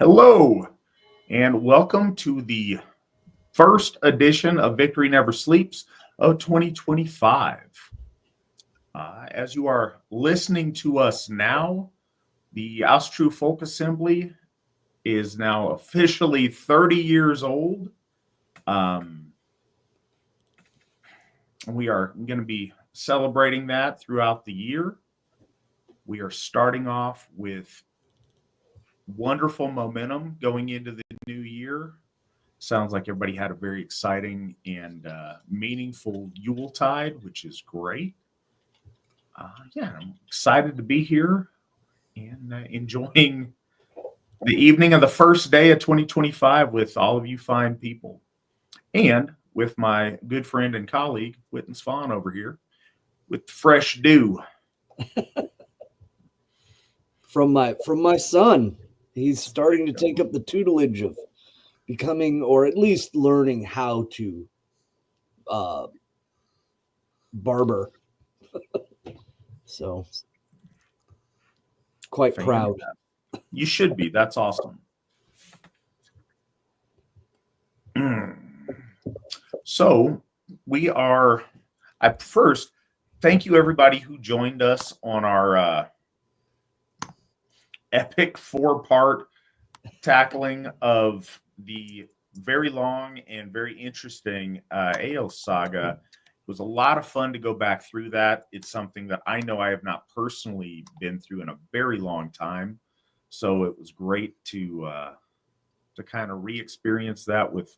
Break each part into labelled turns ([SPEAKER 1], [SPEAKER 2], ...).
[SPEAKER 1] Hello, and welcome to the first edition of Victory Never Sleeps of 2025. As you are listening to us now, the Asatru Folk Assembly is now officially 30 years old. We are going to be celebrating that throughout the year. We are starting off with wonderful momentum going into the new year. Sounds like everybody had a very exciting and meaningful Yuletide, which is great. I'm excited to be here and enjoying the evening of the first day of 2025 with all of you fine people, and with my good friend and colleague Witan Svan over here with fresh dew
[SPEAKER 2] from my son. He's starting to take up the tutelage of becoming, or at least learning how to barber. So quite proud.
[SPEAKER 1] You should be. That's awesome. So we are at first. Thank you everybody who joined us on our epic 4-part tackling of the very long and very interesting Eos saga. It was a lot of fun to go back through that. It's something that I know I have not personally been through in a very long time. So it was great to kind of re-experience that with,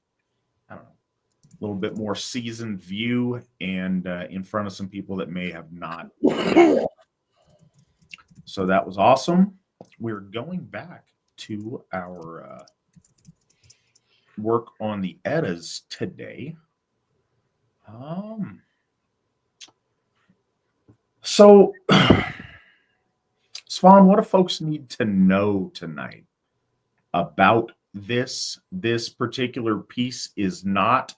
[SPEAKER 1] I don't know, a little bit more seasoned view and in front of some people that may have not. So that was awesome. We're going back to our work on the Eddas today. So, Svan, what do folks need to know tonight about this? This particular piece is not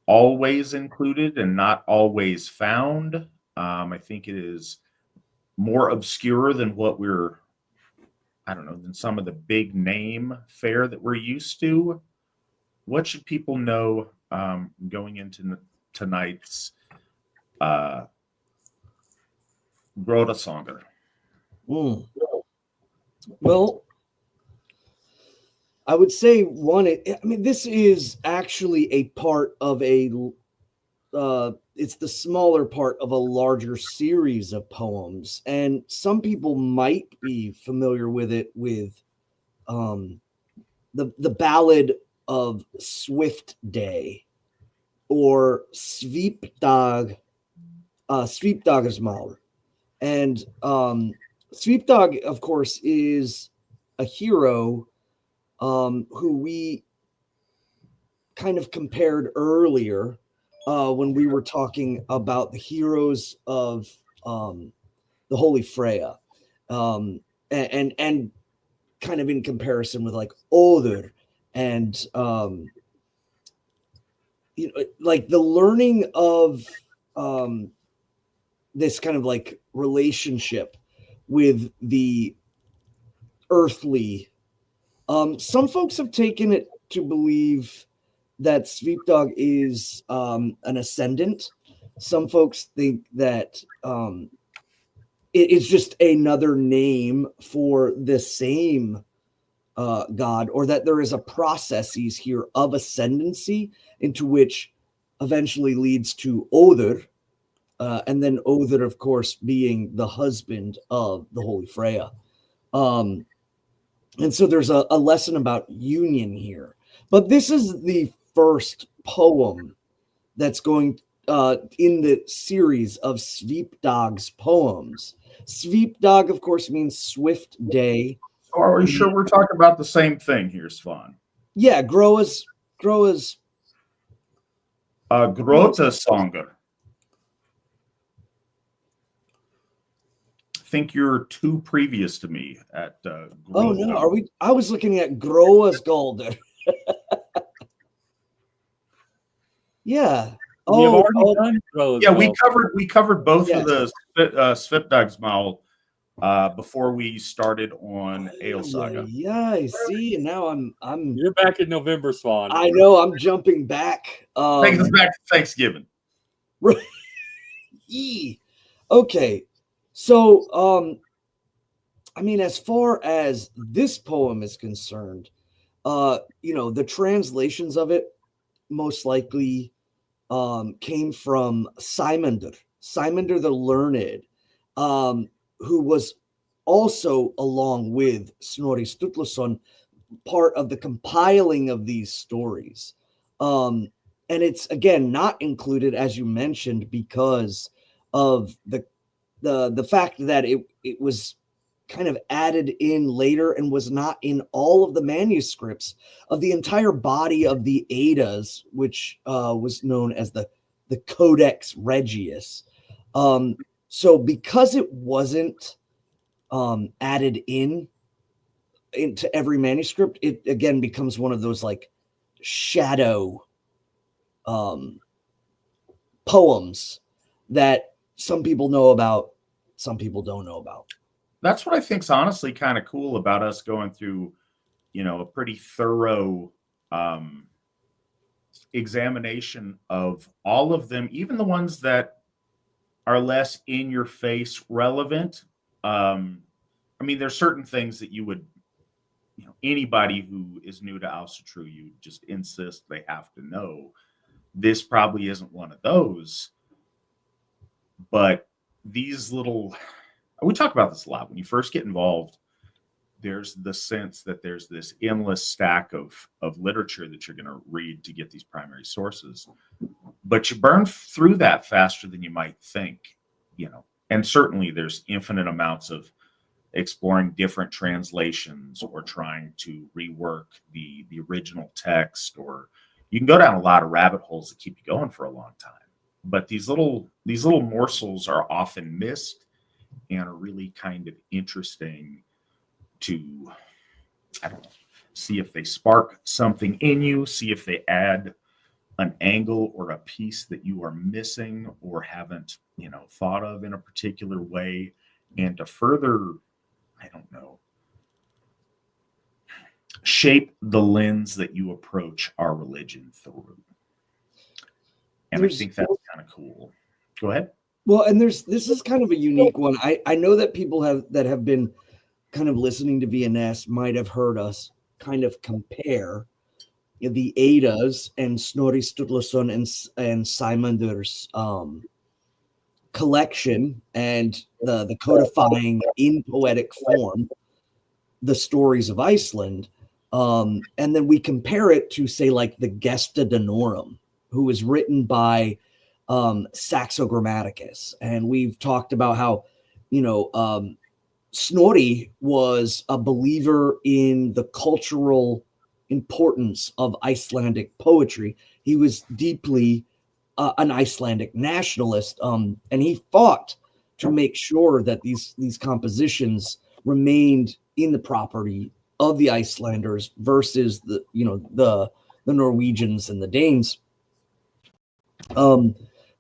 [SPEAKER 1] always included and not always found. I think it is more obscure than what than some of the big name fare that we're used to. What should people know going into tonight's Gróttasöngr?
[SPEAKER 2] Well, I would say this is actually a part of it's the smaller part of a larger series of poems, and some people might be familiar with it with the ballad of Swift Day, or Svipdag, Svipdagsmaul. And Svipdag, of course, is a hero who we kind of compared earlier when we were talking about the heroes of the Holy Freya, and kind of in comparison with like Odur and like the learning of this kind of like relationship with the earthly. Some folks have taken it to believe that Svipdag is an ascendant. Some folks think that it's just another name for the same god, or that there is a processes here of ascendancy into which eventually leads to Odur, and then Odur, of course, being the husband of the Holy Freya. And so there's a lesson about union here. But this is the first poem that's going in the series of Svipdag's poems. Svipdag, of course, means swift day.
[SPEAKER 1] Are we sure we're talking about the same thing here, Svan?
[SPEAKER 2] Yeah, Gróttasöngr.
[SPEAKER 1] Gróttasöngr. I think you're too previous to me at
[SPEAKER 2] Oh no, are we? I was looking at Gróttasöngr. Yeah.
[SPEAKER 1] Yeah, we covered both of the Svipdagsmaul before we started on Ale Saga.
[SPEAKER 2] Yeah, I see. And now I'm
[SPEAKER 3] You're back in November, Swan.
[SPEAKER 2] I know I'm jumping back.
[SPEAKER 1] Take us back to Thanksgiving.
[SPEAKER 2] Okay. So I mean, as far as this poem is concerned, the translations of it most likely came from Simander the Learned, who was also, along with Snorri Sturluson, part of the compiling of these stories. And it's, again, not included, as you mentioned, because of the fact that it was kind of added in later and was not in all of the manuscripts of the entire body of the Eddas, which was known as the Codex Regius. So because it wasn't added into every manuscript, it again becomes one of those like shadow poems that some people know about, some people don't know about.
[SPEAKER 1] That's what I think's honestly kind of cool about us going through, a pretty thorough examination of all of them, even the ones that are less in your face relevant. I mean, there's certain things that you would, anybody who is new to Asatru, you just insist they have to know. This probably isn't one of those, but these little, we talk about this a lot. When you first get involved, there's the sense that there's this endless stack of literature that you're going to read to get these primary sources, but you burn through that faster than you might think, and certainly there's infinite amounts of exploring different translations or trying to rework the original text, or you can go down a lot of rabbit holes that keep you going for a long time. But these little morsels are often missed and are really kind of interesting to, I don't know, see if they spark something in you, see if they add an angle or a piece that you are missing or haven't, thought of in a particular way, and to further, I don't know, shape the lens that you approach our religion through. And I think that's kind of cool. Go ahead.
[SPEAKER 2] Well, and this is kind of a unique one. I know that people that have been kind of listening to VNS might have heard us kind of compare the Eddas and Snorri Sturluson and Simander's collection and the codifying in poetic form the stories of Iceland, and then we compare it to, say, like the Gesta Danorum, who was written by Saxo Grammaticus. And we've talked about how, Snorri was a believer in the cultural importance of Icelandic poetry. He was deeply an Icelandic nationalist, and he fought to make sure that these compositions remained in the property of the Icelanders versus the Norwegians and the Danes.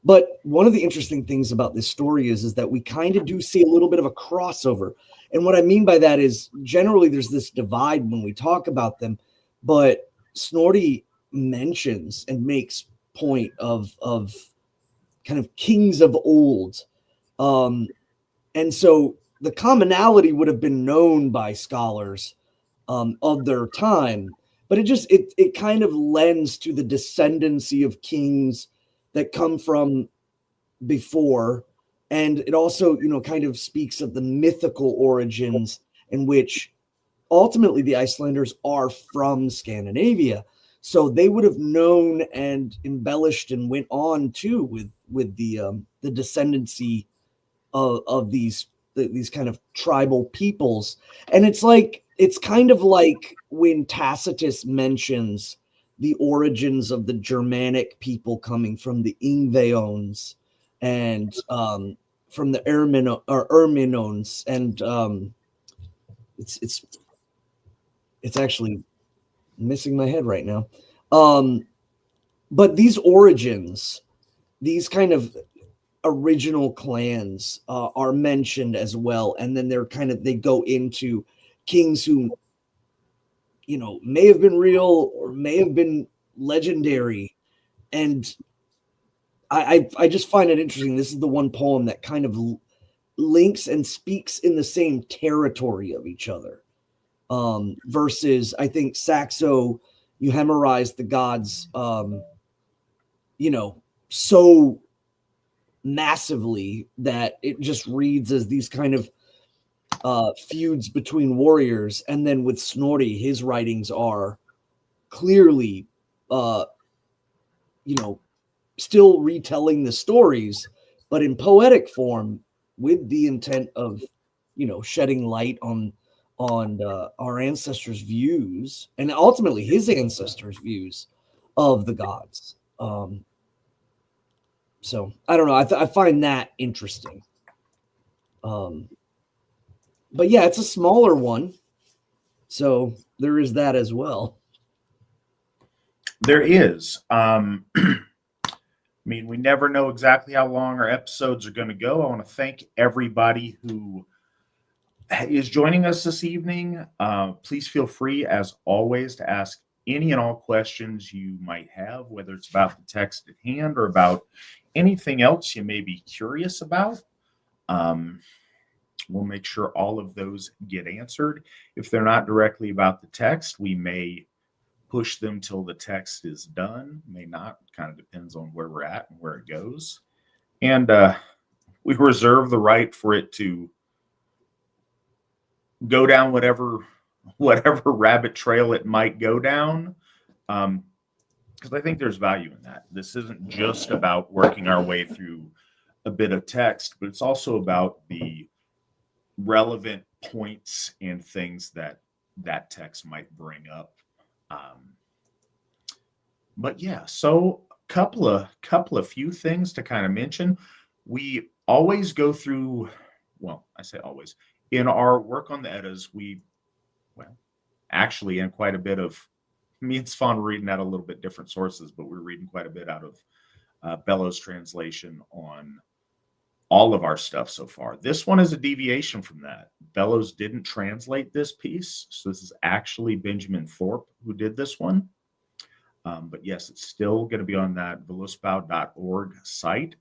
[SPEAKER 2] But one of the interesting things about this story is that we kind of do see a little bit of a crossover. And what I mean by that is generally there's this divide when we talk about them, but Snorri mentions and makes point of kind of kings of old. And so the commonality would have been known by scholars of their time, but it kind of lends to the descendancy of kings that come from before. And it also, kind of speaks of the mythical origins in which ultimately the Icelanders are from Scandinavia. So they would have known and embellished and went on too with the descendancy of these kind of tribal peoples. And it's kind of like when Tacitus mentions the origins of the Germanic people coming from the Ingvaeons and from the Erminones, and it's actually missing my head right now. But these origins, these kind of original clans are mentioned as well, and then they go into kings who, you know, may have been real or may have been legendary. And I just find it interesting. This is the one poem that kind of links and speaks in the same territory of each other. Versus, I think Saxo, you hemorize the gods, you know, so massively that it just reads as these kind of feuds between warriors. And then with Snorri, his writings are clearly, you know, still retelling the stories, but in poetic form, with the intent of, you know, shedding light on our ancestors' views and ultimately his ancestors' views of the gods. So I don't know. I find that interesting. But yeah, it's a smaller one, so there is that as well.
[SPEAKER 1] There is. I mean, we never know exactly how long our episodes are going to go. I want to thank everybody who is joining us this evening. Please feel free, as always, to ask any and all questions you might have, whether it's about the text at hand or about anything else you may be curious about. We'll make sure all of those get answered. If they're not directly about the text, we may push them till the text is done, may not. It kind of depends on where we're at and where it goes. And we reserve the right for it to go down whatever rabbit trail it might go down, because I think there's value in that. This isn't just about working our way through a bit of text, but it's also about the relevant points and things that text might bring up. But yeah, so couple of few things to kind of mention. We always go through, well, I say always, in our work on the Eddas, actually in quite a bit of, me and Svan were reading out a little bit different sources, but we're reading quite a bit out of Bellows' translation on all of our stuff so far. This one is a deviation from that. Bellows didn't translate this piece, so this is actually Benjamin Thorpe who did this one. But yes, it's still going to be on that velospau.org site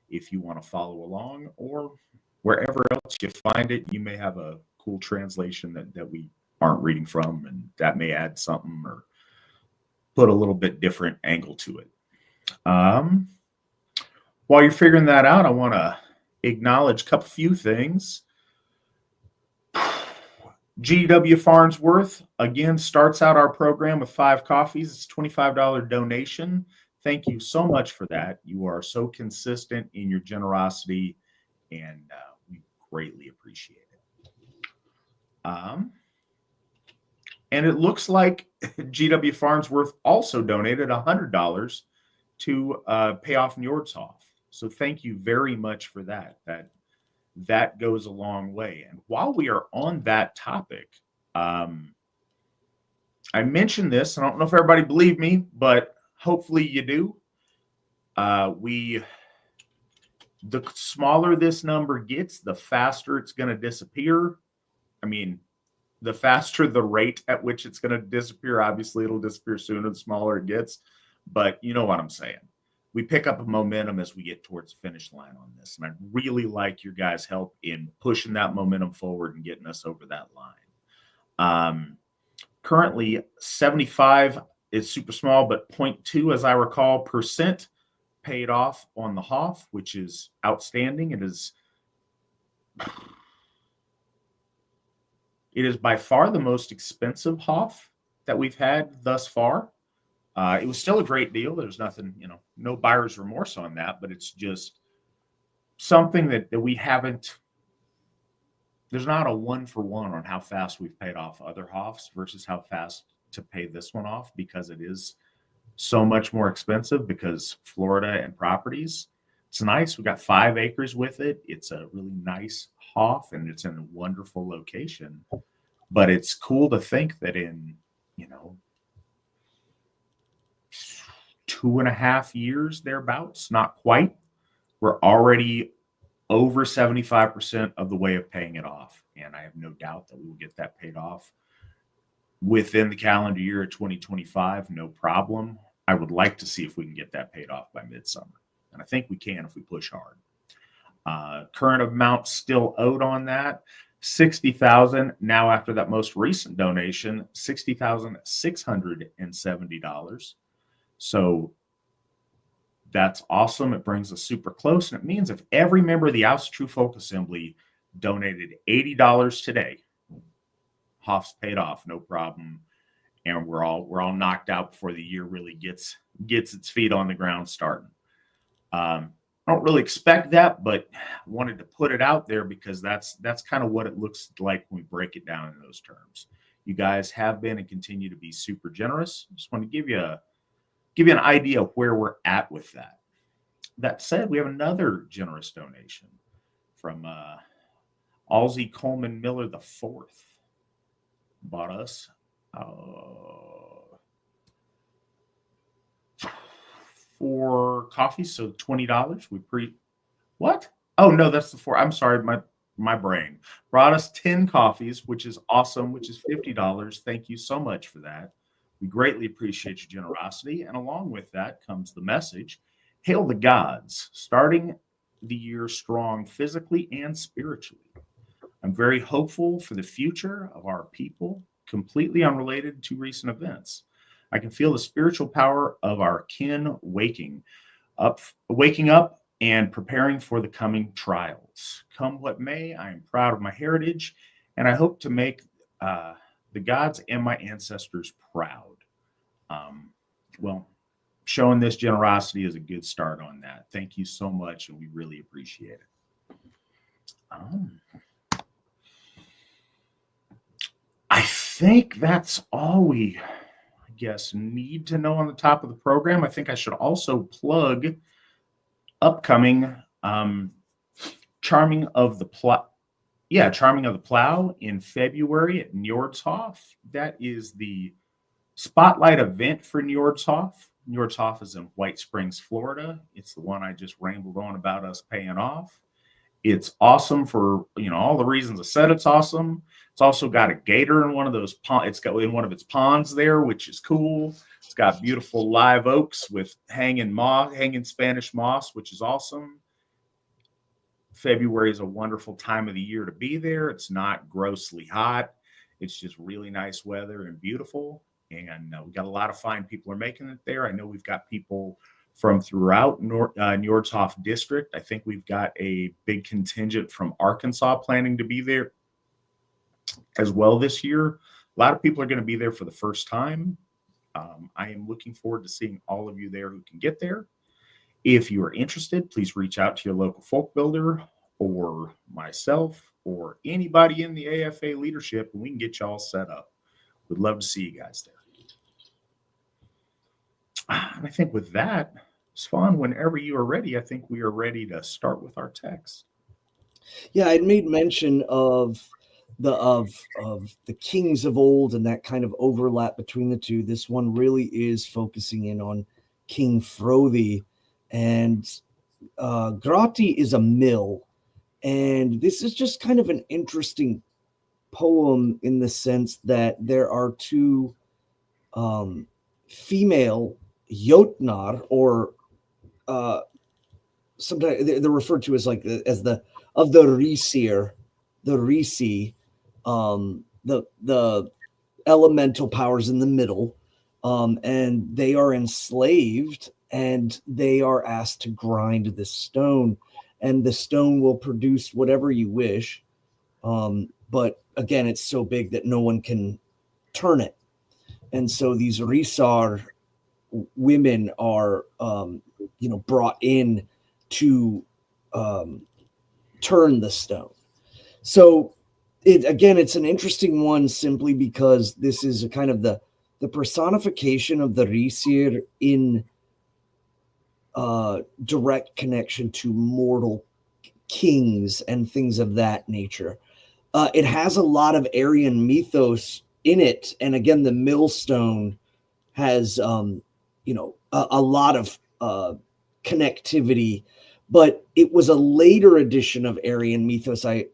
[SPEAKER 1] if you want to follow along, or wherever else you find it. You may have a cool translation that we aren't reading from, and that may add something or put a little bit different angle to it. While you're figuring that out, I want to acknowledge a few things. GW Farnsworth, again, starts out our program with 5 coffees. It's a $25 donation. Thank you so much for that. You are so consistent in your generosity, and we greatly appreciate it. And it looks like GW Farnsworth also donated $100 to pay off Njordshof. So thank you very much for that. That goes a long way. And while we are on that topic, I mentioned this. I don't know if everybody believed me, but hopefully you do. The smaller this number gets, the faster it's going to disappear. I mean, the faster the rate at which it's going to disappear. Obviously, it'll disappear sooner the smaller it gets. But you know what I'm saying. We pick up a momentum as we get towards the finish line on this. And I really like your guys' help in pushing that momentum forward and getting us over that line. Currently, 75 is super small, but 0.2, as I recall, percent paid off on the Hoff, which is outstanding. It is by far the most expensive Hoff that we've had thus far. It was still a great deal. There's nothing, no buyer's remorse on that, but it's just something that we haven't, there's not a 1-for-1 on how fast we've paid off other Hoffs versus how fast to pay this one off, because it is so much more expensive because Florida and properties. It's nice. We got 5 acres with it. It's a really nice Hoff and it's in a wonderful location, but it's cool to think that in, 2.5 years thereabouts, not quite, We're already over 75% of the way of paying it off. And I have no doubt that we will get that paid off within the calendar year of 2025. No problem. I would like to see if we can get that paid off by midsummer. And I think we can if we push hard. Current amount still owed on that, $60,000. Now, after that most recent donation, $60,670. So that's awesome. It brings us super close. And it means if every member of the Asatru Folk Assembly donated $80 today, Hoff's paid off, no problem. And we're all knocked out before the year really gets its feet on the ground starting. I don't really expect that, but wanted to put it out there because that's kind of what it looks like when we break it down in those terms. You guys have been and continue to be super generous. Just want to give you an idea of where we're at with that. That said, we have another generous donation from Alsey Coleman Miller IV. Bought us 4 coffees, so $20. What? Oh no, that's the 4. I'm sorry, my brain. Brought us 10 coffees, which is awesome, which is $50. Thank you so much for that. We greatly appreciate your generosity. And along with that comes the message, hail the gods, starting the year strong physically and spiritually. I'm very hopeful for the future of our people, completely unrelated to recent events. I can feel the spiritual power of our kin waking up and preparing for the coming trials. Come what may, I am proud of my heritage, and I hope to make the gods and my ancestors proud. Well, showing this generosity is a good start on that. Thank you so much, and we really appreciate it. I think that's all we, need to know on the top of the program. I think I should also plug upcoming Charming of the Plow in February at Njordshof. That is the spotlight event for Njordshof. Njordshof is in White Springs, Florida. It's the one I just rambled on about us paying off. It's awesome for, all the reasons I said it's awesome. It's also got a gator in one of those ponds. It's got in one of its ponds there, which is cool. It's got beautiful live oaks with hanging Spanish moss, which is awesome. February is a wonderful time of the year to be there. It's not grossly hot. It's just really nice weather and beautiful. And we've got a lot of fine people are making it there. I know we've got people from throughout Njordshof district. I think we've got a big contingent from Arkansas planning to be there as well this year. A lot of people are going to be there for the first time. I am looking forward to seeing all of you there who can get there. If you are interested, please reach out to your local folk builder or myself or anybody in the AFA leadership, and we can get you all set up. We'd love to see you guys there. And I think with that, Svan, whenever you are ready, I think we are ready to start with our text.
[SPEAKER 2] Yeah, I'd made mention of the kings of old and that kind of overlap between the two. This one really is focusing in on King Frodi, and Grati is a mill, and this is just kind of an interesting poem in the sense that there are 2 female Jotnar, or sometimes they're referred to as the Risir, the Risi, the elemental powers in the middle, and they are enslaved, and they are asked to grind the stone, and the stone will produce whatever you wish. But again, it's so big that no one can turn it. And so these Risar women are, brought in to turn the stone. So it's an interesting one simply because this is a kind of the personification of the Risir in direct connection to mortal kings and things of that nature. It has a lot of Aryan mythos in it. And again, the millstone has, a lot of connectivity but it was a later edition of Aryan mythos. I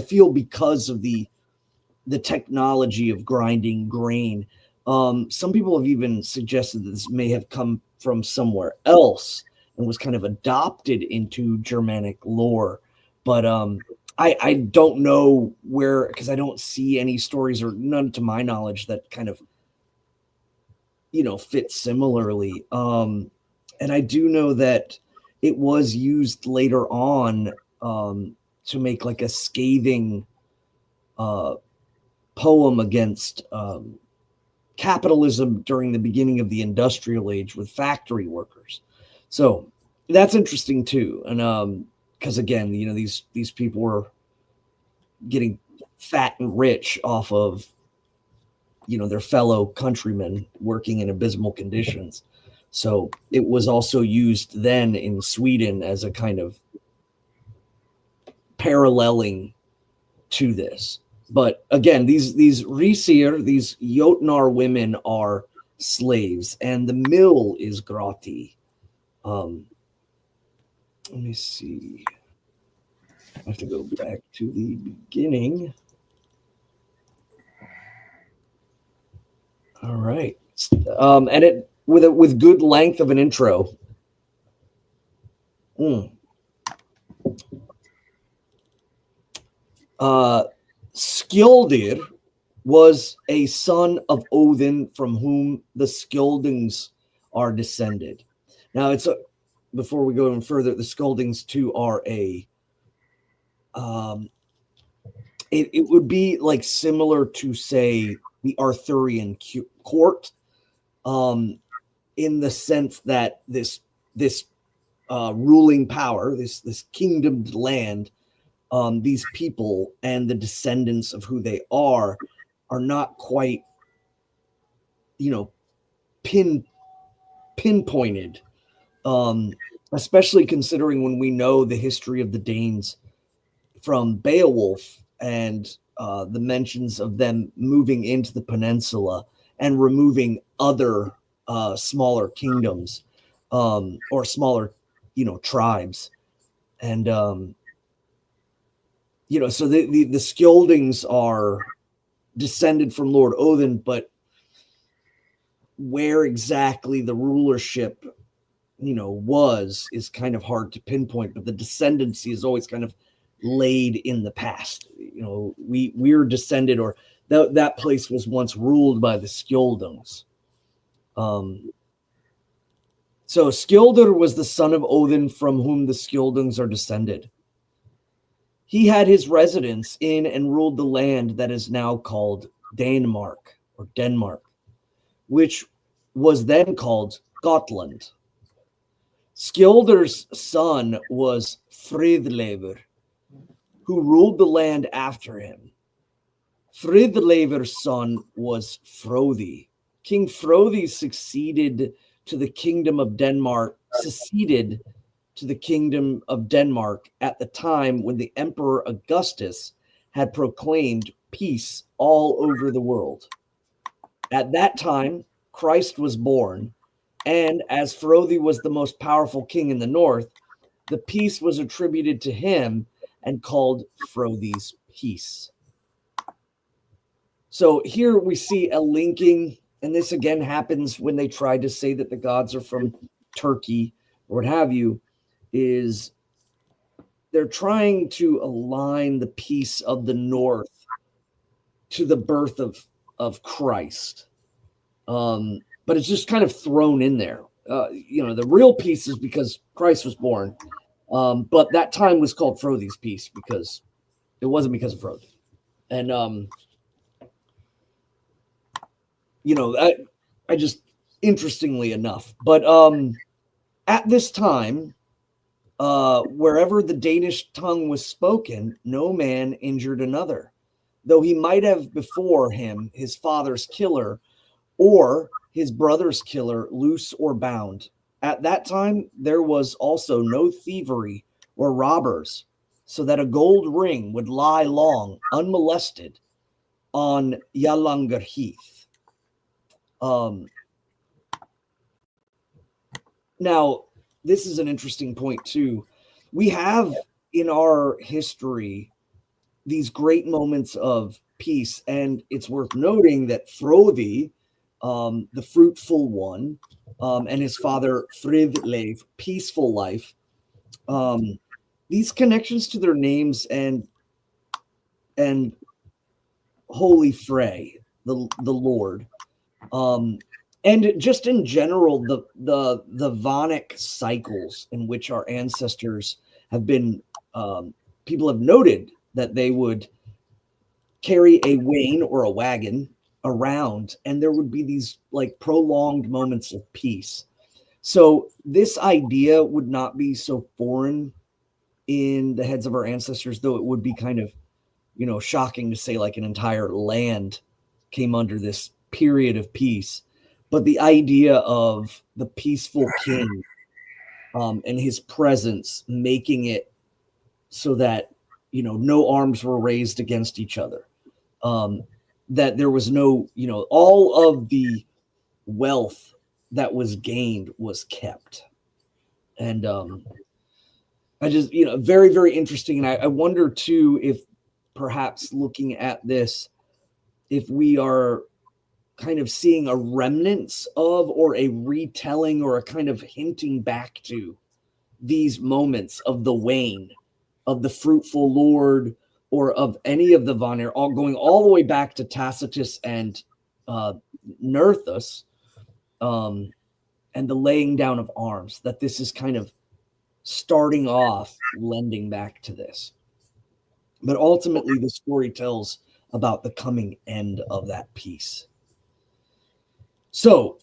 [SPEAKER 2] feel because of the technology of grinding grain. Some people have even suggested that this may have come from somewhere else and was kind of adopted into Germanic lore. But I don't know where, because I don't see any stories, or none to my knowledge, that kind of, fit similarly. And I do know that it was used later on to make like a scathing poem against capitalism during the beginning of the industrial age with factory workers. So that's interesting too. And because again, these people were getting fat and rich off of their fellow countrymen working in abysmal conditions. So it was also used then in Sweden as a kind of paralleling to this. But again, these Risir, these Jotnar women, are slaves, and the mill is grati. Let me see. I have to go back to the beginning. All right, and it with good length of an intro. Skildir was a son of Odin from whom the Skildings are descended. Now, before we go even further, the Skildings too are it would be like similar to, say, the Arthurian court, in the sense that this ruling power, this kingdomed land, these people and the descendants of who they are not quite, pinpointed, especially considering when we know the history of the Danes from Beowulf and the mentions of them moving into the peninsula and removing other smaller kingdoms, or smaller, tribes. And, so the Skildings are descended from Lord Odin, but where exactly the rulership, is kind of hard to pinpoint. But the descendancy is always kind of laid in the past. We're descended, or that place was once ruled by the Skildings. So Skildir was the son of Odin from whom the Skildings are descended. He had his residence in and ruled the land that is now called Denmark, which was then called Gotland. Skildir's son was Fridleifr, who ruled the land after him. Fridleifr's son was Frodi. King Frodi seceded to the kingdom of Denmark at the time when the Emperor Augustus had proclaimed peace all over the world. At that time, Christ was born, and as Frodi was the most powerful king in the north, the peace was attributed to him and called Frodi's peace. So here we see a linking, and this again happens when they try to say that the gods are from Turkey or what have you, is they're trying to align the peace of the north to the birth of Christ. But it's just kind of thrown in there. The real peace is because Christ was born. But that time was called Frodi's peace because it wasn't because of Frodi. And, I just, interestingly enough, but at this time, wherever the Danish tongue was spoken, no man injured another, though he might have before him his father's killer or his brother's killer, loose or bound. At that time, there was also no thievery or robbers, so that a gold ring would lie long, unmolested, on Yalanger Heath. Now, this is an interesting point too. We have in our history these great moments of peace, and it's worth noting that Frodi, the fruitful one, and his father Fridleif, peaceful life. These connections to their names and Holy Frey, the Lord, and just in general the Vonic cycles in which our ancestors have been. People have noted that they would carry a wain or a wagon around, and there would be these like prolonged moments of peace. So this idea would not be so foreign in the heads of our ancestors, though it would be kind of, shocking to say like an entire land came under this period of peace. But the idea of the peaceful king, and his presence making it so that, no arms were raised against each other, that there was no, all of the wealth that was gained was kept. And I just, very, very interesting. And I wonder too, if perhaps looking at this, if we are kind of seeing a remnants of, or a retelling, or a kind of hinting back to these moments of the wane, of the fruitful Lord, or of any of the Vanir, all going all the way back to Tacitus and Nerthus, and the laying down of arms, that this is kind of starting off lending back to this. But ultimately, the story tells about the coming end of that peace. So,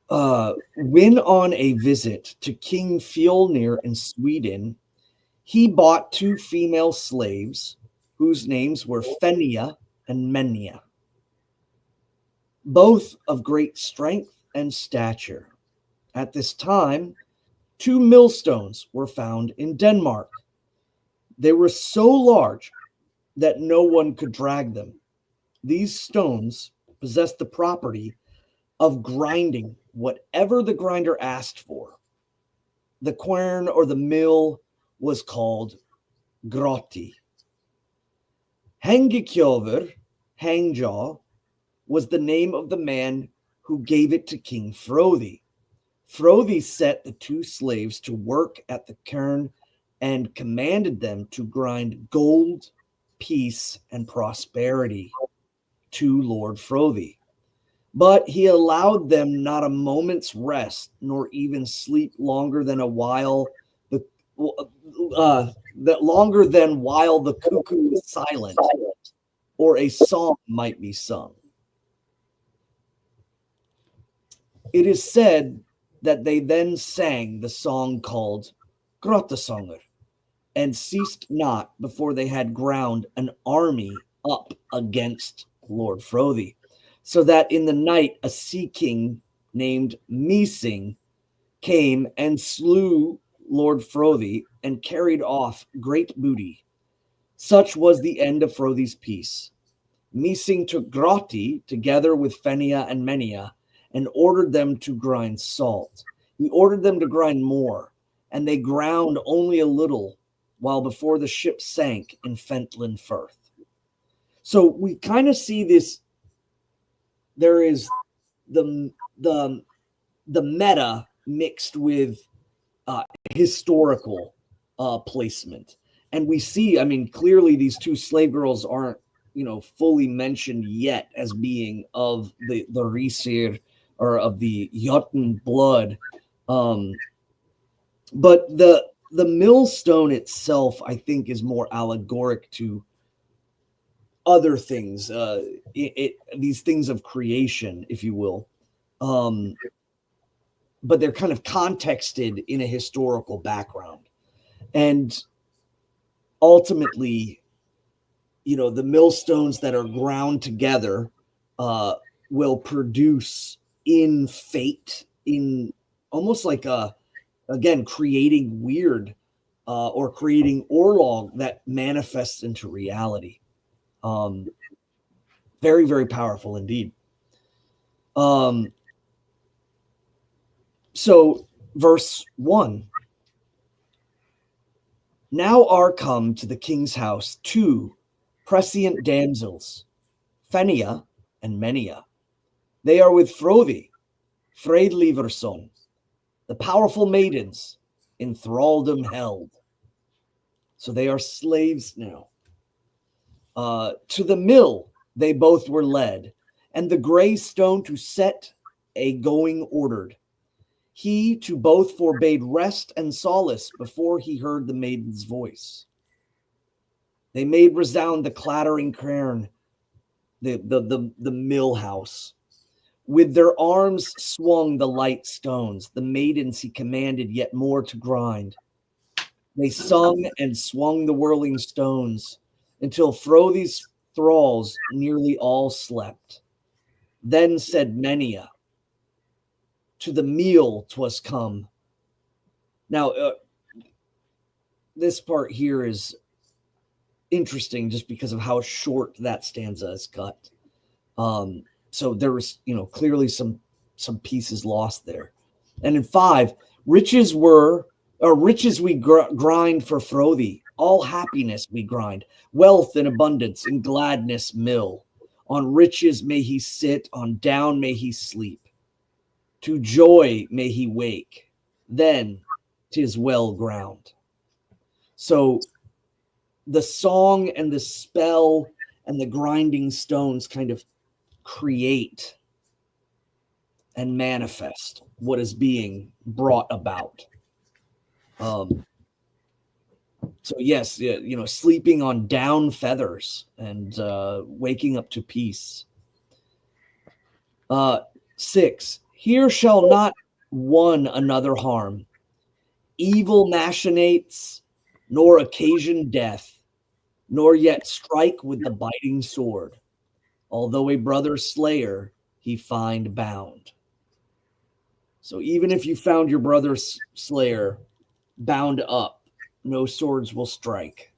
[SPEAKER 2] when on a visit to King Fjolnir in Sweden, he bought 2 female slaves whose names were Fenia and Menia, both of great strength and stature. At this time, 2 millstones were found in Denmark. They were so large that no one could drag them. These stones possessed the property of grinding whatever the grinder asked for. The quern or the mill was called grotti. Hangikjöver, Hangjaw, was the name of the man who gave it to King Frodi. Frodi set the 2 slaves to work at the cairn and commanded them to grind gold, peace, and prosperity to Lord Frodi. But he allowed them not a moment's rest, nor even sleep longer than while the cuckoo was silent, or a song might be sung. It is said that they then sang the song called Gróttasöngr, and ceased not before they had ground an army up against Lord Frodi, so that in the night a sea king named Mising came and slew Lord Frodi and carried off great booty. Such was the end of Frodi's peace. Mising took Grotti together with Fenia and Menia and ordered them to grind salt. He ordered them to grind more, and they ground only a little, while before the ship sank in Fentland Firth. So we kind of see this. There is the meta mixed with historical placement, and we see. I mean, clearly these 2 slave girls aren't, fully mentioned yet as being of the Risir, or of the Jotun blood. But the millstone itself, I think, is more allegoric to other things, these things of creation, if you will. But they're kind of contexted in a historical background. And ultimately, the millstones that are ground together will produce in fate, in almost like again, creating weird or creating orlog that manifests into reality. Very, very powerful indeed. So verse 1. Now are come to the king's house 2 prescient damsels, Fenia and Menia. They are with Frodi, Freydliverson, the powerful maidens, in thraldom held. So they are slaves now. To the mill they both were led, and the gray stone to set a going ordered. He to both forbade rest and solace before he heard the maiden's voice. They made resound the clattering cairn, the mill house. With their arms swung the light stones, the maidens he commanded yet more to grind. They sung and swung the whirling stones until Frothi's thralls nearly all slept. Then said Menia, to the meal 'twas come. Now, this part here is interesting just because of how short that stanza is cut. So there was, clearly some pieces lost there. And in 5, riches we grind for Frothy, all happiness we grind, wealth and abundance and gladness mill. On riches may he sit, on down may he sleep. To joy may he wake, then 'tis well ground. So the song and the spell and the grinding stones kind of create and manifest what is being brought about. So yes, sleeping on down feathers and waking up to peace. 6, here shall not one another harm, evil machinates, nor occasion death, nor yet strike with the biting sword, although a brother's slayer he find bound. So even if you found your brother's slayer bound up, no swords will strike.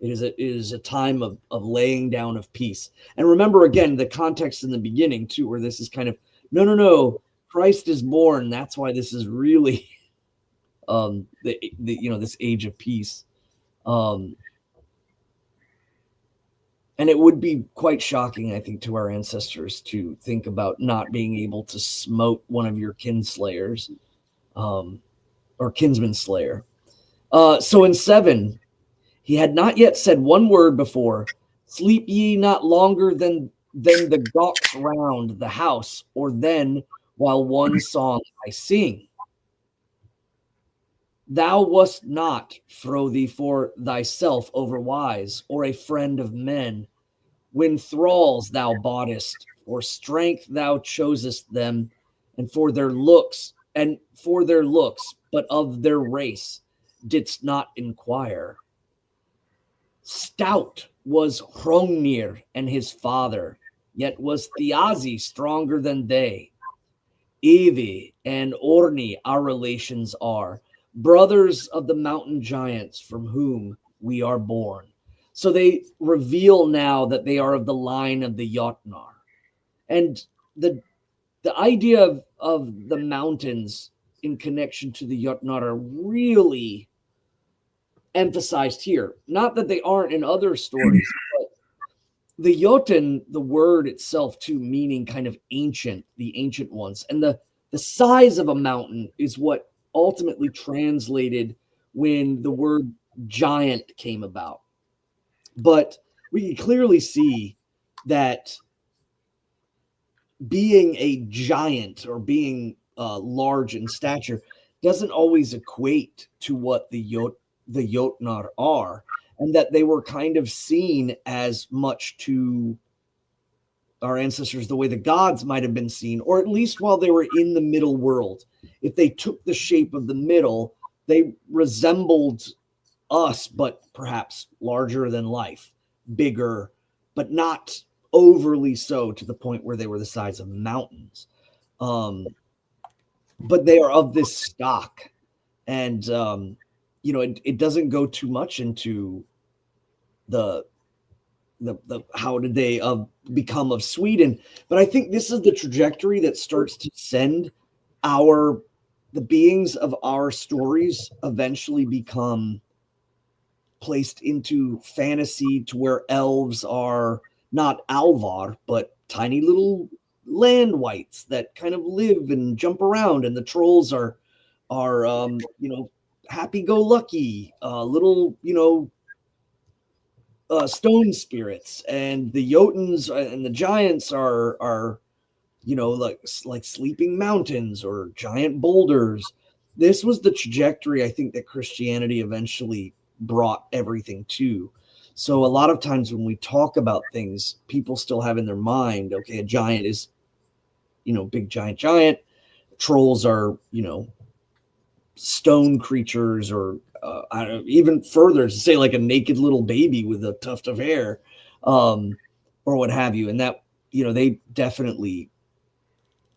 [SPEAKER 2] It is a time of laying down of peace. And remember, again, the context in the beginning, too, where this is kind of, no, Christ is born. That's why this is really this age of peace. And it would be quite shocking, I think, to our ancestors to think about not being able to smote one of your kinslayers or kinsman slayer. So in 7, he had not yet said one word before, sleep ye not longer than the gawks round the house, or then while one song I sing. Thou wast not, Frothy, for thyself overwise, or a friend of men, when thralls thou boughtest, for strength thou chosest them, and for their looks, but of their race didst not inquire. Stout was Hrungnir and his father, yet was Thiazi stronger than they. Evi and Orni our relations are, brothers of the mountain giants from whom we are born. So they reveal now that they are of the line of the Jotnar. And the idea of the mountains in connection to the Jotnar are really emphasized here. Not that they aren't in other stories, but the Jotun, the word itself too, meaning kind of ancient, the ancient ones. And the size of a mountain is what ultimately translated when the word giant came about. But we can clearly see that being a giant or being large in stature doesn't always equate to what the Jotnar are, and that they were kind of seen as much to our ancestors the way the gods might have been seen, or at least while they were in the middle world. If they took the shape of the middle, they resembled us, but perhaps larger than life, bigger, but not overly so to the point where they were the size of mountains. But they are of this stock, and it doesn't go too much into the how did they become of Sweden, but I think this is the trajectory that starts to send our the beings of our stories eventually become placed into fantasy to where elves are not Alvar, but tiny little land wights that kind of live and jump around, and the trolls are happy-go-lucky little stone spirits, and the Jotuns and the giants are like sleeping mountains or giant boulders. This was the trajectory I think that Christianity eventually brought everything to. So a lot of times when we talk about things, people still have in their mind, okay, a giant is, big giant. Trolls are, stone creatures, or I don't know, even further to say like a naked little baby with a tuft of hair, or what have you. And that, they definitely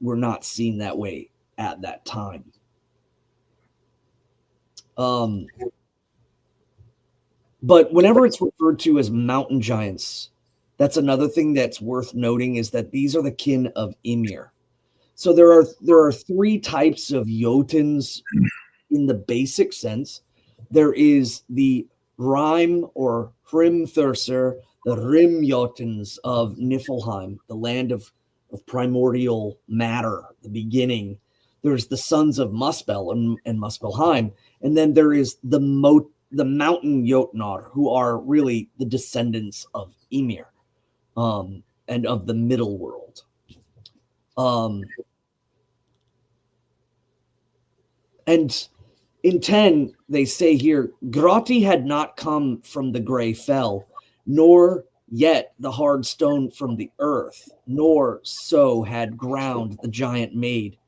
[SPEAKER 2] were not seen that way at that time. But whenever it's referred to as mountain giants, that's another thing that's worth noting, is that these are the kin of Ymir. So there are three types of Jotuns in the basic sense. There is the Rime or Hrimthurser, the Rim Jotuns of Niflheim, the land of primordial matter, the beginning. There's the sons of Muspel and Muspelheim, and then there is the mountain Jotnar, who are really the descendants of Ymir, and of the middle world. And in 10, they say here, Grotti had not come from the gray fell, nor yet the hard stone from the earth, nor so had ground the giant maid,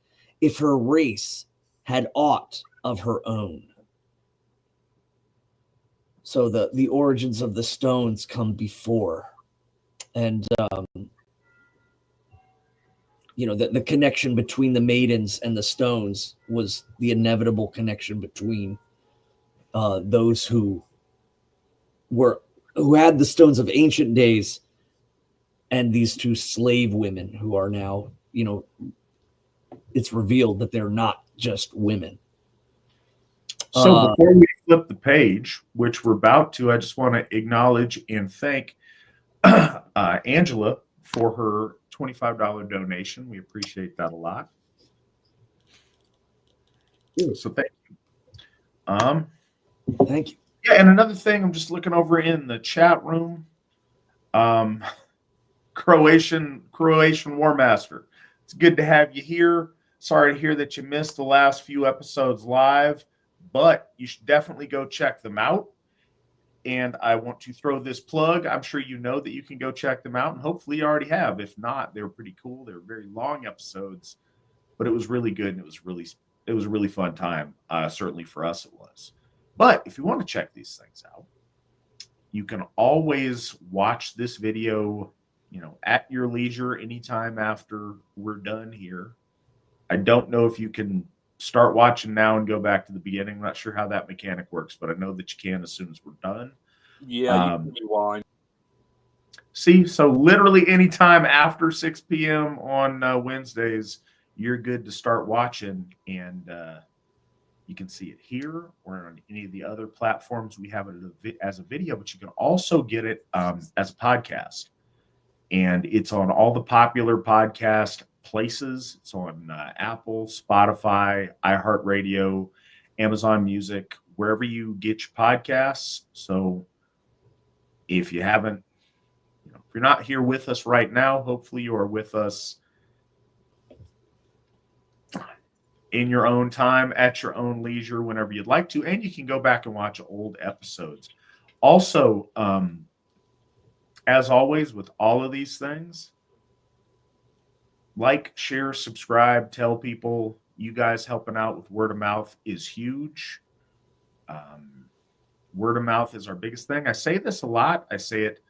[SPEAKER 2] if her race had aught of her own. So the origins of the stones come before. And, the connection between the maidens and the stones was the inevitable connection between those who had the stones of ancient days and these two slave women who are now, it's revealed that they're not just women.
[SPEAKER 1] So before we flip the page, which we're about to, I just want to acknowledge and thank Angela for her $25 donation. We appreciate that a lot. So thank you.
[SPEAKER 2] Thank you.
[SPEAKER 1] Yeah, and another thing, I'm just looking over in the chat room. Croatian War Master, it's good to have you here. Sorry to hear that you missed the last few episodes live, but you should definitely go check them out. And I want to throw this plug. I'm sure you know that you can go check them out, and hopefully you already have. If not, they were pretty cool. They were very long episodes, but it was really good, and it was a really fun time. Certainly for us, it was. But if you want to check these things out, you can always watch this video, at your leisure anytime after we're done here. I don't know if you can start watching now and go back to the beginning. I'm not sure how that mechanic works, but I know that you can as soon as we're done.
[SPEAKER 3] Yeah, you can rewind.
[SPEAKER 1] See, so literally anytime after 6 p.m. on Wednesdays, you're good to start watching, and you can see it here or on any of the other platforms. We have it as a video, but you can also get it as a podcast. And it's on all the popular podcast places. It's on Apple, Spotify, iHeartRadio, Amazon Music, wherever you get your podcasts. So if you haven't, if you're not here with us right now, hopefully you are with us in your own time, at your own leisure, whenever you'd like to. And you can go back and watch old episodes. Also, as always, with all of these things, like, share, subscribe, tell people. You guys helping out with word of mouth is huge. Word of mouth is our biggest thing. I say this a lot. I say it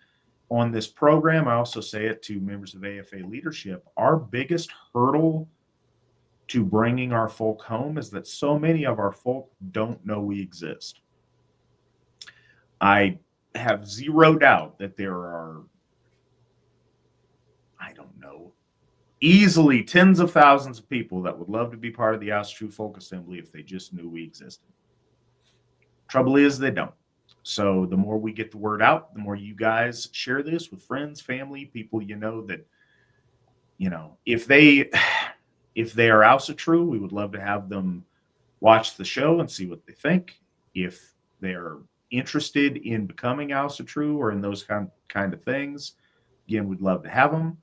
[SPEAKER 1] on this program. I also say it to members of AFA leadership. Our biggest hurdle to bringing our folk home is that so many of our folk don't know we exist. I have zero doubt that there are, I don't know, easily tens of thousands of people that would love to be part of the Asatru Folk Assembly if they just knew we existed. Trouble is, they don't. So the more we get the word out, the more you guys share this with friends, family, people you know that, if they are Asatru, we would love to have them watch the show and see what they think. If they're interested in becoming Asatru or in those kind of things, again, we'd love to have them.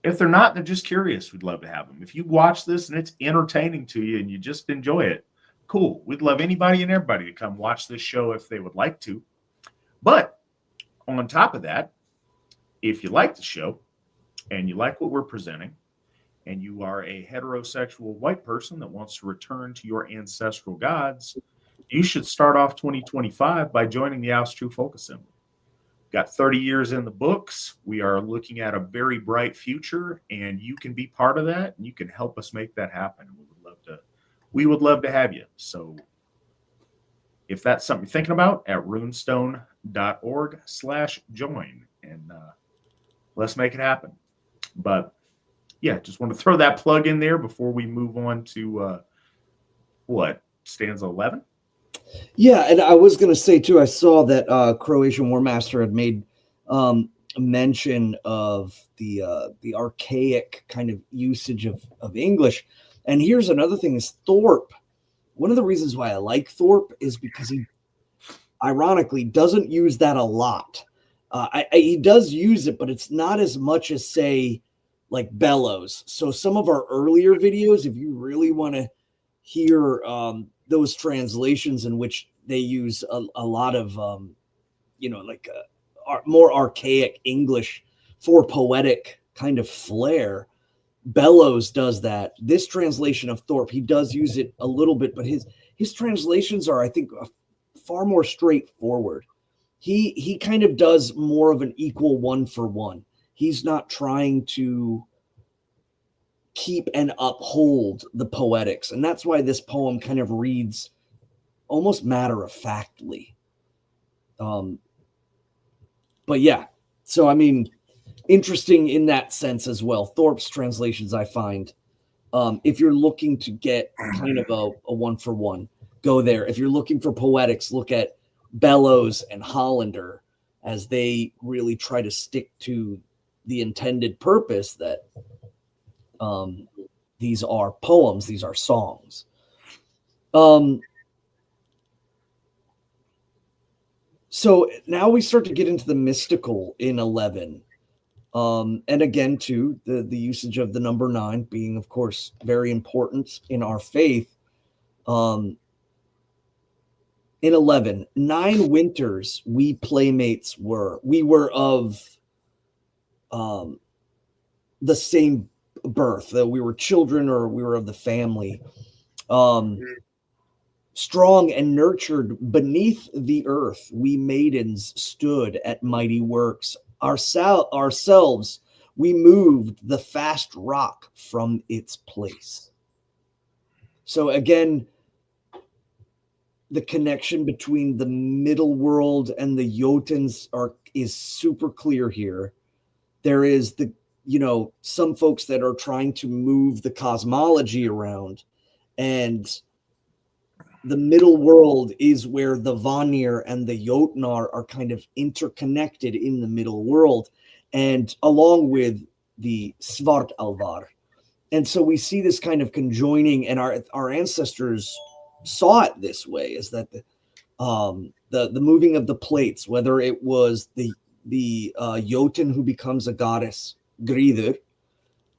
[SPEAKER 1] If they're not, they're just curious, we'd love to have them. If you watch this and it's entertaining to you and you just enjoy it, cool. We'd love anybody and everybody to come watch this show if they would like to. But on top of that, if you like the show and you like what we're presenting, and you are a heterosexual white person that wants to return to your ancestral gods, you should start off 2025 by joining the Asatru Folk Assembly. Got 30 years in the books. We are looking at a very bright future, and you can be part of that, and you can help us make that happen. We would love to have you. So if that's something you're thinking about, at runestone.org/join, and let's make it happen. But yeah, just want to throw that plug in there before we move on to stanza 11.
[SPEAKER 2] Yeah, and I was going to say too, I saw that Croatian War Master had made mention of the archaic kind of usage of English. And here's another thing: is Thorpe. One of the reasons why I like Thorpe is because he, ironically, doesn't use that a lot. He does use it, but it's not as much as, say, like bellows. So some of our earlier videos, if you really want to hear those translations in which they use a lot of, more archaic English for poetic kind of flair, Bellows does that. This translation of Thorpe, he does use it a little bit, but his translations are, I think, far more straightforward. He kind of does more of an equal one for one. He's not trying to keep and uphold the poetics. And that's why this poem kind of reads almost matter-of-factly. But yeah, so I mean, interesting in that sense as well. Thorpe's translations, I find, if you're looking to get kind of a one-for-one, go there. If you're looking for poetics, look at Bellows and Hollander, as they really try to stick to the intended purpose that these are poems, these are songs. So now we start to get into the mystical in 11. And again, too, the usage of the number 9 being, of course, very important in our faith. In 11, 9 winters we playmates were. We were of the same birth. We were children, or we were of the family. Strong and nurtured beneath the earth, we maidens stood at mighty works. Ourselves, we moved the fast rock from its place. So again, the connection between the middle world and the Jotuns is super clear here. There is some folks that are trying to move the cosmology around, and the middle world is where the Vanir and the Jotnar are kind of interconnected in the middle world, and along with the Svartalvar. And so we see this kind of conjoining, and our ancestors saw it this way, is that the moving of the plates, whether it was the Jotun who becomes a goddess, Gríður,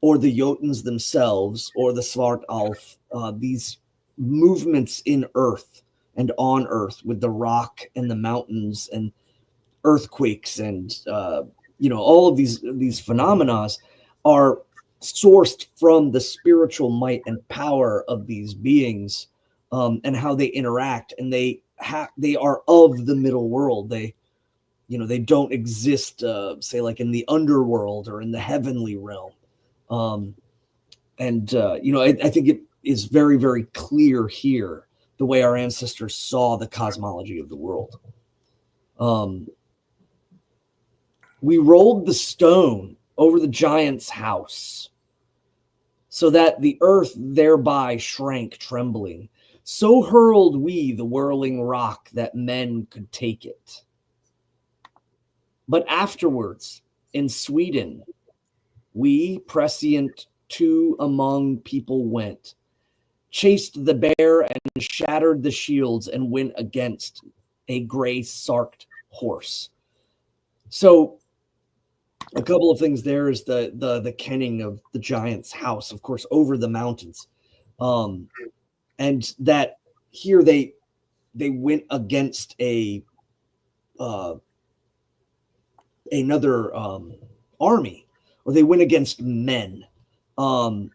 [SPEAKER 2] or the Jotuns themselves, or the Svartalf, these movements in earth and on earth with the rock and the mountains and earthquakes and all of these phenomena are sourced from the spiritual might and power of these beings, and how they interact, and they are of the middle world. They don't exist, say, like in the underworld or in the heavenly realm. I think it is very, very clear here the way our ancestors saw the cosmology of the world. We rolled the stone over the giant's house. so that the earth thereby shrank trembling. So hurled we the whirling rock that men could take it. But afterwards, in Sweden, we, prescient to among people went, chased the bear and shattered the shields and went against a gray sarked horse. So a couple of things there is the kenning of the giant's house, of course, over the mountains. And that here they went against another army, or they went against men, and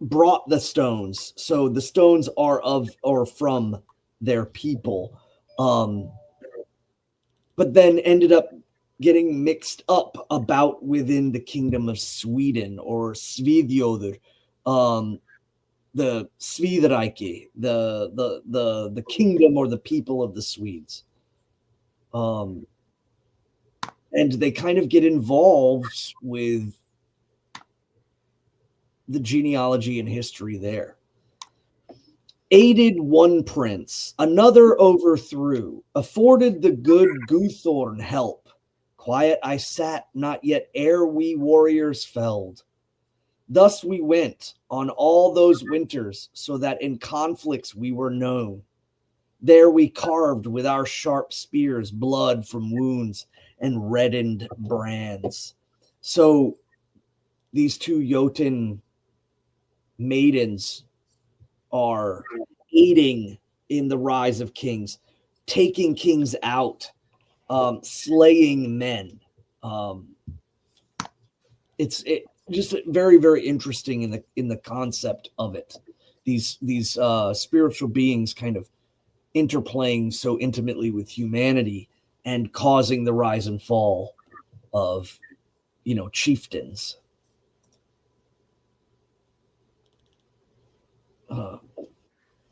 [SPEAKER 2] brought the stones. So the stones are of or from their people, but then ended up getting mixed up about within the kingdom of Sweden, or Svidjöður, the Svidreike, the kingdom or the people of the Swedes. And they kind of get involved with the genealogy and history there. Aided one prince, another overthrew, afforded the good Guthorn help. Quiet I sat, not yet ere we warriors felled. Thus we went on all those winters, so that in conflicts we were known. There we carved with our sharp spears blood from wounds and reddened brands. So these two Jotun maidens are aiding in the rise of kings, taking kings out, slaying men. It's just very, very interesting in the concept of it. These spiritual beings kind of interplaying so intimately with humanity and causing the rise and fall of, chieftains.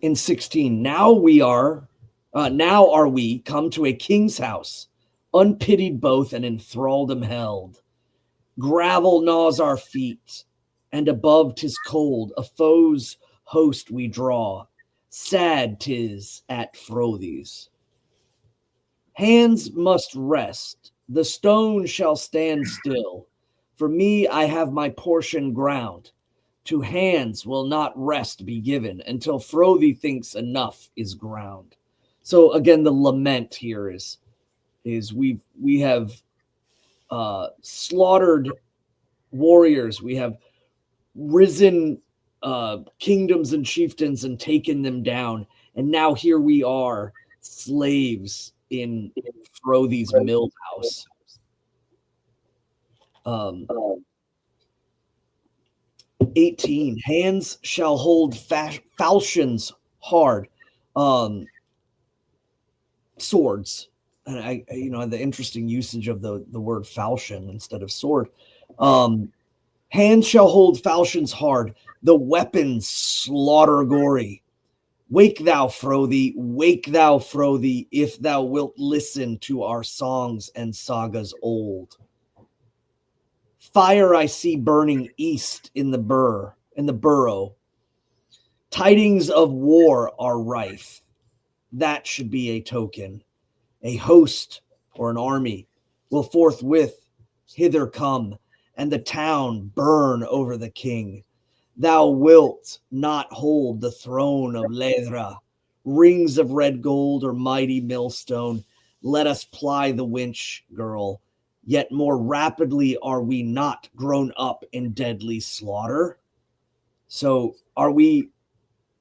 [SPEAKER 2] In 16, now are we come to a king's house, unpitied both and in thraldom held. Gravel gnaws our feet, and above 'tis cold, a foe's host we draw. Sad 'tis at Frothies. Hands must rest, the stone shall stand still. For me, I have my portion ground. To hands will not rest be given until Frothi thinks enough is ground. So again, the lament here is we have slaughtered warriors. We have risen kingdoms and chieftains and taken them down. And now here we are, slaves in Frothi's mill house. 18, hands shall hold falchions hard, swords. And I the interesting usage of the word falchion instead of sword. Hands shall hold falchions hard, the weapons slaughter gory. Wake thou, Frothi, if thou wilt listen to our songs and sagas old. Fire I see burning east in the burrow. Tidings of war are rife. That should be a token. A host or an army will forthwith hither come, and the town burn over the king. Thou wilt not hold the throne of Ledra. Rings of red gold or mighty millstone. Let us ply the winch, girl. Yet more rapidly are we not grown up in deadly slaughter? So are we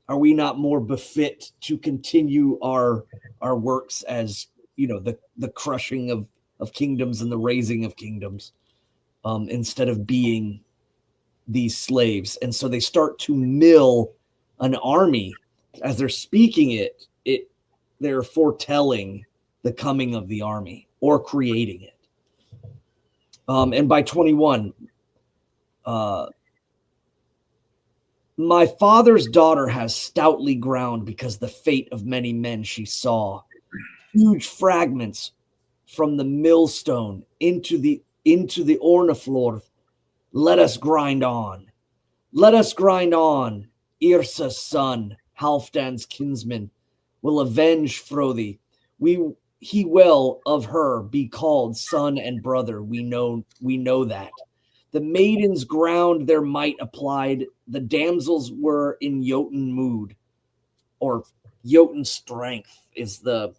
[SPEAKER 2] not more befit to continue our works as, the crushing of kingdoms and the raising of kingdoms, instead of being these slaves? And so they start to mill an army. As they're speaking it they're foretelling the coming of the army or creating it. And by 21, my father's daughter has stoutly ground because the fate of many men she saw. Huge fragments from the millstone into the into the Ornaflor. Let us grind on. Let us grind on. Yrsa's son, Halfdan's kinsman, will avenge Frodi. He will of her be called son and brother. We know that. The maidens ground their might applied. The damsels were in Jotun mood, or Jotun strength is the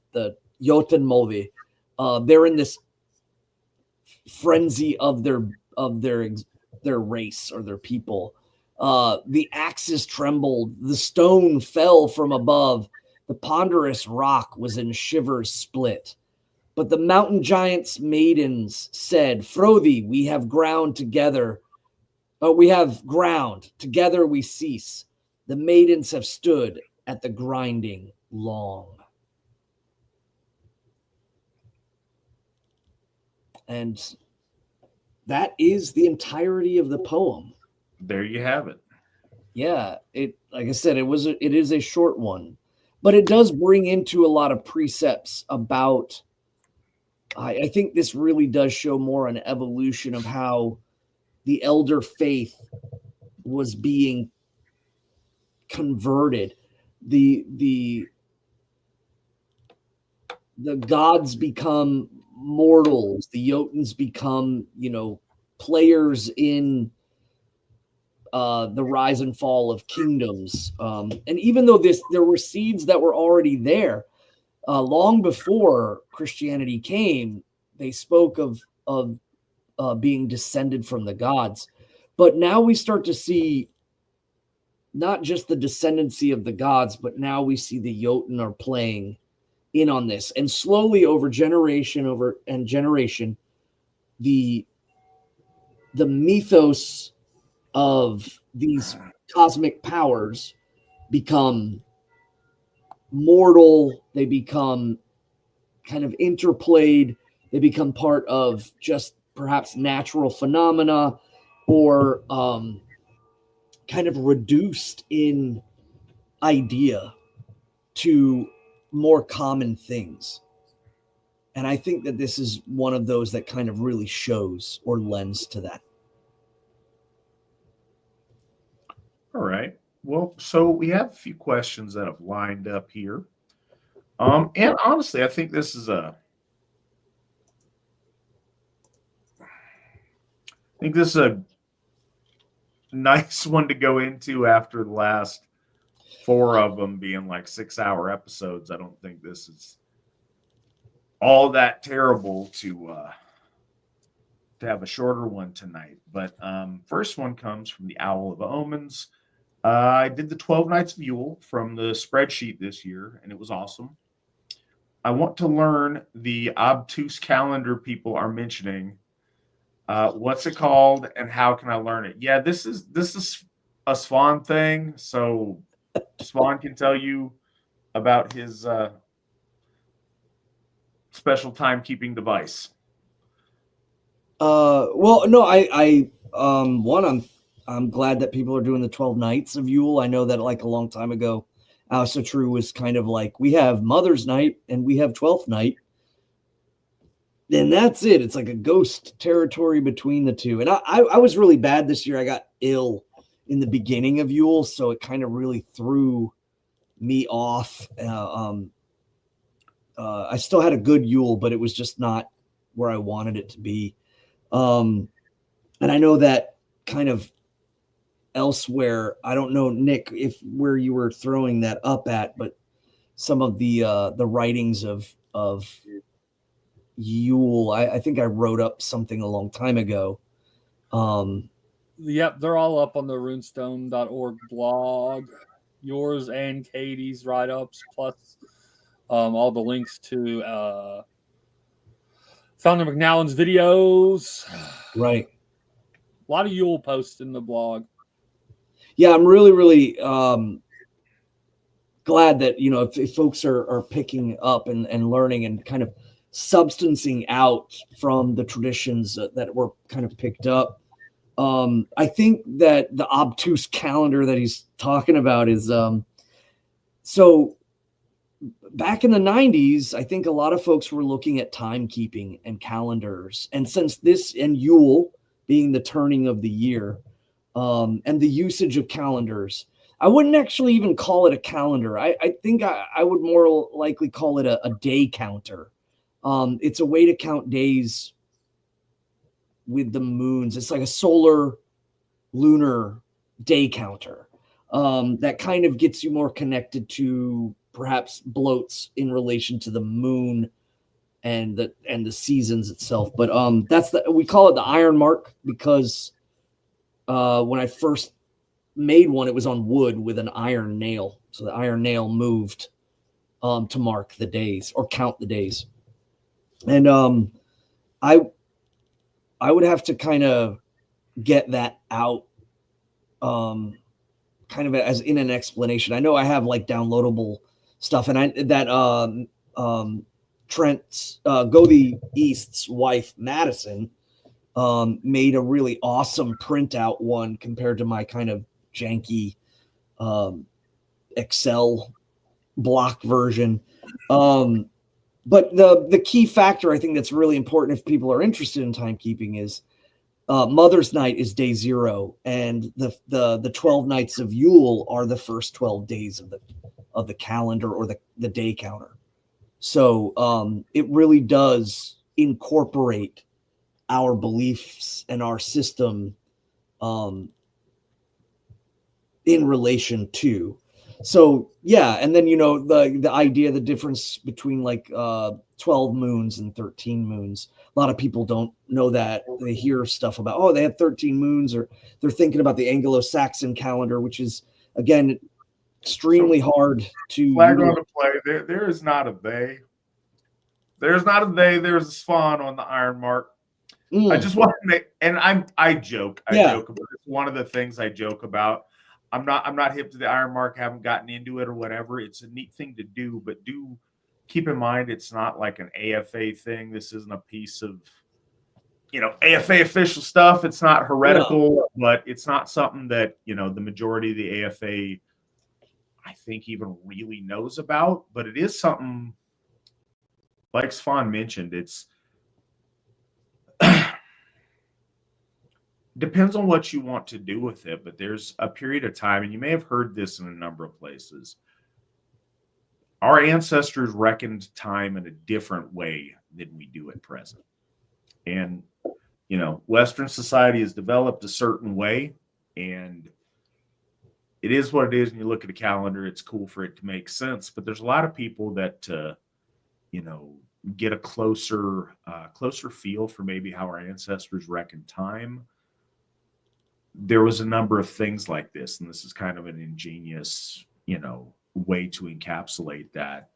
[SPEAKER 2] Jotun movi. They're in this frenzy of their race or their people. The axes trembled, the stone fell from above, the ponderous rock was in shivers split. But the mountain giants' maidens said, Frodi, we have ground together. We have ground, together we cease. The maidens have stood at the grinding long. And that is the entirety of the poem.
[SPEAKER 1] There you have it.
[SPEAKER 2] Yeah, like I said, it is a short one, but it does bring into a lot of precepts about. I think this really does show more an evolution of how the elder faith was being converted. The gods become mortals. The Jotuns become, players in the rise and fall of kingdoms. And even though there were seeds that were already there, long before Christianity came, they spoke of being descended from the gods. But now we start to see not just the descendancy of the gods, but now we see the Jotun are playing in on this. And slowly over generation, the mythos of these cosmic powers become mortal. They become kind of interplayed. They become part of just perhaps natural phenomena, or kind of reduced in idea to more common things. And I think that this is one of those that kind of really shows or lends to that.
[SPEAKER 1] All right. Well, so we have a few questions that have lined up here. And honestly, I think this is a nice one to go into after the last 4 of them being like 6-hour episodes. I don't think this is all that terrible to have a shorter one tonight. But first one comes from the Owl of Omens. I did the 12 Nights of Yule from the spreadsheet this year, and it was awesome. I want to learn the obtuse calendar people are mentioning. What's it called, and how can I learn it? Yeah, this is a Svan thing, so Svan can tell you about his special timekeeping device.
[SPEAKER 2] Well, no, I'm glad that people are doing the 12 Nights of Yule. I know that like a long time ago, Asatru was kind of like, we have Mother's Night and we have 12th Night. And that's it. It's like a ghost territory between the two. And I was really bad this year. I got ill in the beginning of Yule, so it kind of really threw me off. I still had a good Yule, but it was just not where I wanted it to be. And I know that kind of elsewhere, I don't know, Nick, if where you were throwing that up at, but some of the writings of Yule, I think I wrote up something a long time ago.
[SPEAKER 3] Yep, they're all up on the runestone.org blog. Yours and Katie's write-ups, plus all the links to Founder McNallen's videos.
[SPEAKER 2] Right.
[SPEAKER 3] A lot of Yule posts in the blog.
[SPEAKER 2] Yeah, I'm really, really glad that, if folks are picking up and learning and kind of substancing out from the traditions that were kind of picked up. I think that the obtuse calendar that he's talking about is so back in the 90s, I think a lot of folks were looking at timekeeping and calendars. And since this and Yule being the turning of the year, and the usage of calendars, I wouldn't actually even call it a calendar. I think I would more likely call it a day counter. It's a way to count days with the moons. It's like a solar lunar day counter that kind of gets you more connected to perhaps bloats in relation to the moon and the seasons itself. But we call it the iron mark because when I first made one, it was on wood with an iron nail. So the iron nail moved to mark the days or count the days. And I would have to kind of get that out kind of as in an explanation. I know I have like downloadable stuff, and Trent's Go the East's wife, Madison, made a really awesome printout one compared to my kind of janky Excel block version. But the key factor I think that's really important if people are interested in timekeeping is Mother's Night is day 0, and the 12 nights of Yule are the first 12 days of the calendar or the day counter. So it really does incorporate our beliefs and our system in relation to. So yeah, and then the idea, the difference between like 12 moons and 13 moons. A lot of people don't know that. They hear stuff about, they have 13 moons, or they're thinking about the Anglo-Saxon calendar, which is again extremely hard to
[SPEAKER 1] flag on the play. There is not a they. There's not a they. There's a Svan on the iron mark. I just want to make, and I joke. I joke about it. It's one of the things I joke about. I'm not hip to the iron mark, haven't gotten into it or whatever. It's a neat thing to do, but do keep in mind it's not like an AFA thing. This isn't a piece of AFA official stuff. It's not heretical, but it's not something that the majority of the AFA I think even really knows about. But it is something, like Svan mentioned, it's depends on what you want to do with it, but there's a period of time, and you may have heard this in a number of places. Our ancestors reckoned time in a different way than we do at present. And, Western society has developed a certain way, and it is what it is. And you look at a calendar, it's cool for it to make sense, but there's a lot of people that, get a closer feel for maybe how our ancestors reckon time. There was a number of things like this, and this is kind of an ingenious, way to encapsulate that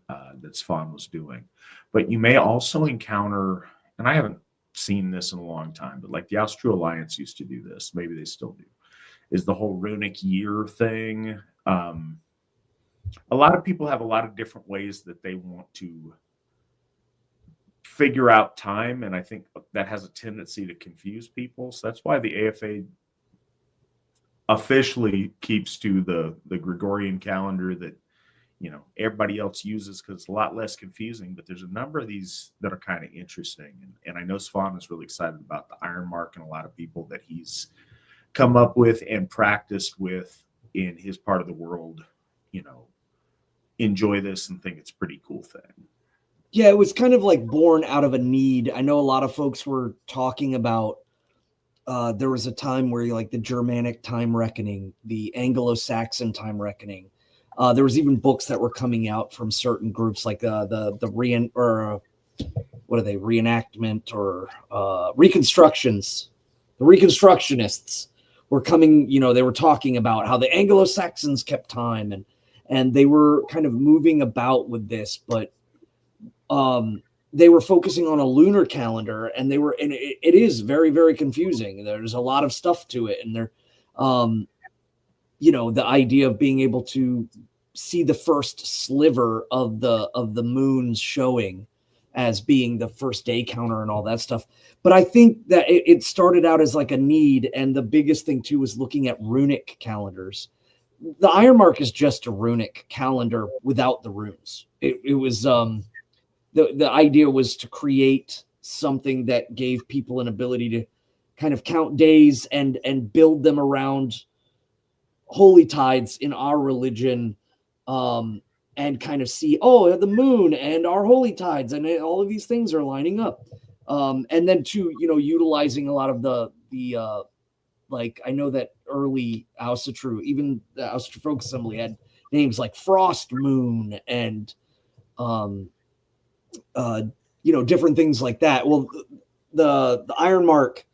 [SPEAKER 1] Svan was doing. But you may also encounter, and I haven't seen this in a long time, but like the Asatru Alliance used to do this, maybe they still do, is the whole runic year thing. A lot of people have a lot of different ways that they want to figure out time, and I think that has a tendency to confuse people. So that's why the AFA officially keeps to the Gregorian calendar that everybody else uses, because it's a lot less confusing. But there's a number of these that are kind of interesting, and I know Svan is really excited about the iron mark, and a lot of people that he's come up with and practiced with in his part of the world enjoy this and think it's a pretty cool thing.
[SPEAKER 2] Yeah, it was kind of like born out of a need. I know a lot of folks were talking about there was a time where like the Germanic time reckoning, the Anglo-Saxon time reckoning. There was even books that were coming out from certain groups like reenactment or reconstructions. The Reconstructionists were coming, they were talking about how the Anglo-Saxons kept time, and they were kind of moving about with this, but they were focusing on a lunar calendar, and it is very, very confusing. There's a lot of stuff to it, and the idea of being able to see the first sliver of the moons showing as being the first day counter and all that stuff. But I think that it started out as like a need, and the biggest thing too was looking at runic calendars. the Iron Mark is just a runic calendar without the runes. It was the idea was to create something that gave people an ability to kind of count days and build them around holy tides in our religion, and kind of see, oh, the moon and our holy tides and all of these things are lining up, and then to utilizing a lot of the like, I know that early Asatru, even the Asatru Folk Assembly, had names like Frost Moon and different things like that. Well, the Iron Mark,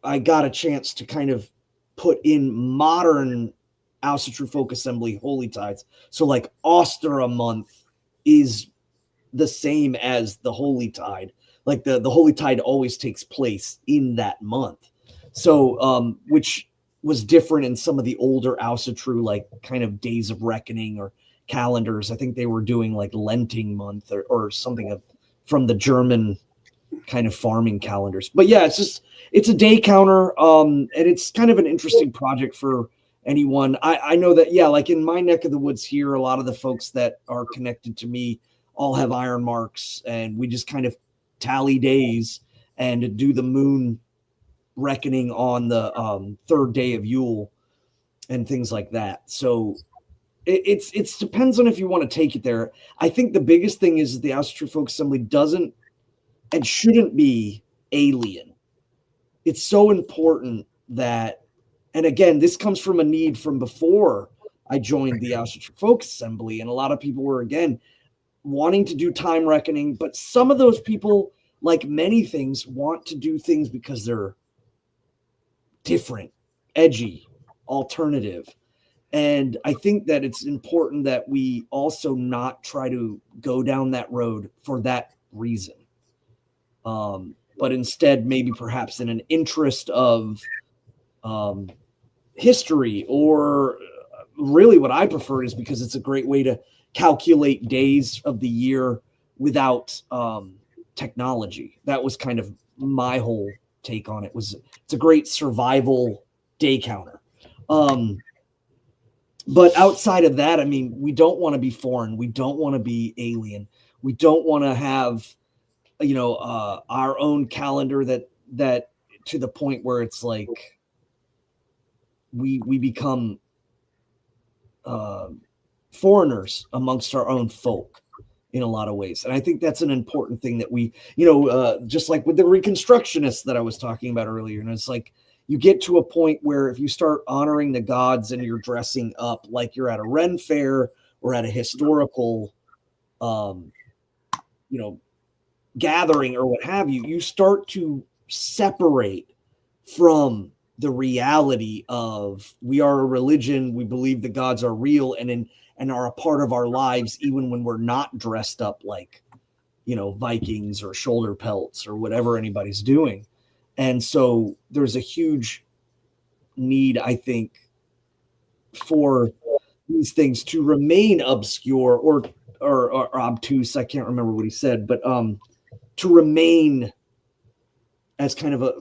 [SPEAKER 2] I got a chance to kind of put in modern Asatru Folk Assembly holy tides. So like Ostara month is the same as the holy tide. Like the holy tide always takes place in that month. So which was different in some of the older Asatru, like kind of days of reckoning or calendars. I think they were doing like Lenting month or something from the German kind of farming calendars. But yeah, it's a day counter, and it's kind of an interesting project for anyone. I know that, yeah, like in my neck of the woods here, a lot of the folks that are connected to me all have Iron Marks, and we just kind of tally days and do the moon reckoning on the third day of Yule and things like that. So it depends on if you want to take it there. I think the biggest thing is the Asatru Folk Assembly doesn't and shouldn't be alien. It's so important that, and again, this comes from a need from before I joined the Asatru Folk Assembly, and a lot of people were, again, wanting to do time reckoning, but some of those people, like many things, want to do things because they're different, edgy, alternative. And I think that it's important that we also not try to go down that road for that reason. But instead, maybe perhaps in an interest of history, or really what I prefer is because it's a great way to calculate days of the year without technology. That was kind of my whole take on it. It's a great survival day counter. But outside of that, I mean, we don't want to be foreign. We don't want to be alien. We don't want to have, our own calendar that to the point where it's like we become foreigners amongst our own folk in a lot of ways. And I think that's an important thing that we, just like with the Reconstructionists that I was talking about earlier. And it's like, you get to a point where if you start honoring the gods and you're dressing up like you're at a Ren fair or at a historical, gathering or what have you, you start to separate from the reality of we are a religion, we believe the gods are real and are a part of our lives, even when we're not dressed up like, Vikings or shoulder pelts or whatever anybody's doing. And so there's a huge need, I think, for these things to remain obscure or obtuse. I can't remember what he said, but to remain as kind of a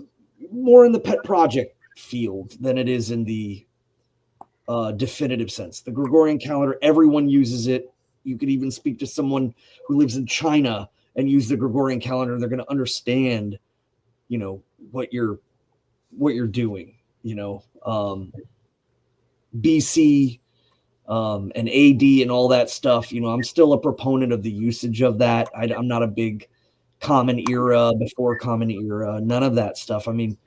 [SPEAKER 2] more in the pet project field than it is in the definitive sense. The Gregorian calendar, everyone uses it. You could even speak to someone who lives in China and use the Gregorian calendar. They're going to understand, what you're doing, BC and AD and all that stuff. I'm still a proponent of the usage of that. I'm not a big common era, before common era, none of that stuff. I mean,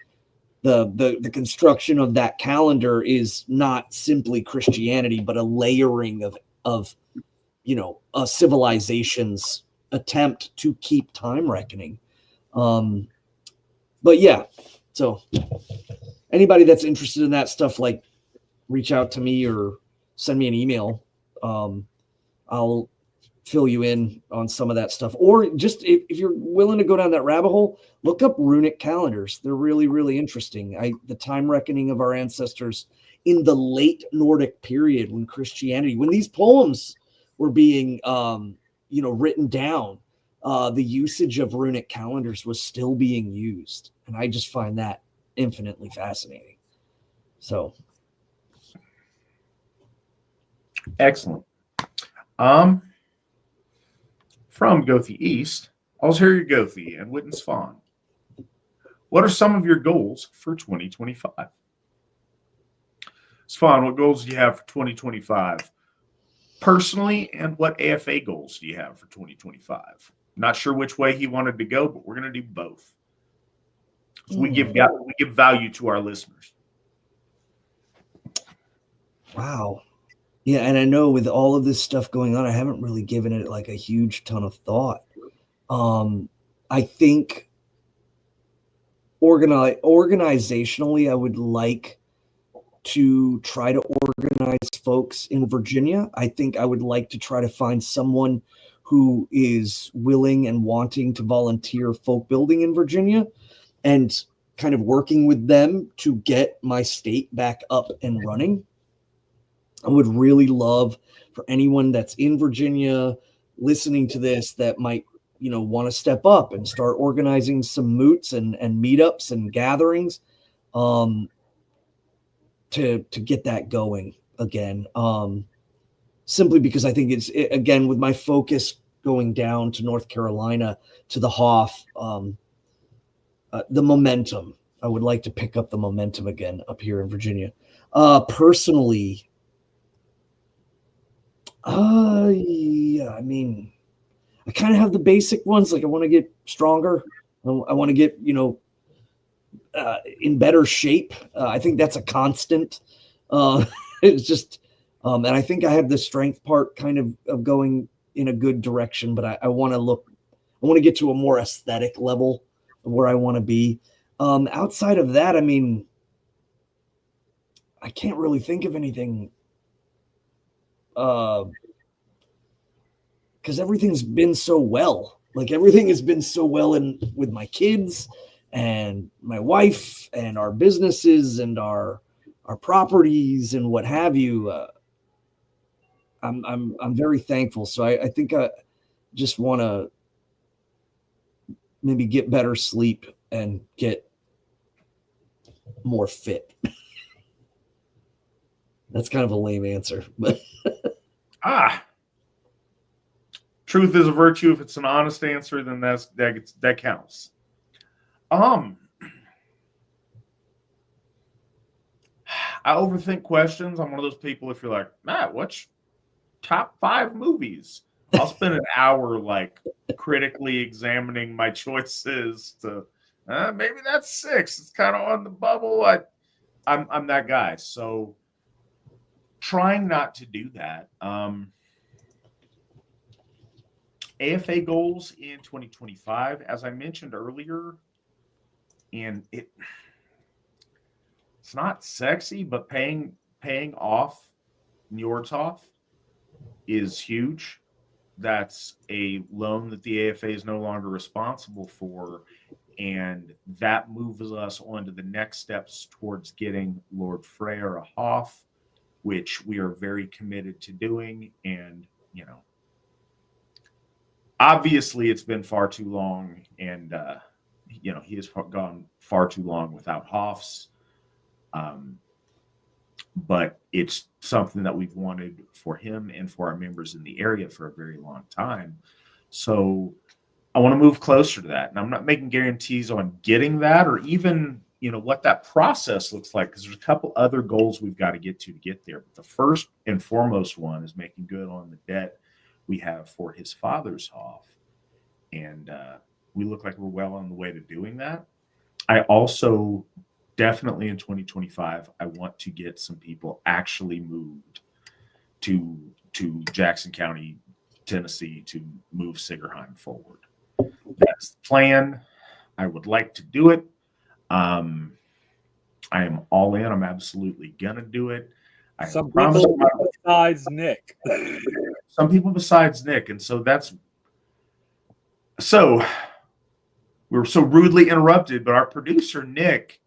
[SPEAKER 2] the construction of that calendar is not simply Christianity, but a layering of a civilization's attempt to keep time reckoning. But yeah, so anybody that's interested in that stuff, like, reach out to me or send me an email. I'll fill you in on some of that stuff. Or just if you're willing to go down that rabbit hole, look up runic calendars. They're really, really interesting. The time reckoning of our ancestors in the late Nordic period, when these poems were being, written down, the usage of runic calendars was still being used. And I just find that infinitely fascinating. So.
[SPEAKER 1] Excellent. From Gothi East, I'll hear you, Gothi and Witan Svan. What are some of your goals for 2025? Svan, what goals do you have for 2025? Personally, and what AFA goals do you have for 2025? Not sure which way he wanted to go, but we're going to do both. So we give value to our listeners.
[SPEAKER 2] Wow. Yeah, and I know with all of this stuff going on, I haven't really given it like a huge ton of thought. I think organizationally, I would like to try to organize folks in Virginia. I think I would like to try to find someone who is willing and wanting to volunteer folk building in Virginia and kind of working with them to get my state back up and running. I would really love for anyone that's in Virginia listening to this that might, want to step up and start organizing some moots and meetups and gatherings to get that going again. Simply because I think again, with my focus going down to North Carolina to the Hoff, the momentum, I would like to pick up the momentum again up here in Virginia. Personally, yeah, I mean, I kind of have the basic ones. Like I want to get stronger. I want to get, in better shape. I think that's a constant. It's just, and I think I have the strength part kind of going in a good direction, but I want to get to a more aesthetic level of where I want to be. Outside of that, I mean, I can't really think of anything, because everything's been so well. Like everything has been so well with my kids and my wife and our businesses and our properties and what have you. I'm very thankful. So I think I just want to maybe get better sleep and get more fit. That's kind of a lame answer, but
[SPEAKER 1] truth is a virtue. If it's an honest answer, then that counts. I overthink questions. I'm one of those people. If you're like, Matt, what's top 5 movies? I'll spend an hour like critically examining my choices to maybe that's 6. It's kind of on the bubble. I'm that guy. So trying not to do that. AFA goals in 2025, as I mentioned earlier, and it's not sexy, but paying off Njordhoff is huge. That's a loan that the AFA is no longer responsible for, and that moves us on to the next steps towards getting Lord Freyr a Hoff, which we are very committed to doing. And obviously it's been far too long, and he has gone far too long without Hoffs. But it's something that we've wanted for him and for our members in the area for a very long time. So I want to move closer to that. And I'm not making guarantees on getting that or even, what that process looks like, because there's a couple other goals we've got to get there. But the first and foremost one is making good on the debt we have for his father's Hoff. And we look like we're well on the way to doing that. I also definitely in 2025, I want to get some people actually moved to Jackson County, Tennessee, to move Sigerheim forward. That's the plan. I would like to do it. I am all in. I'm absolutely gonna do it.
[SPEAKER 3] Some people besides Nick.
[SPEAKER 1] Some people besides Nick, and so we were so rudely interrupted. But our producer Nick,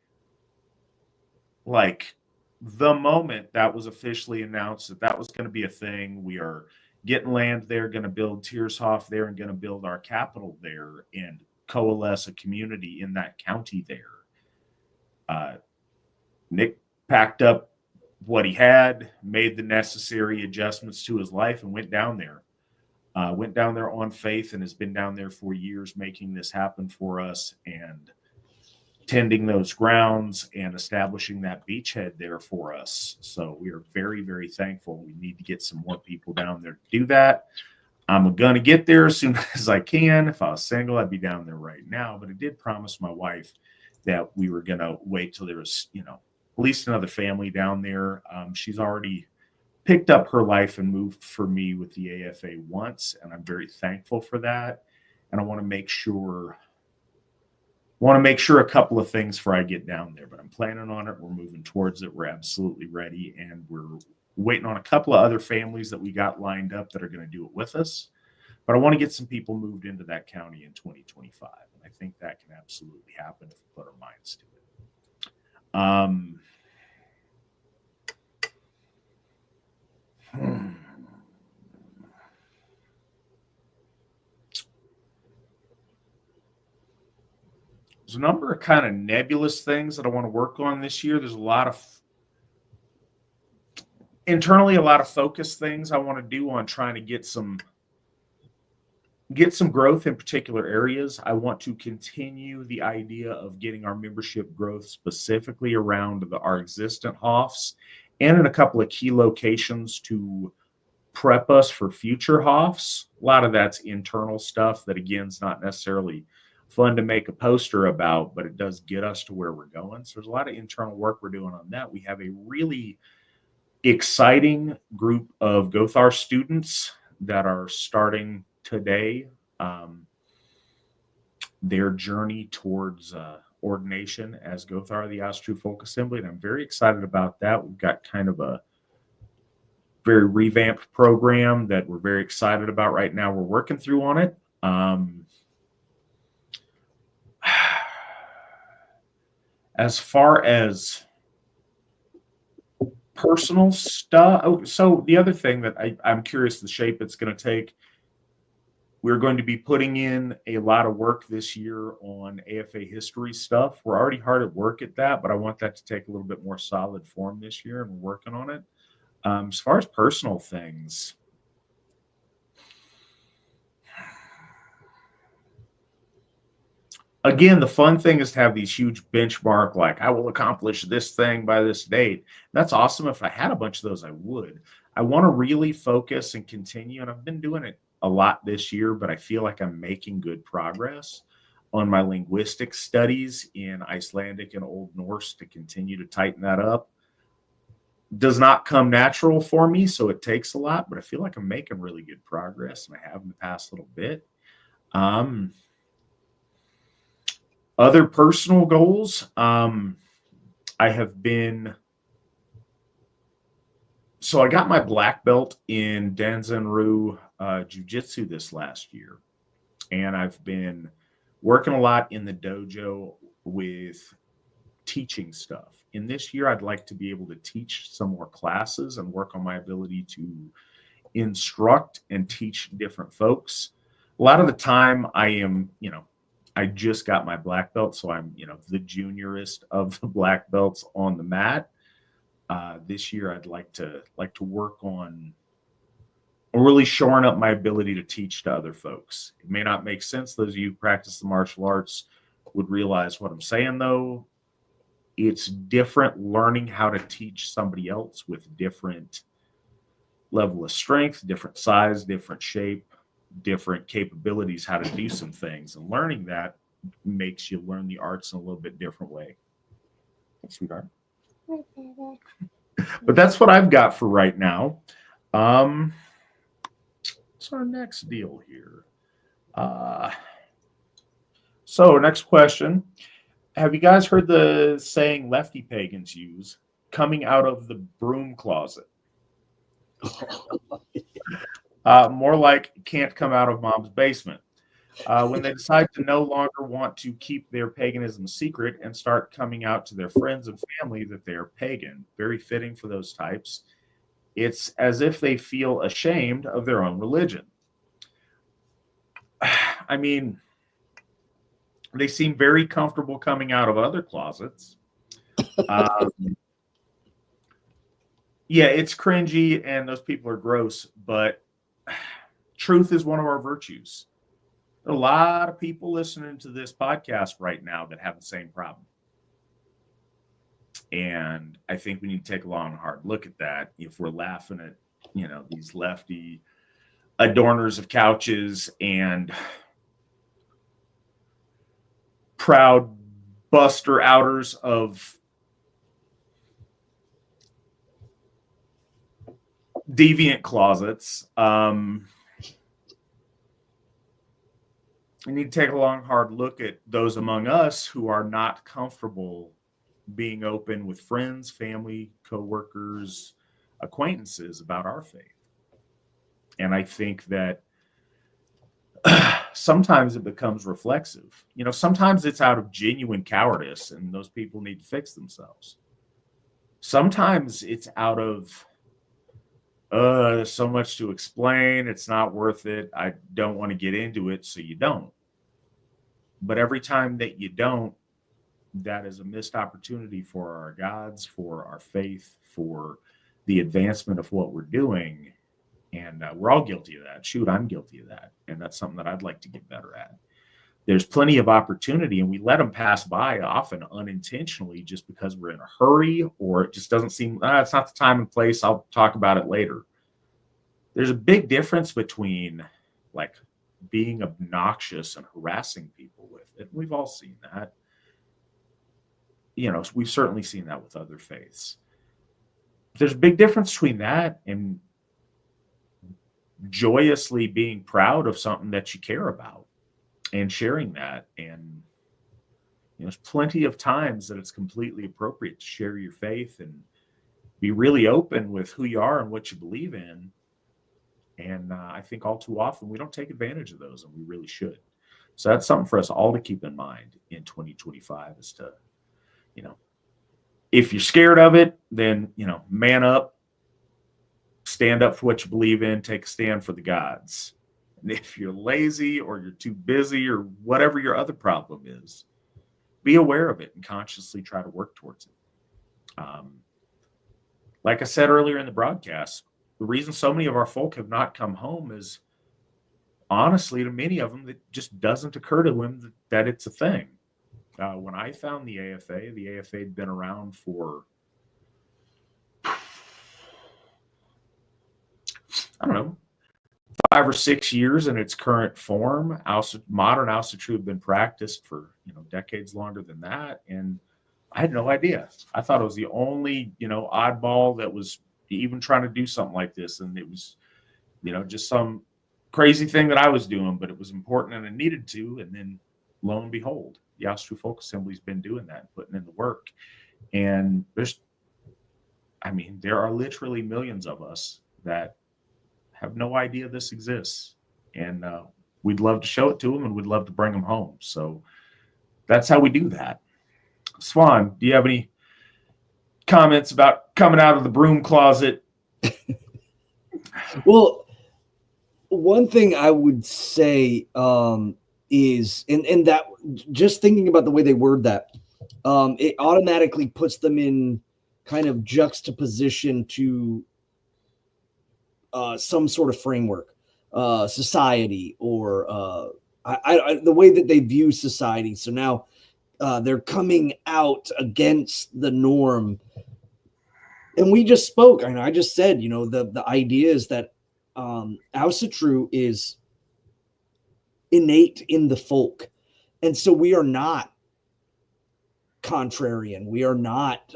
[SPEAKER 1] like the moment that was officially announced that was going to be a thing, we are getting land there, going to build Tiershoff there, and going to build our capital there and coalesce a community in that county there. Nick packed up what he had, made the necessary adjustments to his life, and went down there. Went down there on faith and has been down there for years making this happen for us and tending those grounds and establishing that beachhead there for us. So we are very, very thankful. We need to get some more people down there to do that. I'm going to get there as soon as I can. If I was single, I'd be down there right now. But I did promise my wife that we were going to wait till there was, at least another family down there. She's already picked up her life and moved for me with the AFA once, and I'm very thankful for that. And I want to make sure a couple of things before I get down there, but I'm planning on it. We're moving towards it. We're absolutely ready, and we're waiting on a couple of other families that we got lined up that are going to do it with us. But I want to get some people moved into that county in 2025, and I think that can absolutely happen if we put our minds to it. There's a number of kind of nebulous things that I want to work on this year. There's a lot of focus things I want to do on trying to get some growth in particular areas. I want to continue the idea of getting our membership growth specifically around our existent HOFs and in a couple of key locations to prep us for future HOFs. A lot of that's internal stuff that, again, is not necessarily fun to make a poster about, but it does get us to where we're going. So there's a lot of internal work we're doing on that. We have a really exciting group of Gothar students that are starting today their journey towards ordination as Gothar of the Asatru Folk Assembly, and I'm very excited about that. We've got kind of a very revamped program that we're very excited about right now. We're working through on it. As far as personal stuff, so the other thing that I'm curious the shape it's going to take, we're going to be putting in a lot of work this year on AFA history stuff. We're already hard at work at that, but I want that to take a little bit more solid form this year, and we're working on it. As far as personal things, again, the fun thing is to have these huge benchmark, like I will accomplish this thing by this date. That's awesome. If I had a bunch of those, I would. I want to really focus and continue, and I've been doing it a lot this year, but I feel like I'm making good progress on my linguistic studies in Icelandic and Old Norse to continue to tighten that up. Does not come natural for me, so it takes a lot, but I feel like I'm making really good progress, and I have in the past little bit. Other personal goals, I have been, so I got my black belt in Danzenru Jiu-Jitsu this last year, and I've been working a lot in the dojo with teaching stuff. In this year, I'd like to be able to teach some more classes and work on my ability to instruct and teach different folks. A lot of the time I am, I just got my black belt, so I'm, the juniorist of the black belts on the mat. This year, I'd like to work on really shoring up my ability to teach to other folks. It may not make sense. Those of you who practice the martial arts would realize what I'm saying, though. It's different learning how to teach somebody else with different level of strength, different size, different shape, different capabilities, how to do some things. And learning that makes you learn the arts in a little bit different way. Thanks, sweetheart. But that's what I've got for right now. What's our next deal here? So next question. Have you guys heard the saying lefty pagans use, coming out of the broom closet? More like can't come out of mom's basement. When they decide to no longer want to keep their paganism secret and start coming out to their friends and family that they are pagan. Very fitting for those types. It's as if they feel ashamed of their own religion. I mean, they seem very comfortable coming out of other closets. yeah, it's cringy and those people are gross, but truth is one of our virtues. There are a lot of people listening to this podcast right now that have the same problem. And I think we need to take a long, hard look at that. If we're laughing at, these lefty adorners of couches and proud buster outers of deviant closets, we need to take a long, hard look at those among us who are not comfortable being open with friends, family, coworkers, acquaintances about our faith. And I think that sometimes it becomes reflexive. Sometimes it's out of genuine cowardice and those people need to fix themselves. Sometimes it's out of, there's so much to explain. It's not worth it. I don't want to get into it. So you don't. But every time that you don't, that is a missed opportunity for our gods, for our faith, for the advancement of what we're doing. And we're all guilty of that. Shoot, I'm guilty of that. And that's something that I'd like to get better at. There's plenty of opportunity and we let them pass by often unintentionally just because we're in a hurry or it just doesn't seem, it's not the time and place. I'll talk about it later. There's a big difference between like being obnoxious and harassing people with it. We've all seen that. We've certainly seen that with other faiths. There's a big difference between that and joyously being proud of something that you care about and sharing that. And there's plenty of times that it's completely appropriate to share your faith and be really open with who you are and what you believe in. And I think all too often we don't take advantage of those, and we really should. So that's something for us all to keep in mind in 2025 is to, if you're scared of it, then, man up, stand up for what you believe in, take a stand for the gods. And if you're lazy or you're too busy or whatever your other problem is, be aware of it and consciously try to work towards it. Like I said earlier in the broadcast, the reason so many of our folk have not come home is honestly, to many of them, it just doesn't occur to them that it's a thing. When I found the AFA had been around for, I don't know, 5 or 6 years in its current form. Modern Asatru had been practiced for decades longer than that, and I had no idea. I thought it was the only oddball that was even trying to do something like this, and it was just some crazy thing that I was doing, but it was important and I needed to. And then lo and behold, the Asatru Folk Assembly's been doing that, putting in the work. And there are literally millions of us that have no idea this exists. And we'd love to show it to them and we'd love to bring them home. So that's how we do that. Svan, do you have any comments about coming out of the broom closet?
[SPEAKER 2] Well, one thing I would say is, and that just thinking about the way they word that, it automatically puts them in kind of juxtaposition to some sort of framework, society, or the way that they view society. So now they're coming out against the norm. And we just spoke, and I just said, the idea is that Asatru is innate in the folk. And so we are not contrarian. We are not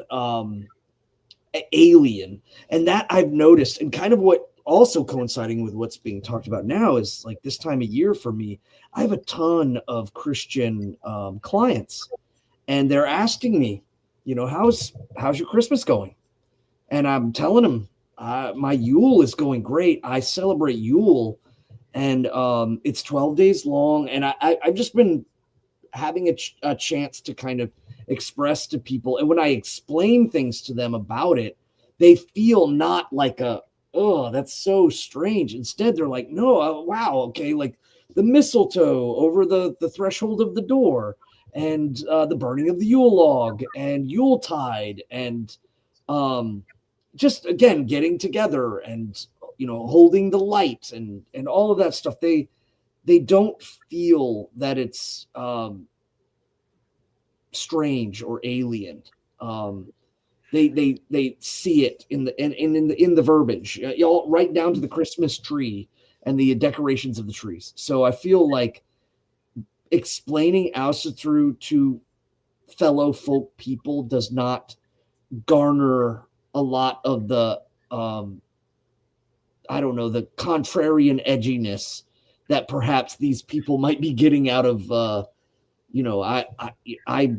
[SPEAKER 2] alien. And that I've noticed, and kind of what also coinciding with what's being talked about now is like this time of year for me, I have a ton of Christian clients, and they're asking me, how's your Christmas going? And I'm telling them, my Yule is going great. I celebrate Yule, and it's 12 days long. And I've just been having a chance to kind of express to people. And when I explain things to them about it, they feel not like oh, that's so strange. Instead, they're like, no, wow, okay, like the mistletoe over the threshold of the door, and the burning of the Yule log, and Yuletide, and just again getting together and holding the light and all of that stuff. They don't feel that it's strange or alien. They see it in the verbiage, right down to the Christmas tree and the decorations of the trees. So I feel like explaining Asatru to fellow folk people does not garner a lot of the I don't know, the contrarian edginess that perhaps these people might be getting out of I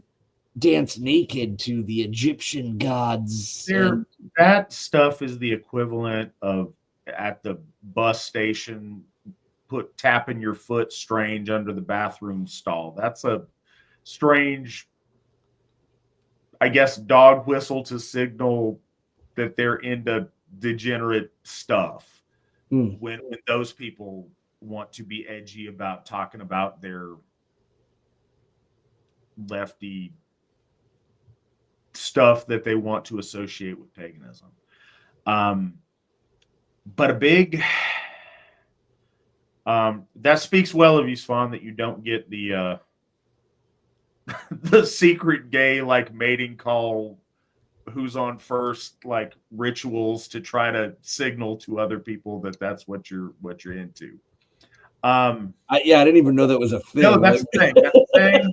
[SPEAKER 2] dance naked to the Egyptian gods.
[SPEAKER 1] That stuff is the equivalent of at the bus station tapping your foot strange under the bathroom stall. That's a strange, I guess, dog whistle to signal that they're into degenerate stuff. When those people want to be edgy about talking about their lefty stuff that they want to associate with paganism. But a big that speaks well of you, Svan, that you don't get the the secret gay like mating call, who's on first, like rituals to try to signal to other people that that's what you're into.
[SPEAKER 2] I didn't even know that was a thing.
[SPEAKER 1] No, that's the thing. That's the thing.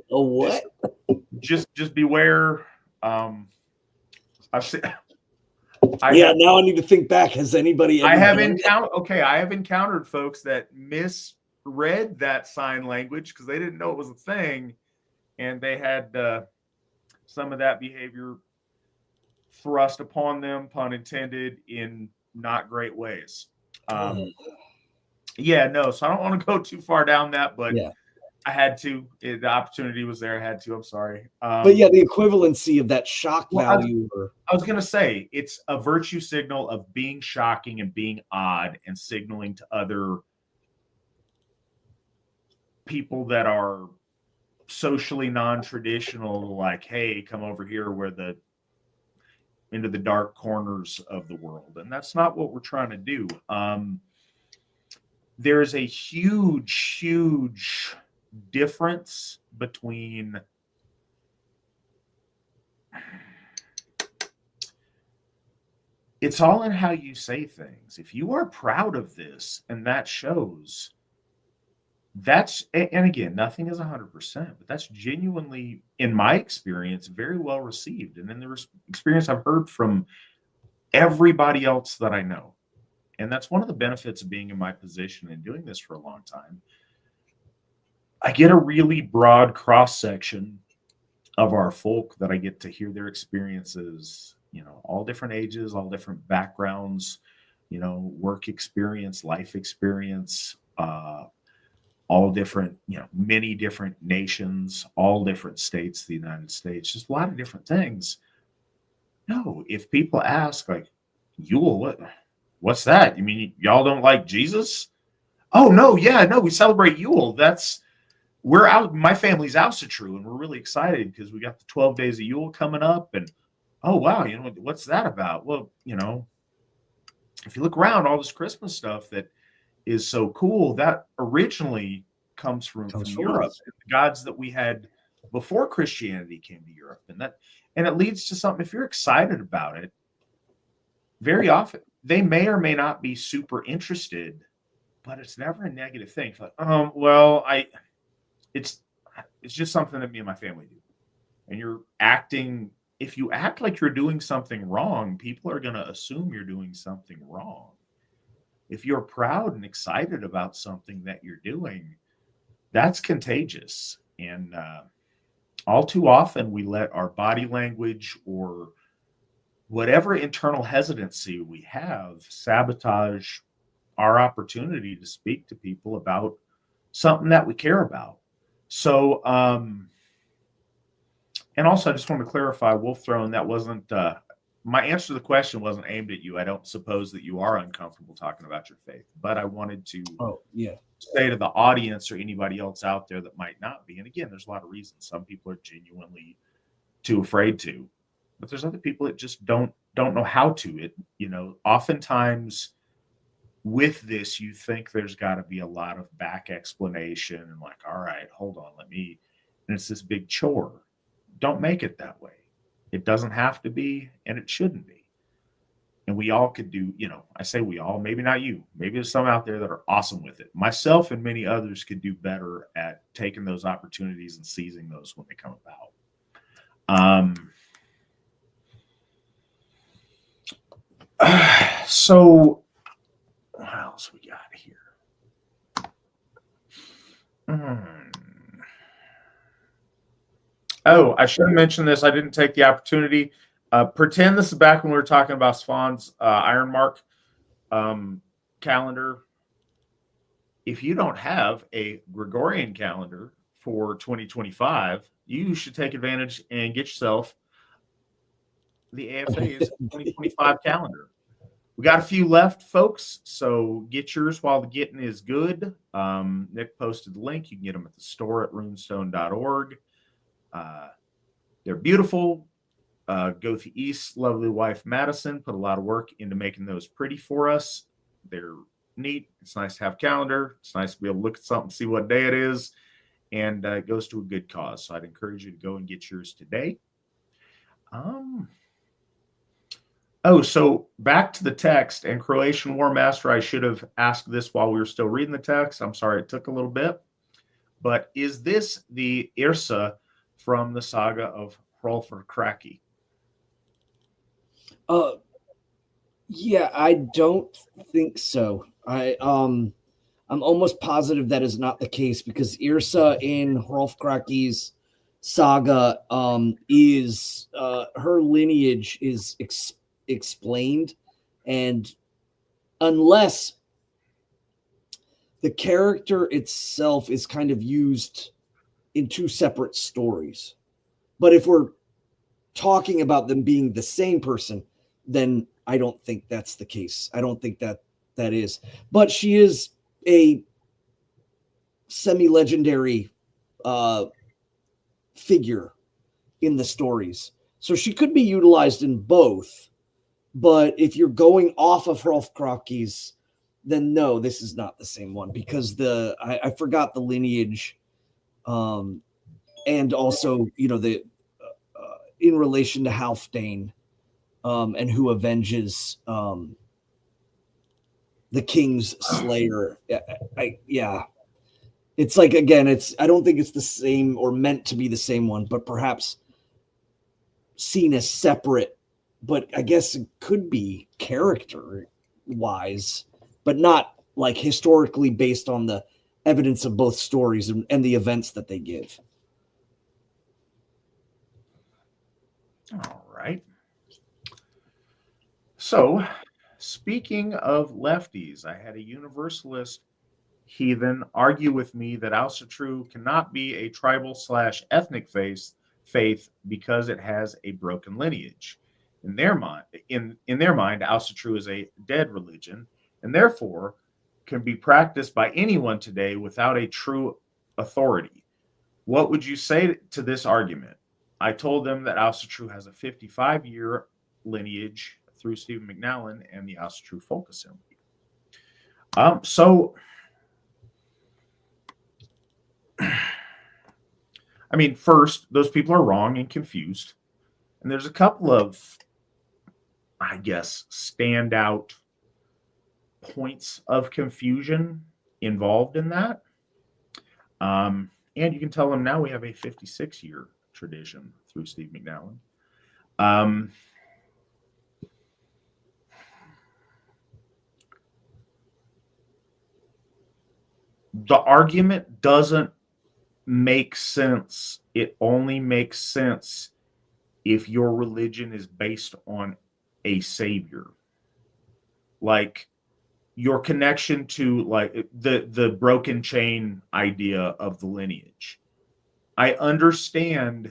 [SPEAKER 2] What?
[SPEAKER 1] Just beware. I've seen.
[SPEAKER 2] Now I need to think back. Has anybody?
[SPEAKER 1] I have encountered folks that misread that sign language because they didn't know it was a thing, and they had some of that behavior thrust upon them, pun intended, in not great ways. So I don't want to go too far down that, but I had to. The opportunity was there. I had to. I'm sorry.
[SPEAKER 2] But the equivalency of that shock value.
[SPEAKER 1] I was going to say it's a virtue signal of being shocking and being odd and signaling to other people that are socially non-traditional, like, hey, come over here into the dark corners of the world. And that's not what we're trying to do. There's a huge, huge difference between it's all in how you say things. If you are proud of this and that shows, and again, nothing is 100%, but that's genuinely, in my experience, very well received. And in the experience I've heard from everybody else that I know. And that's one of the benefits of being in my position and doing this for a long time. I get a really broad cross section of our folk that I get to hear their experiences, all different ages, all different backgrounds, work experience, life experience, all different, many different nations, all different states of the United States, just a lot of different things. No, if people ask, like, Yule, what's that? You mean y'all don't like Jesus? Oh, no, we celebrate Yule. We're out, my family's Asatru, and we're really excited because we got the 12 days of Yule coming up. And, oh, wow, what's that about? Well, if you look around, all this Christmas stuff that is so cool, that originally comes from Europe. The gods that we had before Christianity came to Europe. And it leads to something, if you're excited about it, very often they may or may not be super interested, but it's never a negative thing. It's like, it's just something that me and my family do. And if you act like you're doing something wrong, people are going to assume you're doing something wrong. If you're proud and excited about something that you're doing, that's contagious. And all too often we let our body language or whatever internal hesitancy we have sabotage our opportunity to speak to people about something that we care about. So, and also I just want to clarify, Wolf Throne, that wasn't, my answer to the question wasn't aimed at you. I don't suppose that you are uncomfortable talking about your faith, but I wanted to say to the audience or anybody else out there that might not be. And again, there's a lot of reasons. Some people are genuinely too afraid to. but there's other people that just don't know how to. It, you know, oftentimes with this, you think there's got to be a lot of back explanation and like, all right, hold on, let me, and it's this big chore. Don't make it that way. It doesn't have to be, and it shouldn't be. And we all could do, you know, I say we all, maybe not you. Maybe there's some out there that are awesome with it. Myself and many others could do better at taking those opportunities and seizing those when they come about. So what else we got here? Oh, I should have mentioned this. I didn't take the opportunity. Pretend this is back when we were talking about Svan's Iron Mark calendar. If you don't have a Gregorian calendar for 2025, you should take advantage and get yourself the AFA's 2025 calendar. We got a few left, folks, so get yours while the getting is good. Nick posted the link. You can get them at the store at runestone.org. They're beautiful. Gothi East's lovely wife, Madison, put a lot of work into making those pretty for us. They're neat. It's nice to have a calendar. It's nice to be able to look at something, see what day it is, and it goes to a good cause. So I'd encourage you to go and get yours today. So back to the text and Croatian War Master. I should have asked this while we were still reading the text. I'm sorry it took a little bit. But is this the Yrsa from the saga of Hrolfr Kraki?
[SPEAKER 2] Yeah, I don't think so. I'm almost positive that is not the case, because Yrsa in Hrolfr Kraki's saga is her lineage is explained, and unless the character itself is kind of used in two separate stories. But if we're talking about them being the same person, then I don't think that's the case. I don't think that is. But she is a semi-legendary figure in the stories. So she could be utilized in both. But if you're going off of Hrolfr Kraki's, then no, this is not the same one, because I forgot the lineage, and also, you know, the in relation to Halfdane, and who avenges the king's slayer. It's like, again, I don't think it's the same or meant to be the same one, but perhaps seen as separate. But I guess it could be character wise, but not like historically based on the evidence of both stories and the events that they give.
[SPEAKER 1] All right. So, speaking of lefties, I had a Universalist heathen argue with me that Asatru cannot be a tribal/ethnic faith because it has a broken lineage. In their mind, Asatru is a dead religion, and therefore can be practiced by anyone today without a true authority. What would you say to this argument? I told them that Asatru has a 55-year lineage through Stephen McNallen and the Asatru Folk Assembly. I mean, first, those people are wrong and confused. And there's a couple of, I guess, standout points of confusion involved in that. And you can tell them now we have a 56-year tradition through Steve McNallen. The argument doesn't make sense. It only makes sense if your religion is based on a savior. Like your connection to like the broken chain idea of the lineage. I understand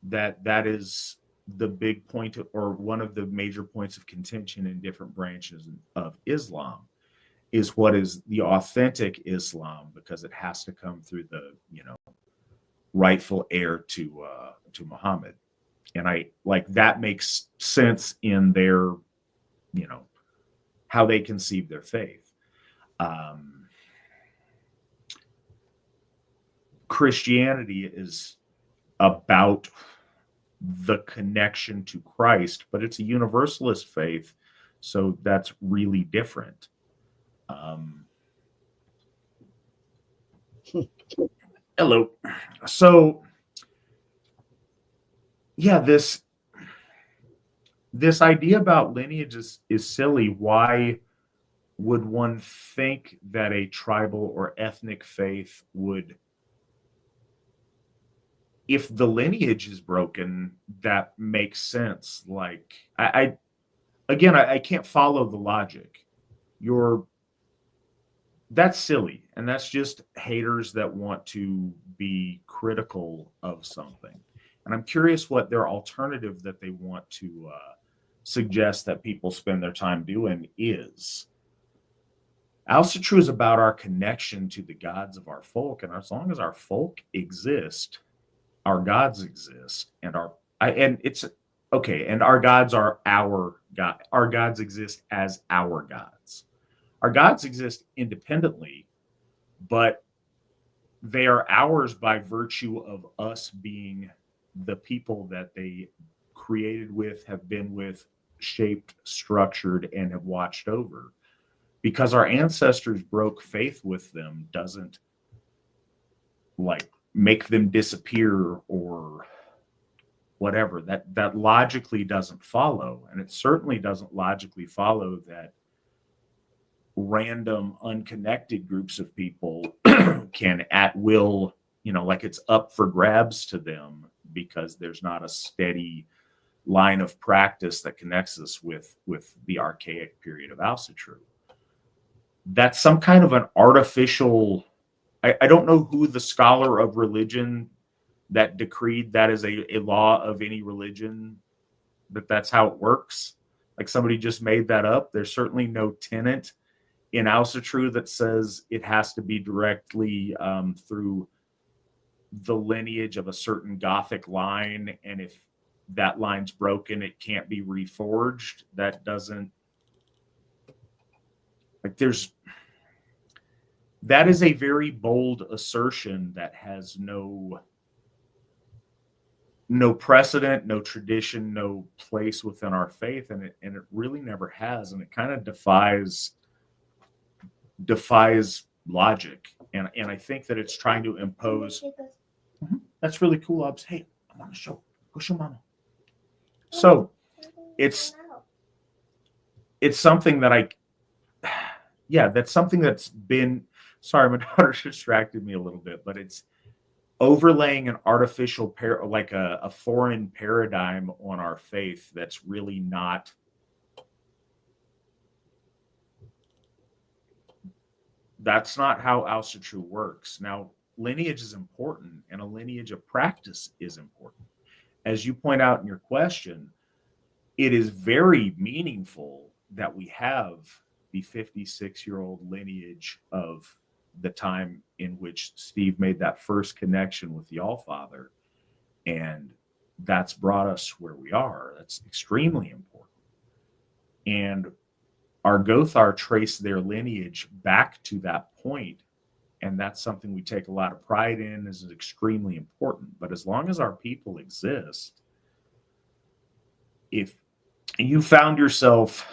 [SPEAKER 1] that is the big point or one of the major points of contention in different branches of Islam, is what is the authentic Islam, because it has to come through the, rightful heir to Muhammad. And I like that makes sense in their, how they conceive their faith. Christianity is about the connection to Christ, but it's a universalist faith, so that's really different. Hello. So, yeah, this idea about lineage is silly. Why would one think that a tribal or ethnic faith would, if the lineage is broken, that makes sense? Like, I can't follow the logic. That's silly, and that's just haters that want to be critical of something. And I'm curious what their alternative that they want to suggest that people spend their time doing is. Asatru is about our connection to the gods of our folk, and as long as our folk exist, our gods exist, and our gods are our God. Our gods exist as our gods. Our gods exist independently, but they are ours by virtue of us being the people that they created with, have been with, shaped, structured, and have watched over. Because our ancestors broke faith with them doesn't like make them disappear or whatever. That logically doesn't follow. And it certainly doesn't logically follow that random unconnected groups of people can at will, like it's up for grabs to them because there's not a steady line of practice that connects us with the archaic period of Asatru. That's some kind of an artificial, I don't know who the scholar of religion that decreed that is a law of any religion, that's how it works. Like somebody just made that up. There's certainly no tenet in Asatru that says it has to be directly through the lineage of a certain Gothic line, and if that line's broken, it can't be reforged. That doesn't, like, that is a very bold assertion that has no precedent, no tradition, no place within our faith, and it really never has, and it kind of defies logic, and I think that it's trying to impose. That's really cool, Obs. Hey, I want to go show mama. So it's something that that's something that's been, sorry, my daughter distracted me a little bit, but it's overlaying an artificial like a foreign paradigm on our faith that's really not. That's not how Asatru works. Now, lineage is important, and a lineage of practice is important. As you point out in your question, it is very meaningful that we have the 56-year-old lineage of the time in which Steve made that first connection with the Allfather, and that's brought us where we are. That's extremely important. And our Gothar trace their lineage back to that point, and that's something we take a lot of pride in, is extremely important. But as long as our people exist, if you found yourself,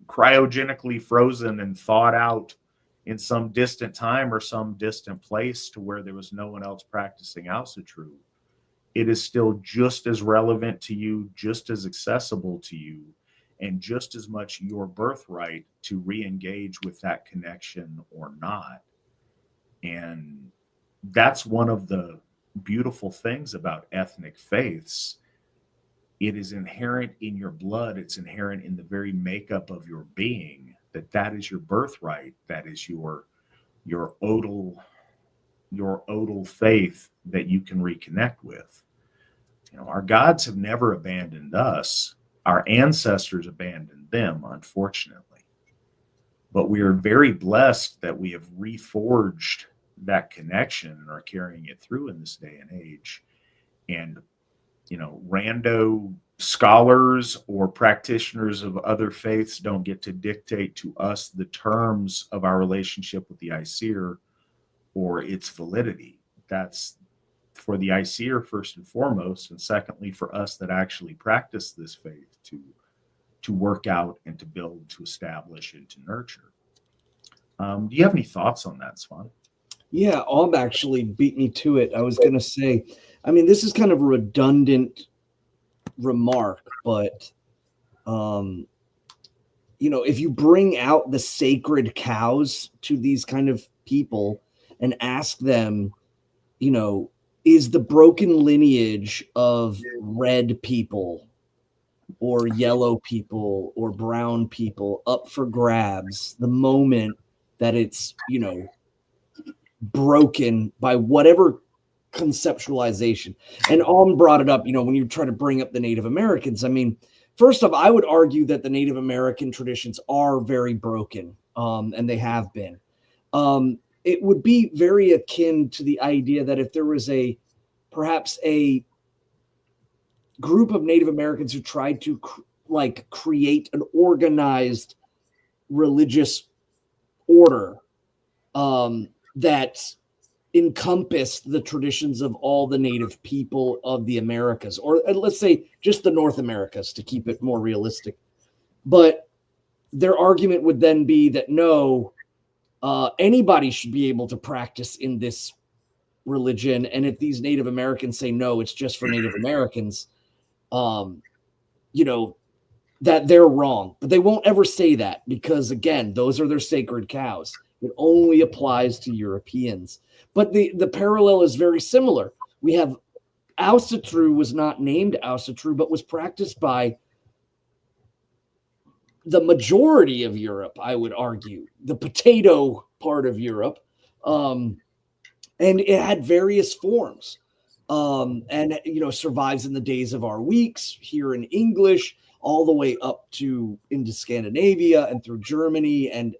[SPEAKER 1] cryogenically frozen and thawed out in some distant time or some distant place to where there was no one else practicing Asatru, it is still just as relevant to you, just as accessible to you, and just as much your birthright to re-engage with that connection or not. And that's one of the beautiful things about ethnic faiths. It is inherent in your blood. It's inherent in the very makeup of your being, that is your birthright. That is your odal faith that you can reconnect with. Our gods have never abandoned us. Our ancestors abandoned them, unfortunately. But we are very blessed that we have reforged that connection and are carrying it through in this day and age. And rando scholars or practitioners of other faiths don't get to dictate to us the terms of our relationship with the ICER or its validity. That's for the ICER first and foremost, and secondly for us that actually practice this faith to work out and to build, to establish, and to nurture. Do you have any thoughts on that, Svan?
[SPEAKER 2] Yeah, Ob actually beat me to it. I was going to say, I mean, this is kind of a redundant remark, but if you bring out the sacred cows to these kind of people and ask them, is the broken lineage of red people or yellow people or brown people up for grabs the moment that it's, broken by whatever conceptualization? And Alm brought it up, when you try to bring up the Native Americans. I mean, first off, I would argue that the Native American traditions are very broken, and they have been. It would be very akin to the idea that if there was perhaps a group of Native Americans who tried to create an organized religious order that encompassed the traditions of all the native people of the Americas, or let's say just the North Americas to keep it more realistic. But their argument would then be that no, anybody should be able to practice in this religion. And if these Native Americans say no, it's just for Native Americans, that they're wrong. But they won't ever say that because, again, those are their sacred cows. It only applies to Europeans. But the parallel is very similar. We have Asatru was not named Asatru, but was practiced by the majority of Europe, I would argue, the potato part of Europe. And it had various forms. And survives in the days of our weeks here in English, all the way up to into Scandinavia and through Germany and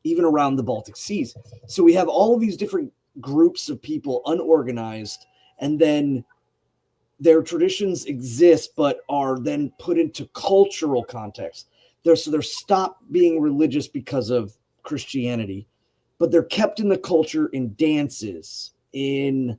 [SPEAKER 2] even around the Baltic Seas. So we have all of these different groups of people unorganized, and then their traditions exist, but are then put into cultural context. They're stopped being religious because of Christianity, but they're kept in the culture in dances, in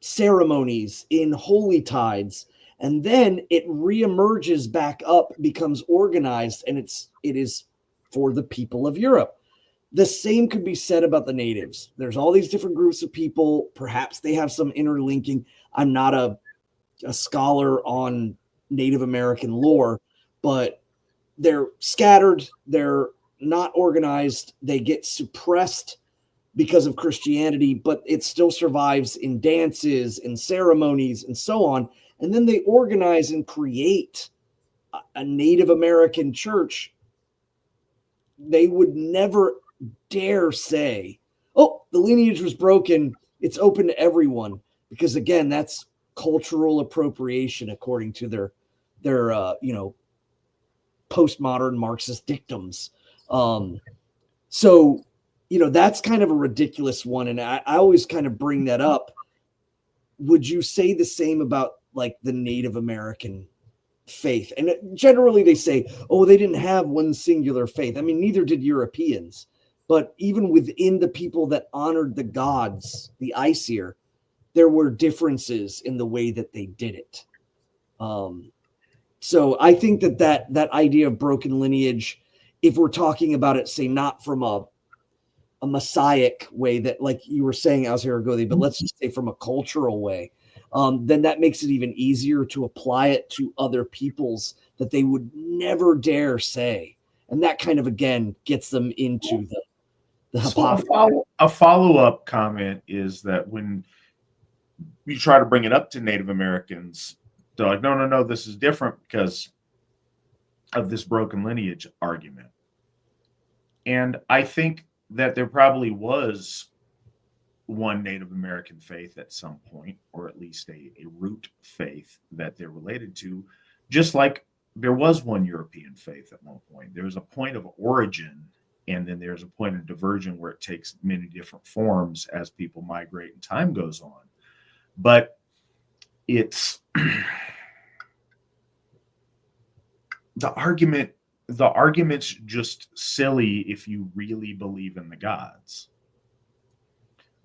[SPEAKER 2] ceremonies, in holy tides, and then it reemerges back up, becomes organized, and it is for the people of Europe. The same could be said about the natives. There's all these different groups of people. Perhaps they have some interlinking. I'm not a scholar on Native American lore, but they're scattered. They're not organized. They get suppressed because of Christianity, but it still survives in dances and ceremonies and so on. And then they organize and create a Native American church. They would never dare say, oh, the lineage was broken, it's open to everyone, because again, that's cultural appropriation according to their postmodern Marxist dictums. So that's kind of a ridiculous one, and I always kind of bring that up. Would you say the same about like the Native American faith? And generally they say, oh, they didn't have one singular faith. I mean, neither did Europeans. But even within the people that honored the gods, the Aesir, there were differences in the way that they did it. So I think that idea of broken lineage, if we're talking about it, say not from a messianic way, that like you were saying, Azeragodi, but let's just say from a cultural way, then that makes it even easier to apply it to other peoples that they would never dare say. And that kind of, again, gets them into the hypocrisy.
[SPEAKER 1] A follow-up comment is that when you try to bring it up to Native Americans, they're like, no, this is different because of this broken lineage argument. And I think that there probably was one Native American faith at some point, or at least a root faith that they're related to, just like there was one European faith at one point. There's a point of origin, and then there's a point of diversion where it takes many different forms as people migrate and time goes on. But it's the argument's just silly if you really believe in the gods.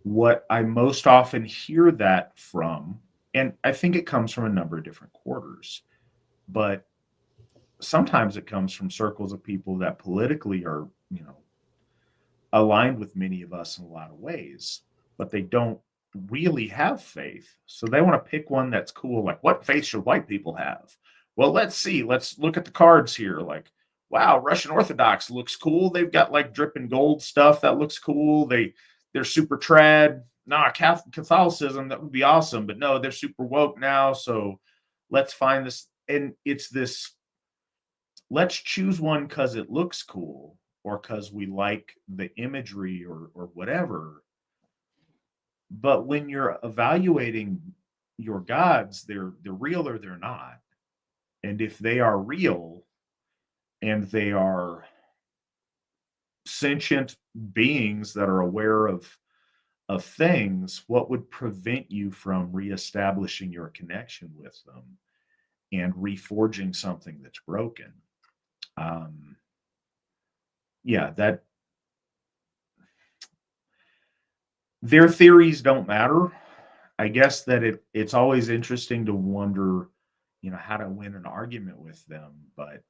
[SPEAKER 1] What I most often hear that from, and I think it comes from a number of different quarters, but sometimes it comes from circles of people that politically are, aligned with many of us in a lot of ways, but they don't really have faith. So they want to pick one that's cool. Like, what faith should white people have? Well, let's see. Let's look at the cards here. Like, wow, Russian Orthodox looks cool. They've got like dripping gold stuff that looks cool. They're super trad. Nah, Catholicism, that would be awesome. But no, they're super woke now. So let's find this. And it's this, let's choose one because it looks cool or because we like the imagery or whatever. But when you're evaluating your gods, they're real or they're not. And if they are real and they are sentient beings that are aware of things, what would prevent you from reestablishing your connection with them and reforging something that's broken? That their theories don't matter. I guess that it's always interesting to wonder, how to win an argument with them. But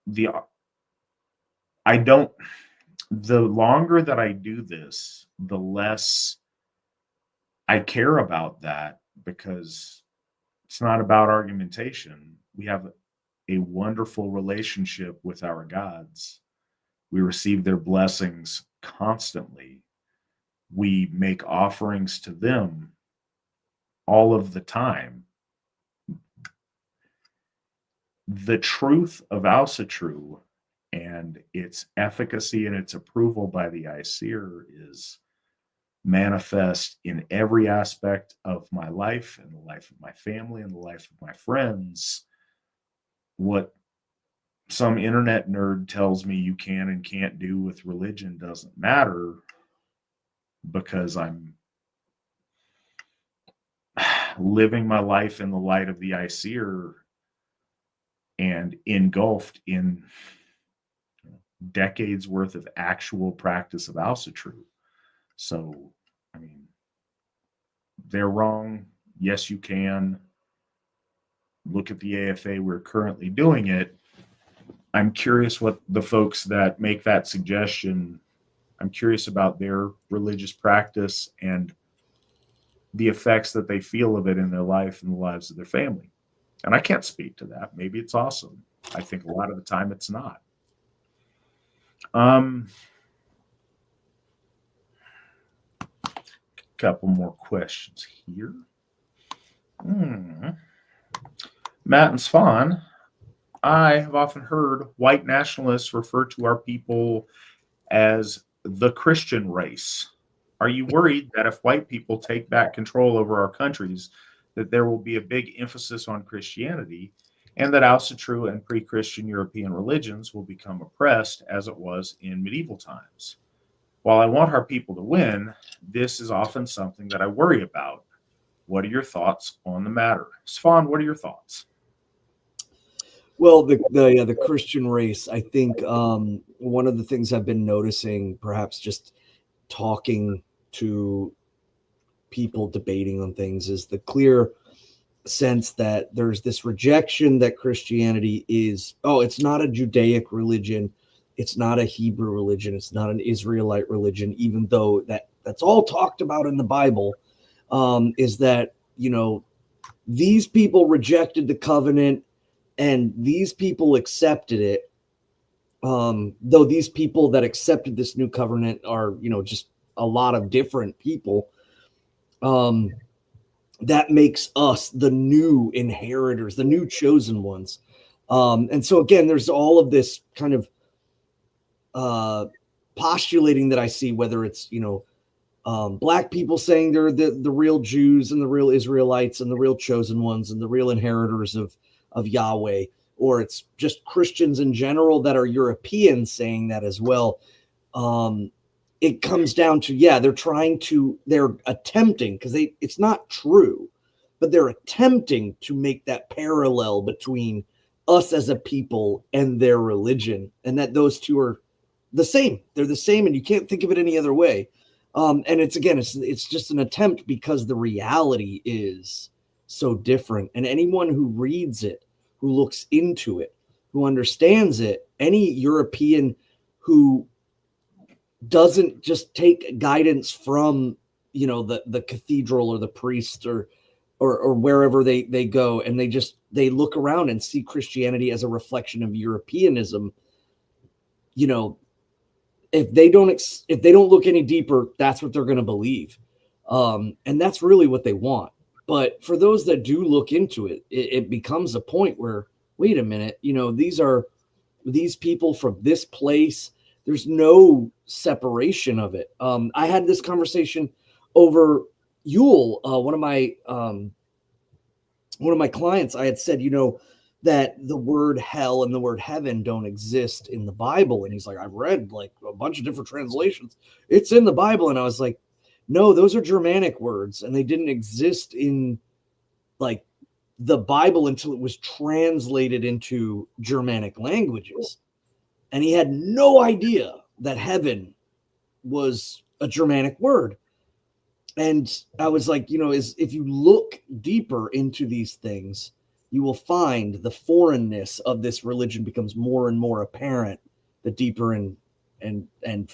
[SPEAKER 1] the longer that I do this, the less I care about that, because it's not about argumentation. We have a wonderful relationship with our gods. We receive their blessings constantly. We make offerings to them all of the time. The truth of Asatru and its efficacy and its approval by the Aesir is manifest in every aspect of my life and the life of my family and the life of my friends. What some internet nerd tells me you can and can't do with religion doesn't matter, because I'm living my life in the light of the Aesir and engulfed in decades worth of actual practice of Asatru. So, they're wrong. Yes, you can. Look at the AFA. We're currently doing it. I'm curious what the folks that make that suggestion, I'm curious about their religious practice and the effects that they feel of it in their life and the lives of their family. And I can't speak to that. Maybe it's awesome. I think a lot of the time it's not. Couple more questions here. Matt and Svan, I have often heard white nationalists refer to our people as the Christian race. Are you worried that if white people take back control over our countries, that there will be a big emphasis on Christianity, and that Asatru and pre-Christian European religions will become oppressed as it was in medieval times? While I want our people to win, this is often something that I worry about. What are your thoughts on the matter? Svan, what are your thoughts?
[SPEAKER 2] Well, the Christian race, I think one of the things I've been noticing, perhaps just talking to people debating on things, is the clear sense that there's this rejection that Christianity is, it's not a Judaic religion, it's not a Hebrew religion, it's not an Israelite religion, even though that's all talked about in the Bible. Is that, these people rejected the covenant and these people accepted it. Though these people that accepted this new covenant are, just a lot of different people. That makes us the new inheritors, the new chosen ones. And so again, there's all of this kind of postulating that I see, whether it's, Black people saying they're the real Jews and the real Israelites and the real chosen ones and the real inheritors of Yahweh, or it's just Christians in general that are Europeans saying that as well. it comes down to, they're attempting, because it's not true, but they're attempting to make that parallel between us as a people and their religion, and that those two are the same. They're the same, and you can't think of it any other way. And it's just an attempt, because the reality is so different. And anyone who reads it, who looks into it, who understands it, any European who doesn't just take guidance from, the cathedral or the priest or wherever they go, and they look around and see Christianity as a reflection of Europeanism, if they don't look any deeper, that's what they're going to believe. And that's really what they want. But for those that do look into it, it becomes a point where, wait a minute, these are these people from this place. There's no separation of it. I had this conversation over Yule. One of my clients, I had said, that the word hell and the word heaven don't exist in the Bible. And he's like, I've read like a bunch of different translations. It's in the Bible. And I was like, no, those are Germanic words, and they didn't exist in like the Bible until it was translated into Germanic languages. And he had no idea that heaven was a Germanic word. And I was like, if you look deeper into these things, you will find the foreignness of this religion becomes more and more apparent the deeper and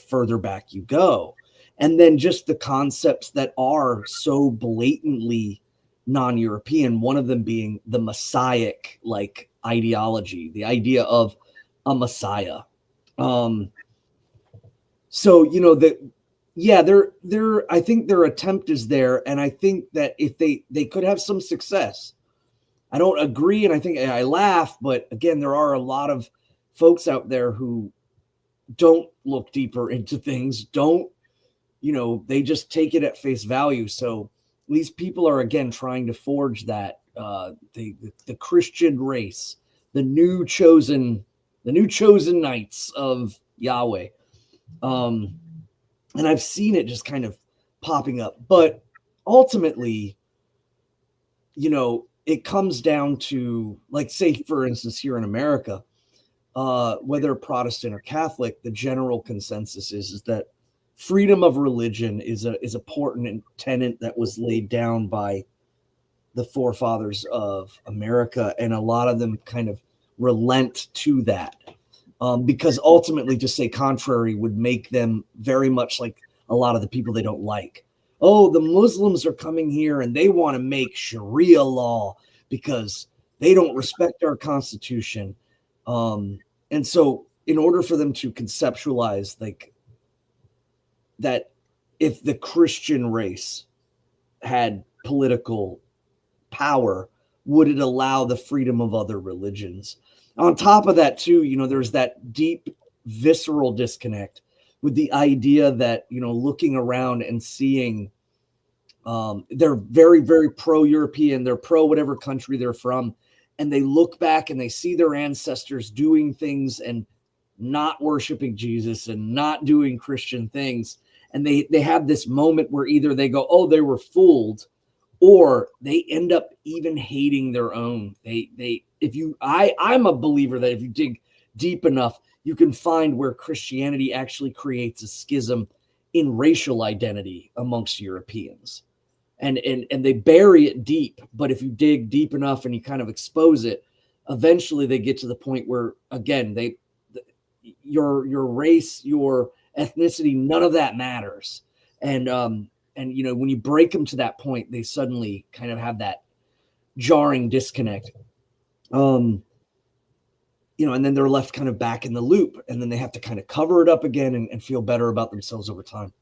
[SPEAKER 2] further back you go. And then just the concepts that are so blatantly non-European, one of them being the Messiah-ic like ideology, the idea of a Messiah. I think their attempt is there. And I think that if they could have some success. I don't agree, and I think I laugh, but again, there are a lot of folks out there who don't look deeper into things, they just take it at face value. So these people are, again, trying to forge that, the Christian race, the new chosen knights of Yahweh. And I've seen it just kind of popping up, but ultimately, it comes down to, like, say, for instance, here in America, whether Protestant or Catholic, the general consensus is that freedom of religion is a important tenet that was laid down by the forefathers of America, and a lot of them kind of relent to that, because ultimately to say contrary would make them very much like a lot of the people they don't like. Oh, the Muslims are coming here and they want to make Sharia law because they don't respect our Constitution. And so in order for them to conceptualize like that, if the Christian race had political power, would it allow the freedom of other religions? On top of that, too, there's that deep, visceral disconnect with the idea that, looking around and seeing they're very, very pro-European, they're pro whatever country they're from, and they look back and they see their ancestors doing things and not worshiping Jesus and not doing Christian things. And they have this moment where either they go, oh, they were fooled, or they end up even hating their own. I'm a believer that if you dig deep enough, you can find where Christianity actually creates a schism in racial identity amongst Europeans. And they bury it deep. But if you dig deep enough and you kind of expose it, eventually they get to the point where, again, your race, your ethnicity, none of that matters. And when you break them to that point, they suddenly kind of have that jarring disconnect. And then they're left kind of back in the loop, and then they have to kind of cover it up again and feel better about themselves over time.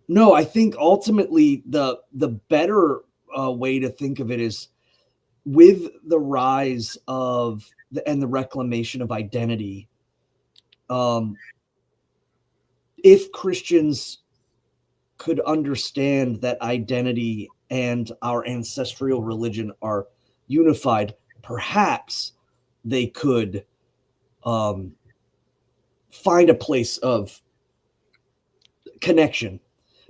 [SPEAKER 2] No, I think ultimately the better way to think of it is with the rise of and the reclamation of identity. If Christians could understand that identity and our ancestral religion are unified, perhaps they could find a place of connection,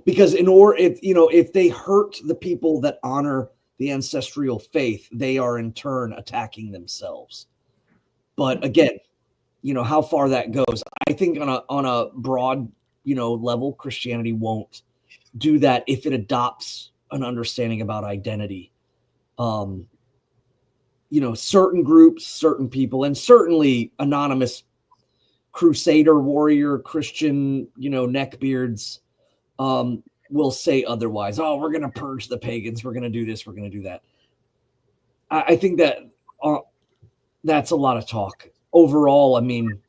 [SPEAKER 2] because if they hurt the people that honor the ancestral faith, they are in turn attacking themselves. But again, how far that goes, I think on a broad level, Christianity won't do that if it adopts an understanding about identity. Certain groups, certain people, and certainly anonymous crusader, warrior, Christian, neckbeards will say otherwise. Oh, we're going to purge the pagans. We're going to do this. We're going to do that. I think that that's a lot of talk. Overall, I mean,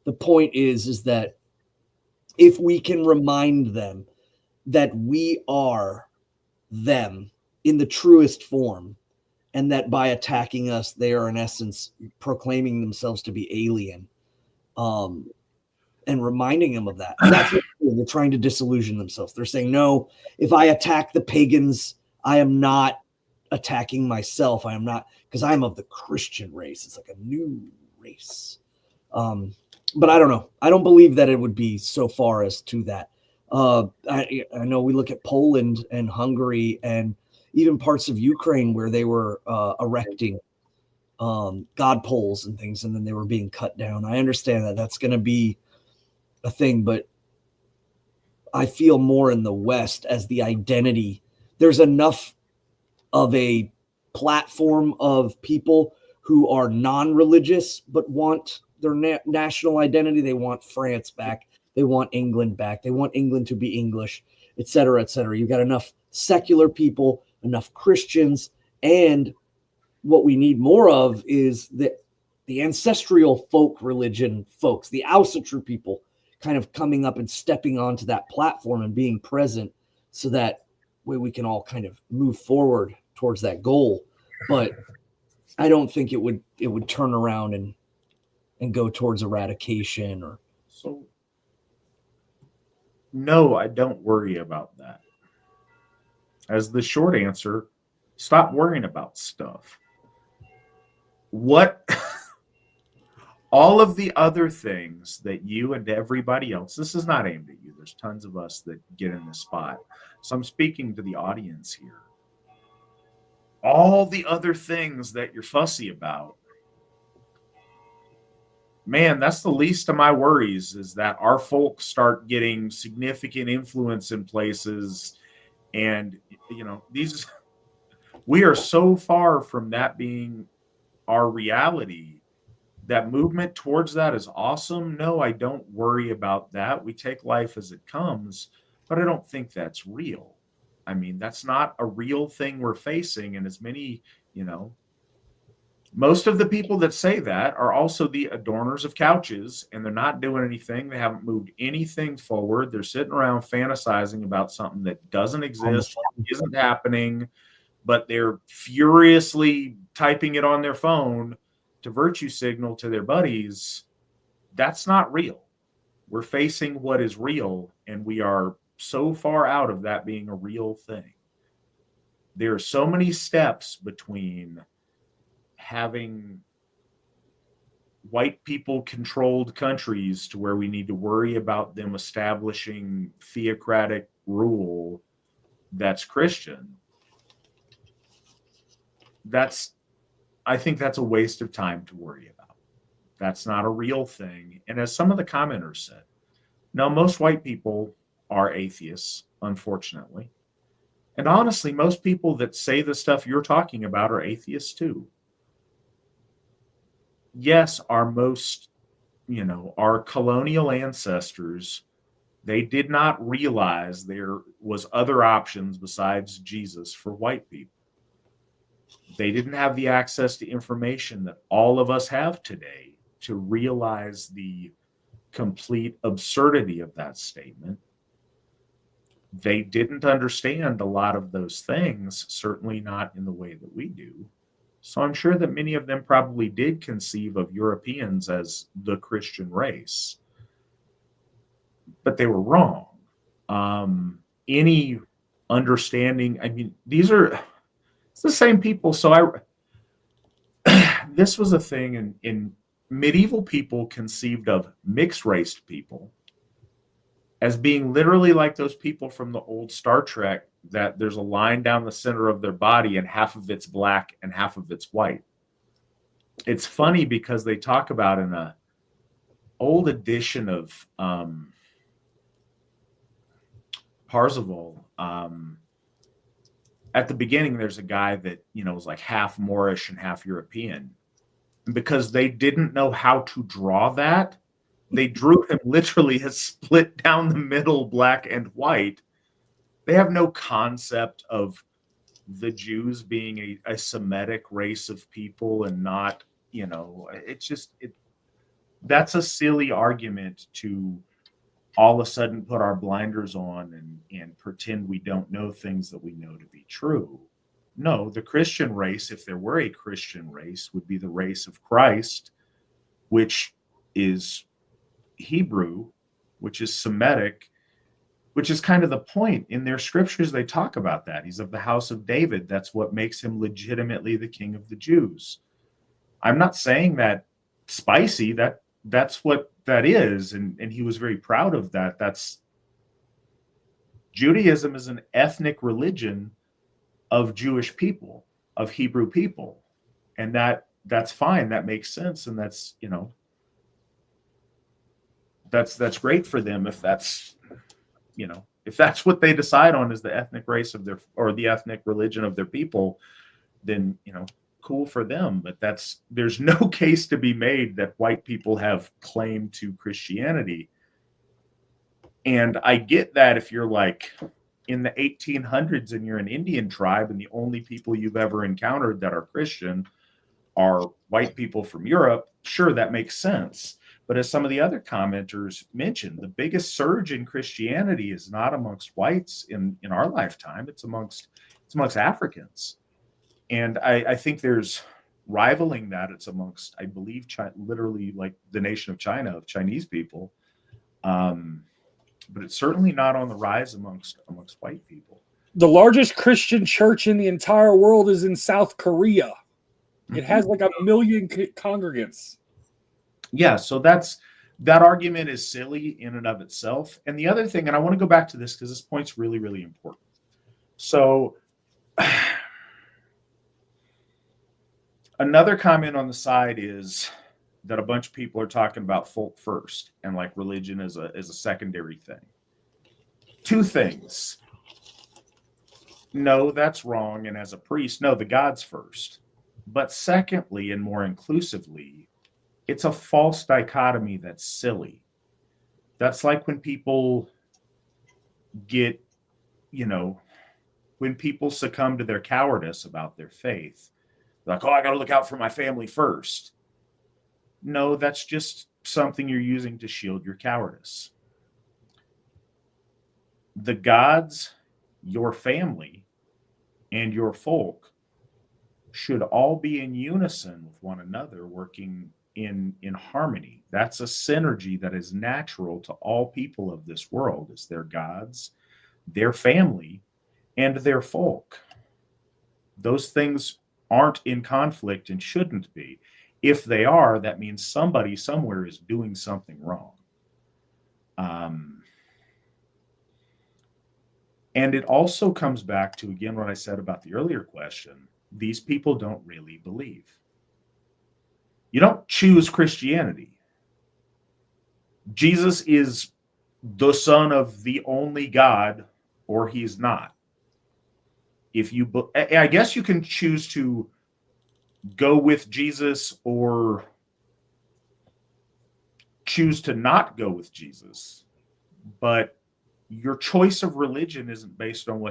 [SPEAKER 2] the point is that if we can remind them that we are them in the truest form, and that by attacking us, they are in essence proclaiming themselves to be alien, and reminding them of that. That's what they're trying to disillusion themselves. They're saying, no, if I attack the pagans, I am not attacking myself. I am not, because I'm of the Christian race. It's like a new race. But I don't know. I don't believe that it would be so far as to that. I know we look at Poland and Hungary and even parts of Ukraine where they were erecting God poles and things, and then they were being cut down. I understand that that's going to be a thing, but I feel more in the West as the identity. There's enough of a platform of people who are non-religious but want their national identity. They want France back. They want England back. They want England to be English, et cetera, et cetera. You've got enough secular people, enough Christians, and what we need more of is the ancestral folk religion folks, the Asatru people, kind of coming up and stepping onto that platform and being present, so that way we can all kind of move forward towards that goal. But I don't think it would turn around and go towards eradication or
[SPEAKER 1] so. No, I don't worry about that. As the short answer, stop worrying about stuff. What all of the other things that you and everybody else, this is not aimed at you. There's tons of us that get in this spot. So I'm speaking to the audience here. All the other things that you're fussy about, man, that's the least of my worries, is that our folks start getting significant influence in places. And, we are so far from that being our reality. That movement towards that is awesome. No, I don't worry about that. We take life as it comes, but I don't think that's real. I mean, that's not a real thing we're facing. And as many, most of the people that say that are also the adorners of couches, and they're not doing anything. They haven't moved anything forward. They're sitting around fantasizing about something that doesn't exist, isn't happening, but they're furiously typing it on their phone to virtue signal to their buddies. That's not real. We're facing what is real, and we are so far out of that being a real thing. There are so many steps between having white people controlled countries to where we need to worry about them establishing theocratic rule that's Christian. I think that's a waste of time to worry about. That's not a real thing. And as some of the commenters said, no, most white people are atheists, unfortunately. And honestly, most people that say the stuff you're talking about are atheists too. Yes, our colonial ancestors, they did not realize there was other options besides Jesus for white people. They didn't have the access to information that all of us have today to realize the complete absurdity of that statement. They didn't understand a lot of those things, certainly not in the way that we do. So I'm sure that many of them probably did conceive of Europeans as the Christian race, but they were wrong. Any understanding, I mean, it's the same people. So this was a thing in medieval people conceived of mixed-raced people as being literally like those people from the old Star Trek, that there's a line down the center of their body and half of it's black and half of it's white. It's funny because they talk about in a old edition of Parzival, at the beginning, there's a guy that, was like half Moorish and half European. And because they didn't know how to draw that, they drew him literally as split down the middle, black and white. They have no concept of the Jews being a Semitic race of people and not, that's a silly argument to all of a sudden put our blinders on and pretend we don't know things that we know to be true. No, the Christian race, if there were a Christian race, would be the race of Christ, which is Hebrew, which is Semitic, which is kind of the point. In their scriptures, they talk about that. He's of the house of David. That's what makes him legitimately the king of the Jews. I'm not saying that spicy. That's what that is, and he was very proud of that. That's Judaism is an ethnic religion of Jewish people, of Hebrew people, and that's fine. That makes sense, and that's that's great for them if that's if that's what they decide on is the ethnic race of their or the ethnic religion of their people, then cool for them. But there's no case to be made that white people have claim to Christianity. And I get that if you're like in the 1800s and you're an Indian tribe and the only people you've ever encountered that are Christian are white people from Europe, sure, that makes sense. But as some of the other commenters mentioned, the biggest surge in Christianity is not amongst whites in our lifetime. It's amongst Africans. And I think there's rivaling that. It's amongst, I believe, literally like the nation of China, of Chinese people. But it's certainly not on the rise amongst white people.
[SPEAKER 3] The largest Christian church in the entire world is in South Korea. It has like 1 million congregants.
[SPEAKER 1] Yeah, so that argument is silly in and of itself. And the other thing, and I want to go back to this because this point's really, really important. So another comment on the side is that a bunch of people are talking about folk first and like religion as a secondary thing. Two things. No, that's wrong. And as a priest, no, the God's first. But secondly, and more inclusively, it's a false dichotomy that's silly. That's like when people get, when people succumb to their cowardice about their faith. Like, oh, I got to look out for my family first. No, that's just something you're using to shield your cowardice. The gods, your family, and your folk should all be in unison with one another, working in harmony. That's a synergy that is natural to all people of this world. It's their gods, their family, and their folk. Those things aren't in conflict and shouldn't be. If they are, that means somebody somewhere is doing something wrong. And it also comes back to, again, what I said about the earlier question. These people don't really believe. You don't choose Christianity. Jesus is the son of the only God, or he's not. I guess you can choose to go with Jesus or choose to not go with Jesus. But your choice of religion isn't based on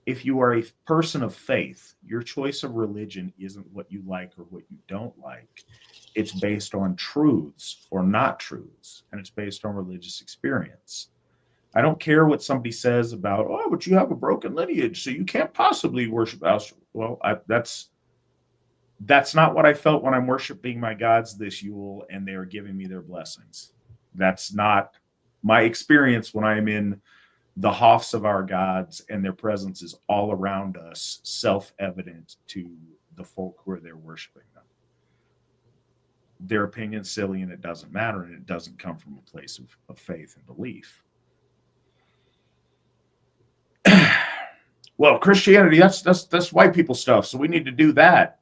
[SPEAKER 1] if you are a person of faith, your choice of religion isn't what you like or what you don't like. It's based on truths or not truths, and it's based on religious experience. I don't care what somebody says about, oh, but you have a broken lineage, so you can't possibly worship Asatru. Well, that's not what I felt when I'm worshiping my gods this Yule and they are giving me their blessings. That's not my experience when I'm in the hofs of our gods and their presence is all around us, self-evident to the folk who are there worshiping them. their opinion's silly and it doesn't matter, and it doesn't come from a place of faith and belief. Well, Christianity, that's white people stuff, so we need to do that.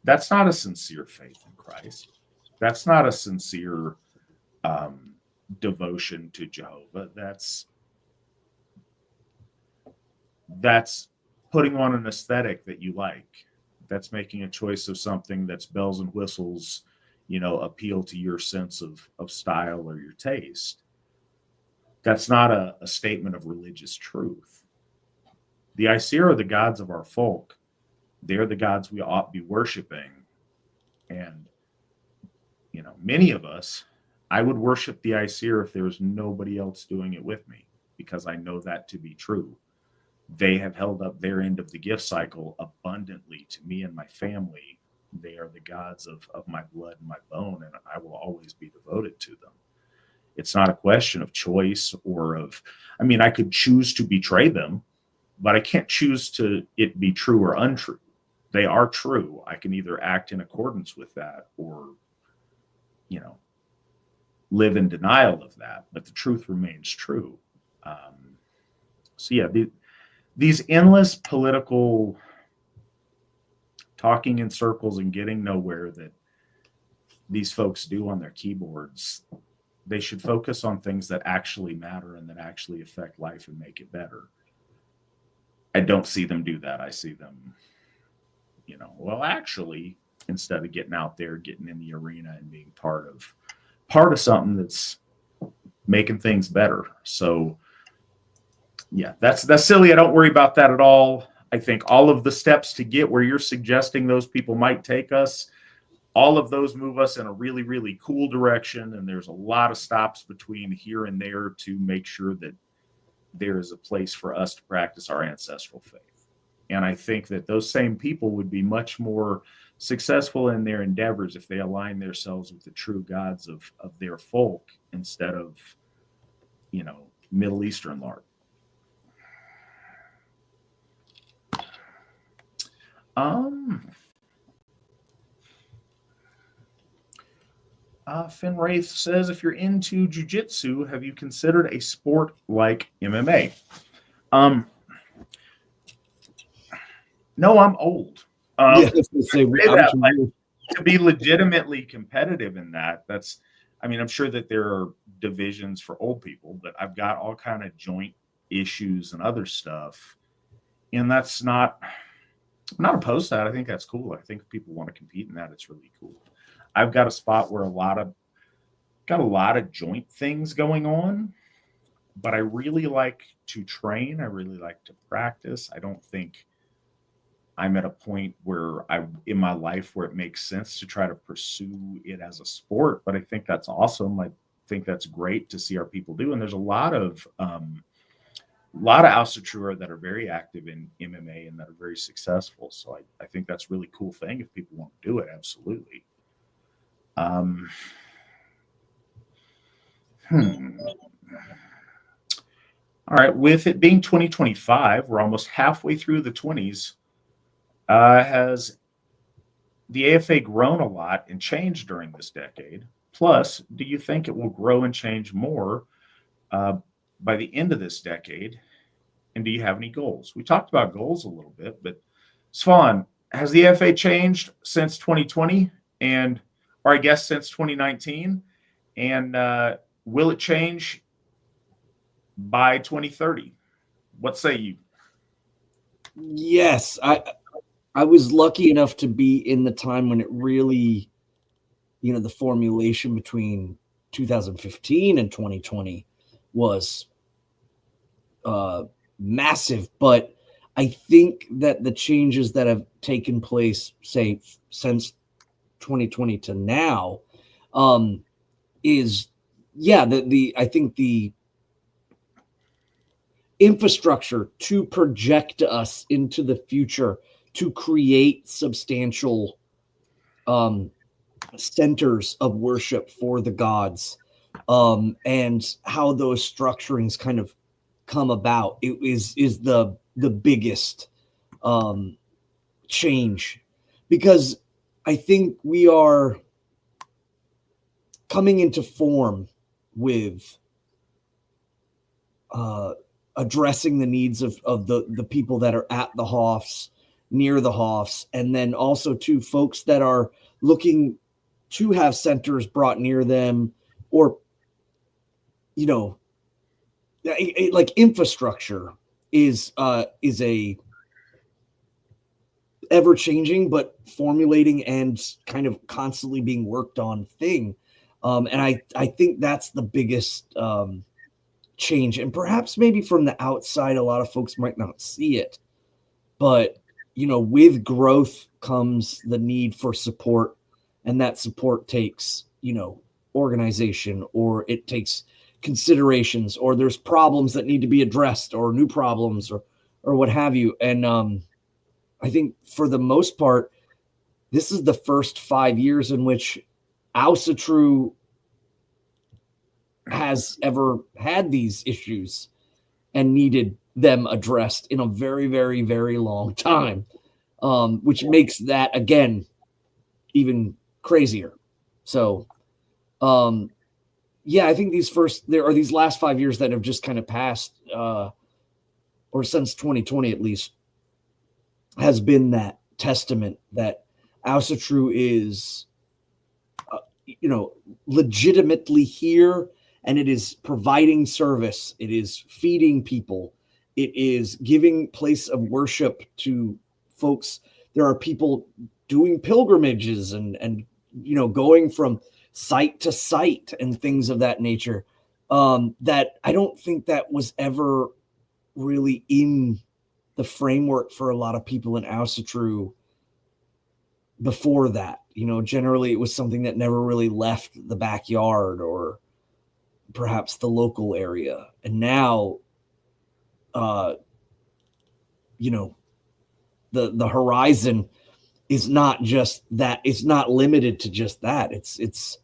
[SPEAKER 1] That's not a sincere faith in Christ. That's not a sincere devotion to Jehovah. That's putting on an aesthetic that you like. That's making a choice of something that's bells and whistles, appeal to your sense of style or your taste. That's not a statement of religious truth. The Aesir are the gods of our folk. They're the gods we ought to be worshiping. And, many of us, I would worship the Aesir if there was nobody else doing it with me, because I know that to be true. They have held up their end of the gift cycle abundantly to me and my family. They are the gods of my blood and my bone, and I will always be devoted to them. It's not a question of choice I could choose to betray them, but I can't choose to it be true or untrue. They are true. I can either act in accordance with that or, live in denial of that, but the truth remains true. These endless political talking in circles and getting nowhere that these folks do on their keyboards, they should focus on things that actually matter and that actually affect life and make it better. I don't see them do that. I see them, actually, instead of getting out there, getting in the arena and being part of something that's making things better. So yeah, that's silly. I don't worry about that at all. I think all of the steps to get where you're suggesting those people might take us, all of those move us in a really, really cool direction. And there's a lot of stops between here and there to make sure that there is a place for us to practice our ancestral faith. And I think that those same people would be much more successful in their endeavors if they align themselves with the true gods of their folk instead of, Middle Eastern lark. Finn Wraith says, if you're into jiu-jitsu, have you considered a sport like MMA? No, I'm old. To be legitimately competitive in that, I'm sure that there are divisions for old people, but I've got all kind of joint issues and other stuff. And I'm not opposed to that. I think that's cool. I think if people want to compete in that, it's really cool. I've got a spot where got a lot of joint things going on, but I really like to train. I really like to practice. I don't think I'm at a point in my life where it makes sense to try to pursue it as a sport, but I think that's awesome. I think that's great to see our people do. And there's a lot of Asatru that are very active in MMA and that are very successful. So I think that's a really cool thing if people want to do it. Absolutely. All right. With it being 2025, we're almost halfway through the 20s. Has the AFA grown a lot and changed during this decade? Plus, do you think it will grow and change more by the end of this decade? And do you have any goals? We talked about goals a little bit, but Svan, has the AFA changed since 2020 or I guess since 2019? And will it change by 2030? What say you?
[SPEAKER 2] Yes, I was lucky enough to be in the time when it really, the formulation between 2015 and 2020 was massive. But I think that the changes that have taken place, say, since 2020 to now, I think the infrastructure to project us into the future, to create substantial centers of worship for the gods, and how those structurings kind of come about is the biggest change, because I think we are coming into form with addressing the needs of the people that are at the Hoffs, near the Hoffs, and then also to folks that are looking to have centers brought near them, or, you know, like infrastructure is a ever changing but formulating and kind of constantly being worked on thing. And I think that's the biggest change. And perhaps maybe from the outside, a lot of folks might not see it, but, you know, with growth comes the need for support, and that support takes, you know, organization, or it takes considerations, or there's problems that need to be addressed, or new problems, or what have you. And I think for the most part, this is the first 5 years in which Asatru has ever had these issues and needed them addressed in a very, very, very long time, which makes that, again, even crazier. So, yeah, I think these last 5 years that have just kind of passed, or since 2020 at least, has been that testament that Asatru is, you know, legitimately here, and it is providing service. It is feeding people. It is giving place of worship to folks. There are people doing pilgrimages and you know, going from site to site and things of that nature. That I don't think that was ever really in the framework for a lot of people in Asatru before that. You know, generally it was something that never really left the backyard or perhaps the local area. And now, you know, the horizon is not just that. It's not limited to just that. It's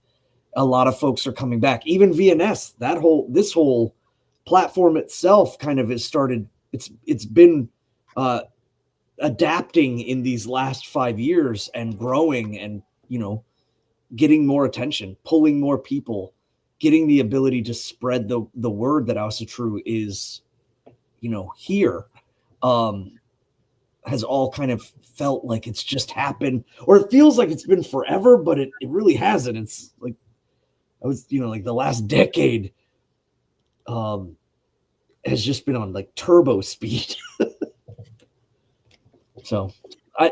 [SPEAKER 2] a lot of folks are coming back. Even VNS, this whole platform itself kind of has started. It's been adapting in these last 5 years and growing, and, you know, getting more attention, pulling more people, getting the ability to spread the word that Asatru is, you know, here, has all kind of felt like it's just happened, or it feels like it's been forever, but it really hasn't. It's like, you know, like the last decade has just been on like turbo speed. So, I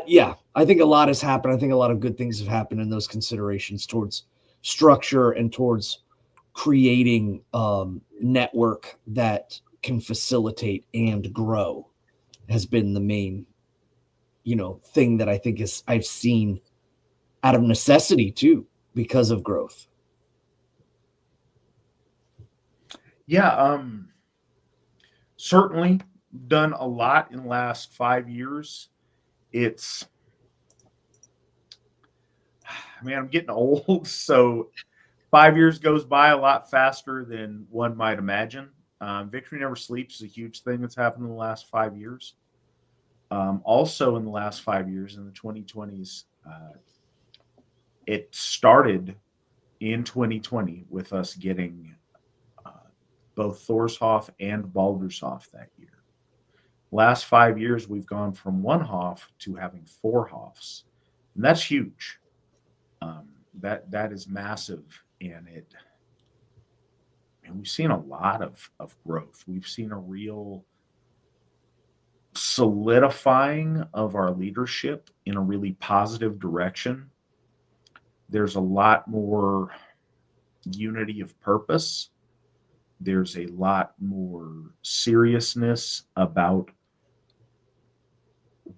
[SPEAKER 2] think a lot has happened. I think a lot of good things have happened in those considerations towards structure and towards creating network that can facilitate and grow has been the main, you know, thing that I think I've seen out of necessity too, because of growth.
[SPEAKER 1] Yeah, certainly done a lot in the last 5 years. It's, man, I'm getting old, so 5 years goes by a lot faster than one might imagine. Victory Never Sleeps is a huge thing that's happened in the last 5 years. Also, in the last 5 years, in the 2020s, it started in 2020 with us getting both Thorshof and Baldershof that year. Last 5 years, we've gone from one Hof to having 4 Hofs, and that's huge. That is massive, and we've seen a lot of growth. We've seen a real solidifying of our leadership in a really positive direction. There's a lot more unity of purpose. There's a lot more seriousness about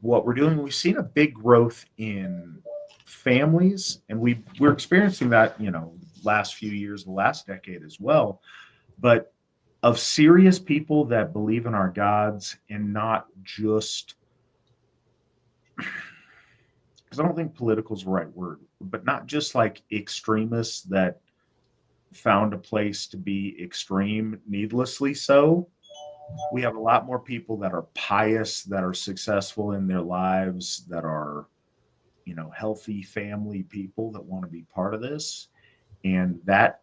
[SPEAKER 1] what we're doing. We've seen a big growth in families, and we're experiencing that, you know, last few years, the last decade as well, but of serious people that believe in our gods, and not just, because I don't think political is the right word, but not just like extremists that found a place to be extreme needlessly so. We have a lot more people that are pious, that are successful in their lives, that are, you know, healthy family people that want to be part of this. And that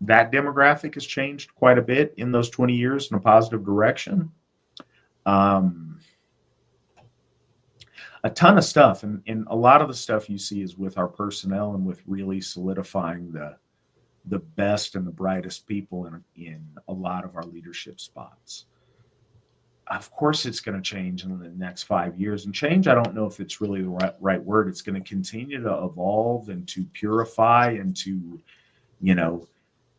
[SPEAKER 1] demographic has changed quite a bit in those 20 years in a positive direction. A ton of stuff, and a lot of the stuff you see is with our personnel and with really solidifying the best and the brightest people in a lot of our leadership spots. Of course, it's going to change in the next 5 years. And change, I don't know if it's really the right word. It's going to continue to evolve and to purify and to,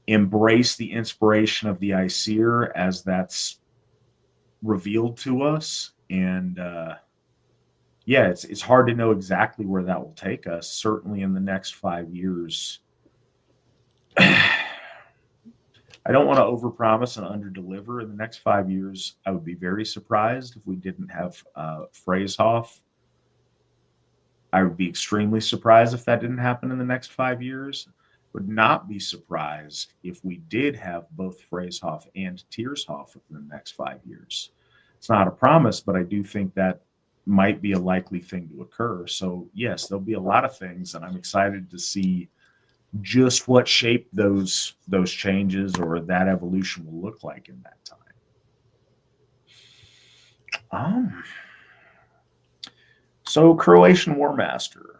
[SPEAKER 1] embrace the inspiration of the ICEER as that's revealed to us. And it's hard to know exactly where that will take us. Certainly in the next 5 years. I don't want to overpromise and underdeliver. In the next 5 years, I would be very surprised if we didn't have Phrasehoff. I would be extremely surprised if that didn't happen in the next 5 years. Would not be surprised if we did have both Phrasehoff and Tiershoff within the next 5 years. It's not a promise, but I do think that might be a likely thing to occur. So yes, there'll be a lot of things, and I'm excited to see just what shape those changes or that evolution will look like in that time. So Croatian War Master,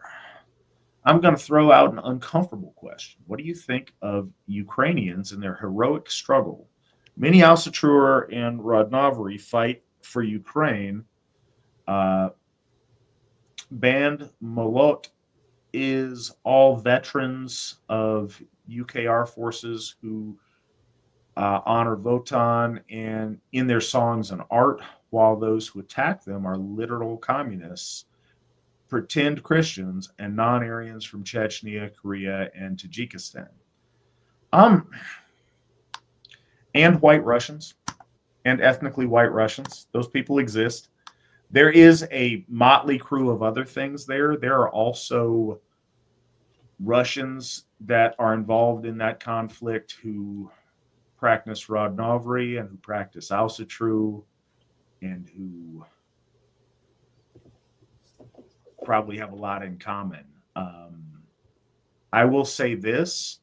[SPEAKER 1] I'm going to throw out an uncomfortable question. What do you think of Ukrainians and their heroic struggle? Many Asatru and Rodnovri fight for Ukraine. Band Molot is all veterans of UKR forces who honor Wotan and in their songs and art, while those who attack them are literal communists, pretend Christians, and non-Aryans from Chechnya, Korea, and Tajikistan. And white Russians, and ethnically white Russians. Those people exist. There is a motley crew of other things there. There are also Russians that are involved in that conflict who practice Rodnovri and who practice Asatru and who probably have a lot in common. I will say this.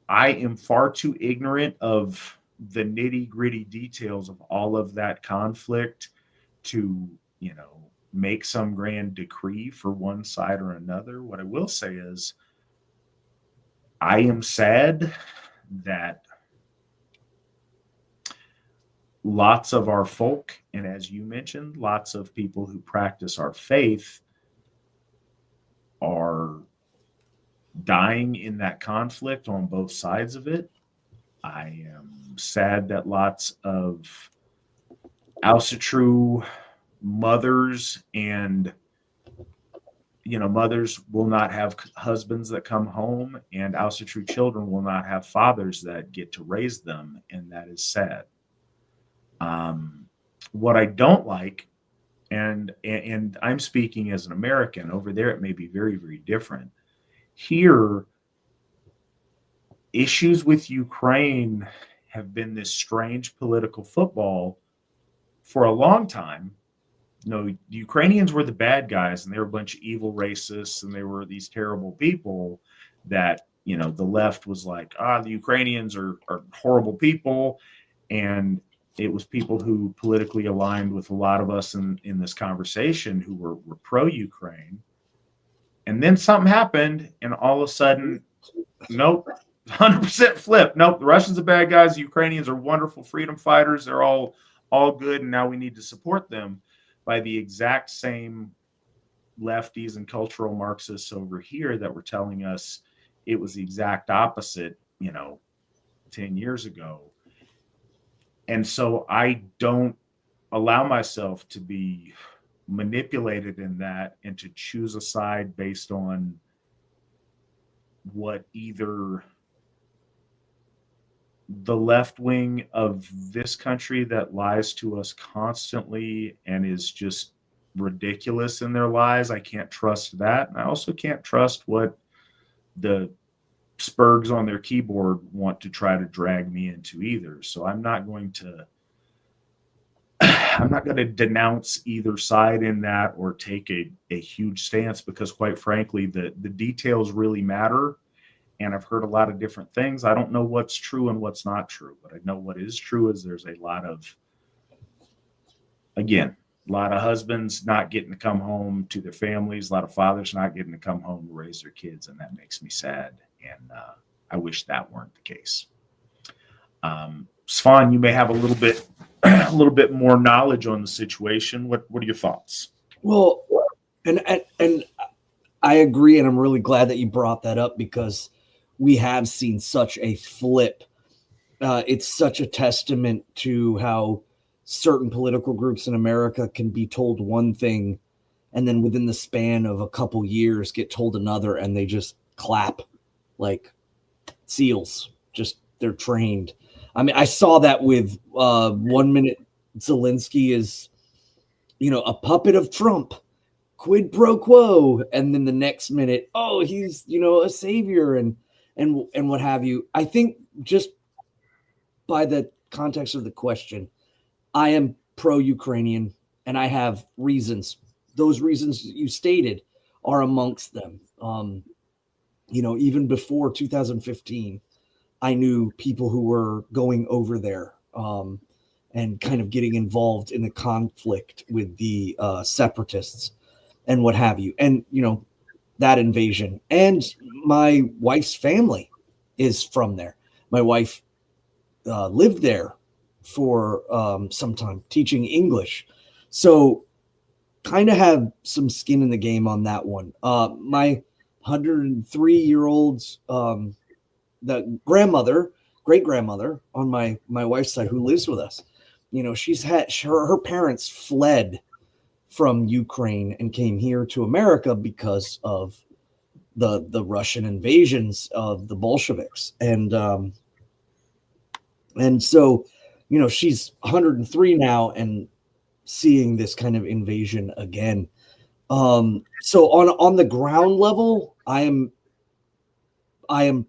[SPEAKER 1] I am far too ignorant of the nitty-gritty details of all of that conflict to, make some grand decree for one side or another. What I will say is I am sad that lots of our folk, and as you mentioned, lots of people who practice our faith are dying in that conflict on both sides of it. I am sad that lots of Asatru mothers and mothers will not have husbands that come home, and Asatru children will not have fathers that get to raise them, and that is sad. What I don't like, and I'm speaking as an American, over there it may be very, very different. Here, issues with Ukraine have been this strange political football for a long time. The Ukrainians were the bad guys, and they were a bunch of evil racists, and they were these terrible people that, the left was like, the Ukrainians are horrible people. And it was people who politically aligned with a lot of us in this conversation who were pro-Ukraine. And then something happened, and all of a sudden, nope, 100% flip. Nope, the Russians are bad guys. The Ukrainians are wonderful freedom fighters. They're all good, and now we need to support them, by the exact same lefties and cultural Marxists over here that were telling us it was the exact opposite, 10 years ago. And so I don't allow myself to be manipulated in that and to choose a side based on what either the left wing of this country that lies to us constantly and is just ridiculous in their lies. I can't trust that. And I also can't trust what the spurgs on their keyboard want to try to drag me into either. So I'm not going to denounce either side in that or take a huge stance, because quite frankly, the details really matter. and I've heard a lot of different things. I don't know what's true and what's not true, but I know what is true is there's a lot of, again, a lot of husbands not getting to come home to their families, a lot of fathers not getting to come home to raise their kids, and that makes me sad. And I wish that weren't the case. Svan, you may have a little bit more knowledge on the situation. What are your thoughts?
[SPEAKER 2] Well, and I agree, and I'm really glad that you brought that up because we have seen such a flip. It's such a testament to how certain political groups in America can be told one thing and then within the span of a couple years get told another, and they just clap like seals. Just they're trained. I mean, I saw that with 1 minute Zelensky is, a puppet of Trump, quid pro quo, and then the next minute, oh, he's a savior and what have you. I think just by the context of the question, I am pro-Ukrainian, and I have reasons. Those reasons you stated are amongst them. Even before 2015, I knew people who were going over there and kind of getting involved in the conflict with the separatists and what have you. And, that invasion. And my wife's family is from there. My wife lived there for some time teaching English. So kind of have some skin in the game on that one. My 103-year-old the great grandmother on my wife's side who lives with us, she's had her parents fled from Ukraine and came here to America because of the Russian invasions of the Bolsheviks. And so, she's 103 now and seeing this kind of invasion again. So on the ground level, I am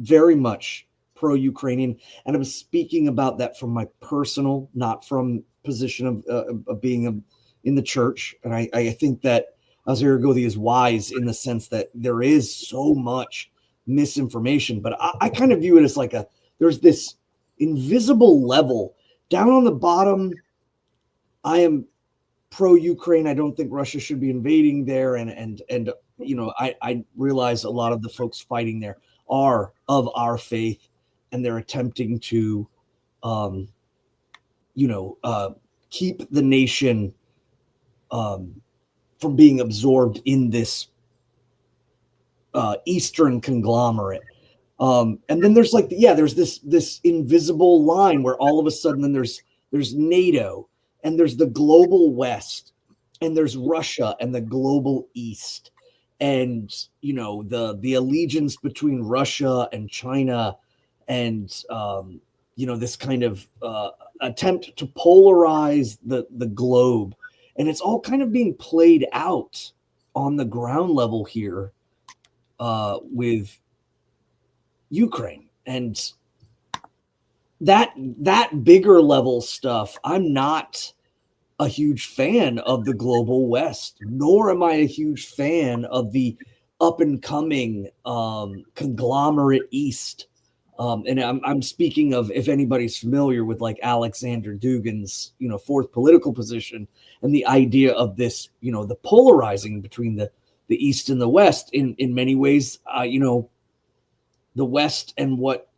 [SPEAKER 2] very much pro-Ukrainian, and I'm speaking about that from my personal, not from position of being in the church. And I think that Asatru Gothi is wise in the sense that there is so much misinformation, but I kind of view it as like there's this invisible level down on the bottom. I am pro-Ukraine. I don't think Russia should be invading there, and I realize a lot of the folks fighting there are of our faith, and they're attempting to, keep the nation from being absorbed in this Eastern conglomerate. And then there's there's this invisible line where all of a sudden then there's NATO, and there's the global West, and there's Russia and the global East. And the allegiance between Russia and China, and this kind of attempt to polarize the globe, and it's all kind of being played out on the ground level here with Ukraine. And that bigger level stuff, I'm not a huge fan of the global West, nor am I a huge fan of the up and coming conglomerate East. And I'm speaking of, if anybody's familiar with like Alexander Dugin's, fourth political position and the idea of this, the polarizing between the East and the West in many ways, the West and what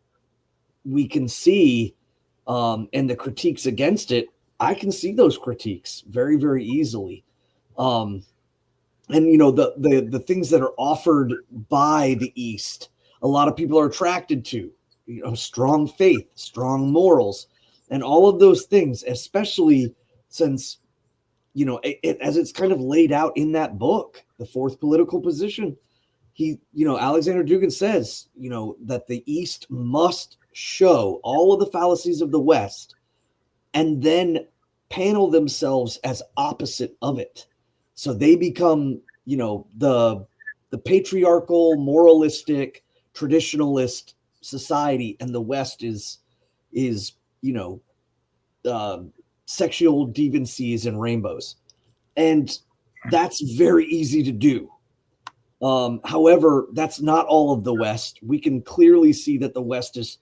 [SPEAKER 2] we can see and the critiques against it, I can see those critiques very, very easily. And, the things that are offered by the East, a lot of people are attracted to, strong faith, strong morals, and all of those things, especially since, as it's kind of laid out in that book, The Fourth Political Position, Alexander Dugin says, that the East must show all of the fallacies of the West and then panel themselves as opposite of it. So they become, the patriarchal, moralistic, traditionalist society, and the West is sexual deviancies and rainbows. And that's very easy to do. However, that's not all of the West. We can clearly see that the West is,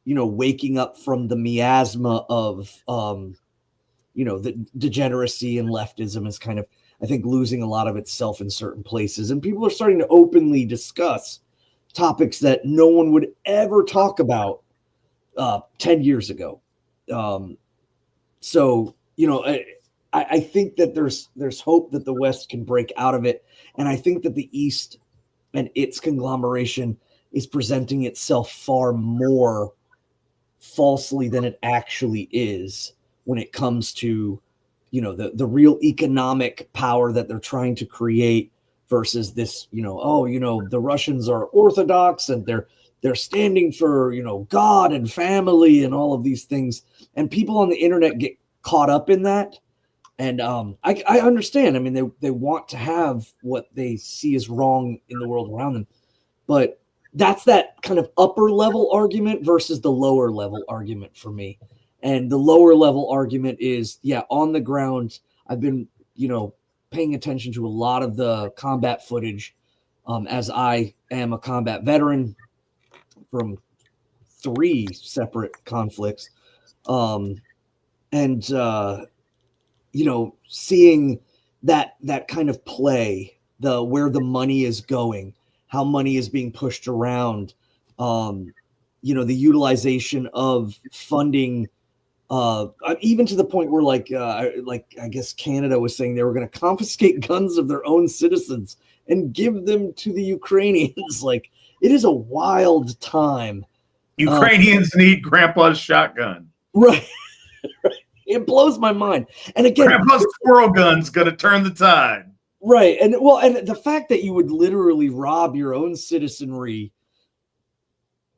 [SPEAKER 2] waking up from the miasma of, the degeneracy and leftism is kind of, I think, losing a lot of itself in certain places. And people are starting to openly discuss topics that no one would ever talk about 10 years ago. So, I think that there's hope that the West can break out of it. And I think that the East and its conglomeration is presenting itself far more falsely than it actually is when it comes to, the real economic power that they're trying to create versus this, the Russians are Orthodox and they're standing for, God and family and all of these things. And people on the internet get caught up in that. And I understand. I mean, they want to have what they see as wrong in the world around them. But that's that kind of upper level argument versus the lower level argument for me. And the lower level argument is, on the ground, I've been, paying attention to a lot of the combat footage as I am a combat veteran from 3 separate conflicts. Seeing that kind of play, where the money is going, how money is being pushed around, the utilization of funding, even to the point where I guess Canada was saying they were going to confiscate guns of their own citizens and give them to the Ukrainians. Like, it is a wild time.
[SPEAKER 1] Ukrainians need Grandpa's shotgun.
[SPEAKER 2] Right. It blows my mind. And again,
[SPEAKER 1] Grandpa's squirrel gun's going to turn the tide.
[SPEAKER 2] Right. And the fact that you would literally rob your own citizenry,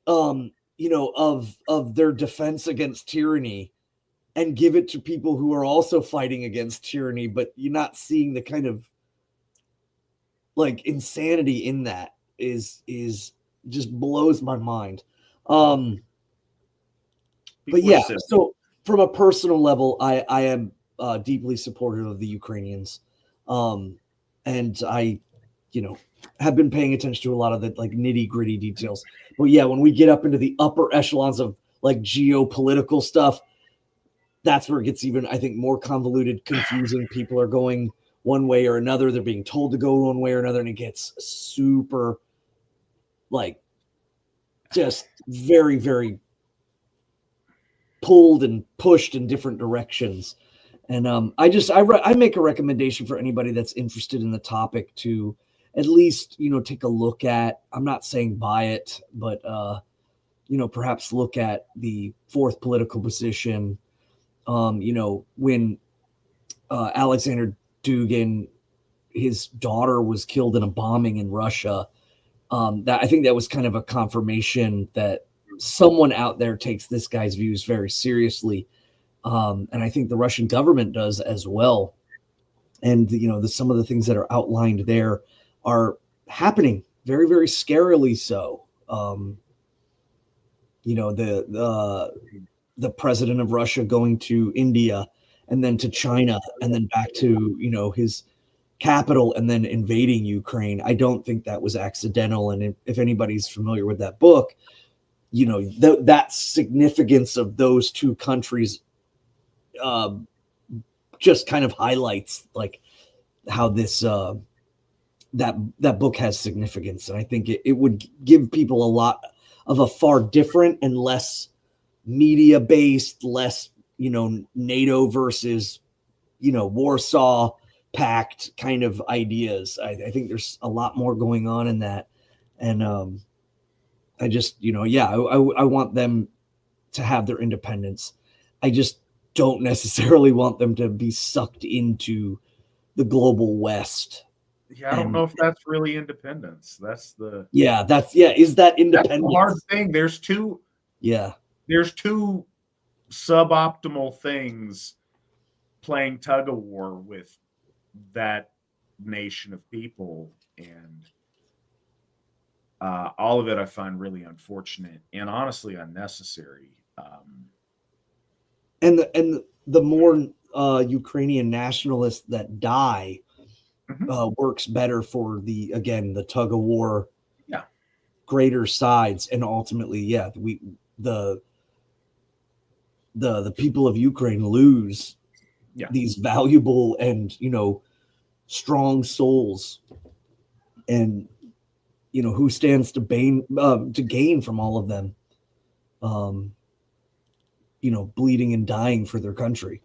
[SPEAKER 2] of their defense against tyranny and give it to people who are also fighting against tyranny, but you're not seeing the kind of insanity in that is just blows my mind. But yeah, so from a personal level, I am deeply supportive of the Ukrainians. And I, have been paying attention to a lot of the nitty gritty details. But yeah, when we get up into the upper echelons of geopolitical stuff, that's where it gets even, I think, more convoluted, confusing. People are going one way or another. They're being told to go one way or another. And it gets super, just very, very pulled and pushed in different directions. And I make a recommendation for anybody that's interested in the topic to at least, take a look at, I'm not saying buy it, but, perhaps look at the Fourth Political Position. When Alexander Dugin, his daughter was killed in a bombing in Russia, I think that was kind of a confirmation that someone out there takes this guy's views very seriously. And I think the Russian government does as well. And, some of the things that are outlined there are happening very, very scarily so. The president of Russia going to India and then to China and then back to, his capital and then invading Ukraine. I don't think that was accidental. And if anybody's familiar with that book, that significance of those two countries just kind of highlights how this that book has significance. And I think it would give people a lot of a far different and less media based, less NATO versus Warsaw Pact kind of ideas. I think there's a lot more going on in that. And I just I want them to have their independence. I just don't necessarily want them to be sucked into the global West.
[SPEAKER 1] Yeah, I don't know if that's really independence. Is that
[SPEAKER 2] independence?
[SPEAKER 1] That's the hard thing. There's two suboptimal things playing tug of war with that nation of people, and all of it I find really unfortunate and honestly unnecessary.
[SPEAKER 2] And the more Ukrainian nationalists that die, works better for the tug of war,
[SPEAKER 1] Yeah.
[SPEAKER 2] greater sides, and ultimately, the people of Ukraine lose these valuable and strong souls, and who stands to gain from all of them, bleeding and dying for their country.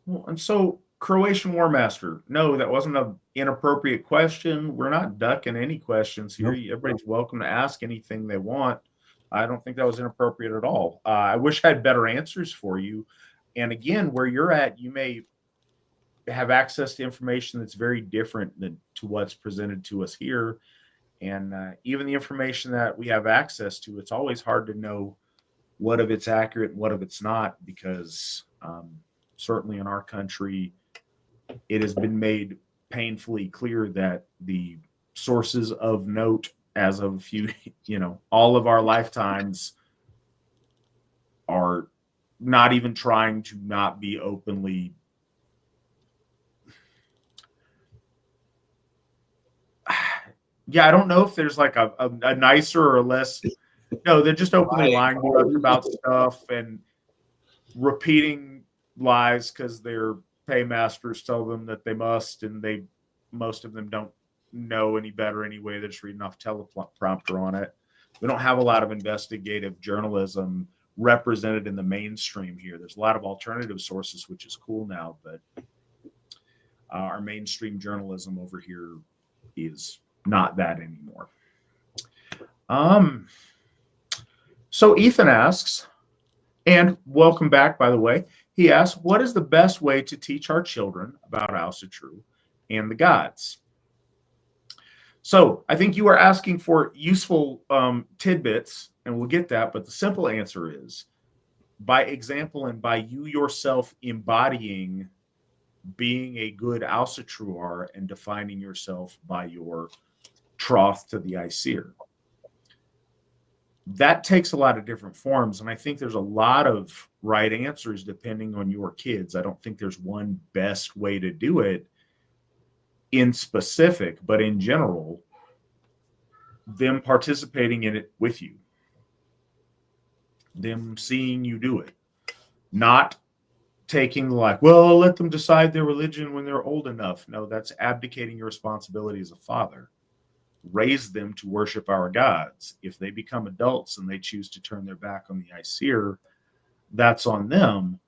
[SPEAKER 1] Well, and so, Croatian War Master, no, that wasn't an inappropriate question. We're not ducking any questions here.
[SPEAKER 2] Nope.
[SPEAKER 1] Everybody's welcome to ask anything they want. I don't think that was inappropriate at all. I wish I had better answers for you. And again, where you're at, you may have access to information that's very different than to what's presented to us here. And even the information that we have access to, it's always hard to know what of it's accurate and what of it's not, because certainly in our country, it has been made painfully clear that the sources of note as of a few, all of our lifetimes are not even trying to not be openly. Yeah, I don't know if there's like a nicer or a less. No, they're just openly lying to us about stuff and repeating lies because their paymasters tell them that they must, and most of them don't know any better anyway. They're just reading off teleprompter on it. We don't have a lot of investigative journalism represented in the mainstream here. There's a lot of alternative sources, which is cool now, but our mainstream journalism over here is not that anymore. So Ethan asks, and welcome back, by the way. He asks, what is the best way to teach our children about Asatru and the gods? So I think you are asking for useful tidbits, and we'll get that. But the simple answer is by example and by you yourself embodying being a good Asatruar and defining yourself by your troth to the Aesir. That takes a lot of different forms, and I think there's a lot of right answers depending on your kids. I don't think there's one best way to do it in specific, but in general, them participating in it with you, them seeing you do it, not taking like, well, I'll let them decide their religion when they're old enough. No, that's abdicating your responsibility as a father. Raise them to worship our gods. If they become adults and they choose to turn their back on the Aesir, that's on them,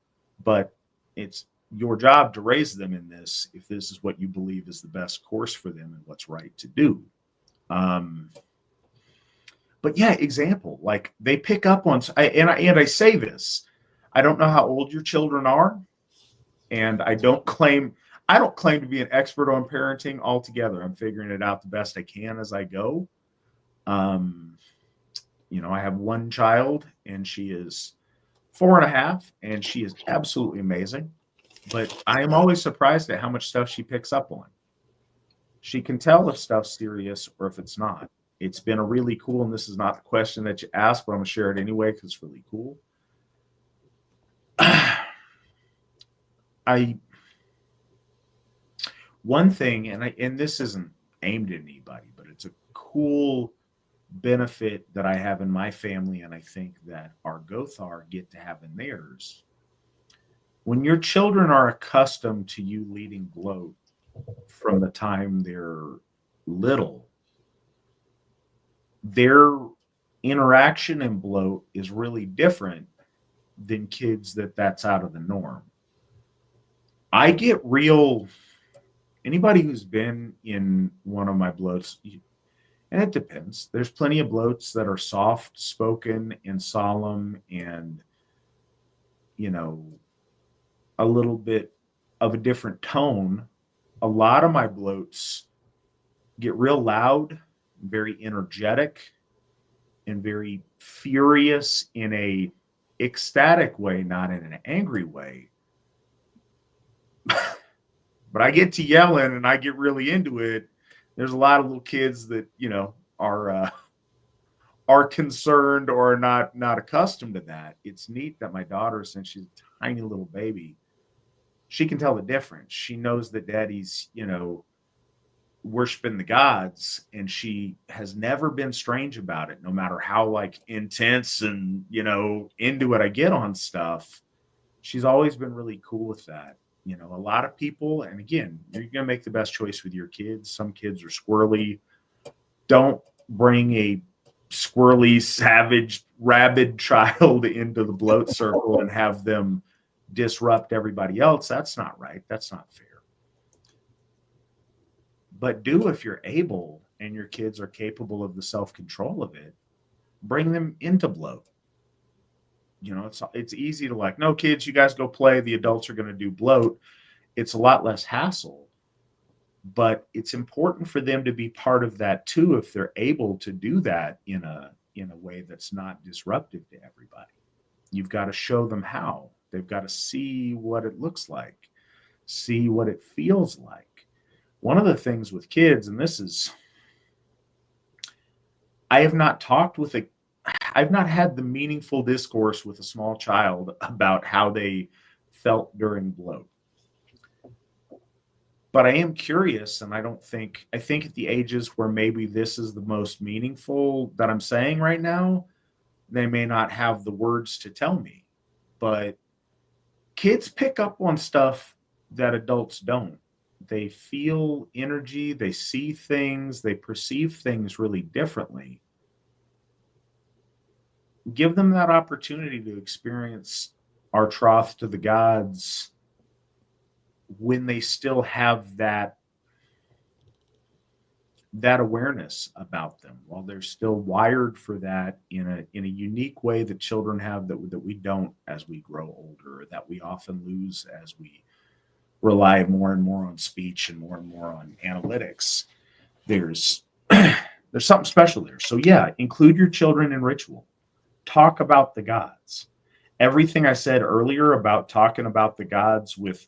[SPEAKER 1] but it's your job to raise them in this if this is what you believe is the best course for them and what's right to do. But yeah, example, like they pick up on, and I say this, I don't know how old your children are, and I don't claim to be an expert on parenting altogether. I'm figuring it out the best I can as I go. I have one child, and she is 4.5, and she is absolutely amazing. But I am always surprised at how much stuff she picks up on. She can tell if stuff's serious or if it's not. It's been a really cool, and this is not the question that you asked, but I'm going to share it anyway because it's really cool. One thing, and this isn't aimed at anybody, but it's a cool benefit that I have in my family, and I think that our Gothar get to have in theirs. When your children are accustomed to you leading bloat from the time they're little, their interaction in bloat is really different than kids that's out of the norm. I get anybody who's been in one of my bloats, and it depends. There's plenty of bloats that are soft spoken and solemn and, a little bit of a different tone. A lot of my bloats get real loud, very energetic, and very furious in a ecstatic way, not in an angry way. But I get to yelling and I get really into it. There's a lot of little kids that, are concerned or not accustomed to that. It's neat that my daughter, since she's a tiny little baby, she can tell the difference. She knows that daddy's, worshiping the gods, and she has never been strange about it, no matter how like intense and, into it I get on stuff. She's always been really cool with that. A lot of people, and again, you're going to make the best choice with your kids. Some kids are squirrely. Don't bring a squirrely, savage, rabid child into the bloat circle and have them disrupt everybody else. That's not right. That's not fair. But if you're able and your kids are capable of the self-control of it, bring them into bloat. It's easy to like, no, kids, you guys go play. The adults are going to do bloat. It's a lot less hassle. But it's important for them to be part of that too, if they're able to do that in a way that's not disruptive to everybody. You've got to show them how. They've got to see what it looks like, see what it feels like. One of the things with kids, and I've not had the meaningful discourse with a small child about how they felt during bloat. But I am curious, and I think at the ages where maybe this is the most meaningful that I'm saying right now, they may not have the words to tell me. But kids pick up on stuff that adults don't. They feel energy, they see things, they perceive things really differently. Give them that opportunity to experience our troth to the gods when they still have that awareness about them, while they're still wired for that in a unique way that children have that we don't as we grow older, that we often lose as we rely more and more on speech and more on analytics. There's something special there. So yeah, include your children in ritual. Talk about the gods. Everything I said earlier about talking about the gods with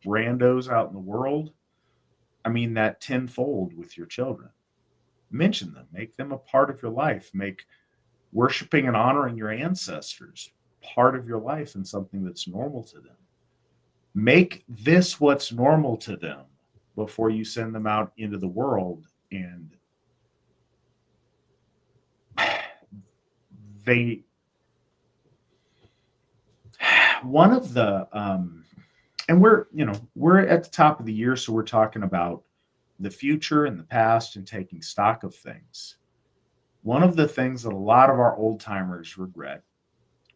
[SPEAKER 1] randos out in the world, I mean that tenfold with your children. Mention them. Make them a part of your life. Make worshiping and honoring your ancestors part of your life and something that's normal to them. Make this what's normal to them before you send them out into the world. And one of the and we're at the top of the year, so we're talking about the future and the past and taking stock of things. One of the things that a lot of our old timers regret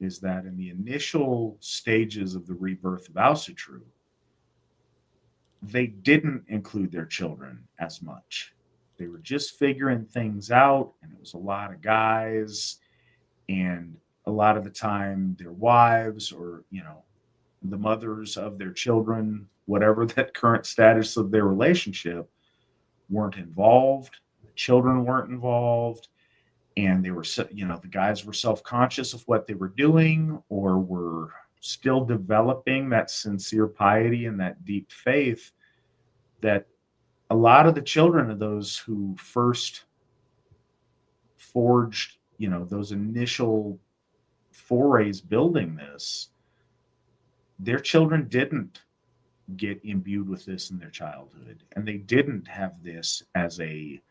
[SPEAKER 1] is that in the initial stages of the rebirth of Asatru, they didn't include their children as much. They were just figuring things out, and it was a lot of guys, and a lot of the time their wives or the mothers of their children, whatever that current status of their relationship, weren't involved. The children weren't involved. And they were, the guys were self-conscious of what they were doing, or were still developing that sincere piety and that deep faith that a lot of the children of those who first forged, those initial forays building this, their children didn't get imbued with this in their childhood. And they didn't have this as a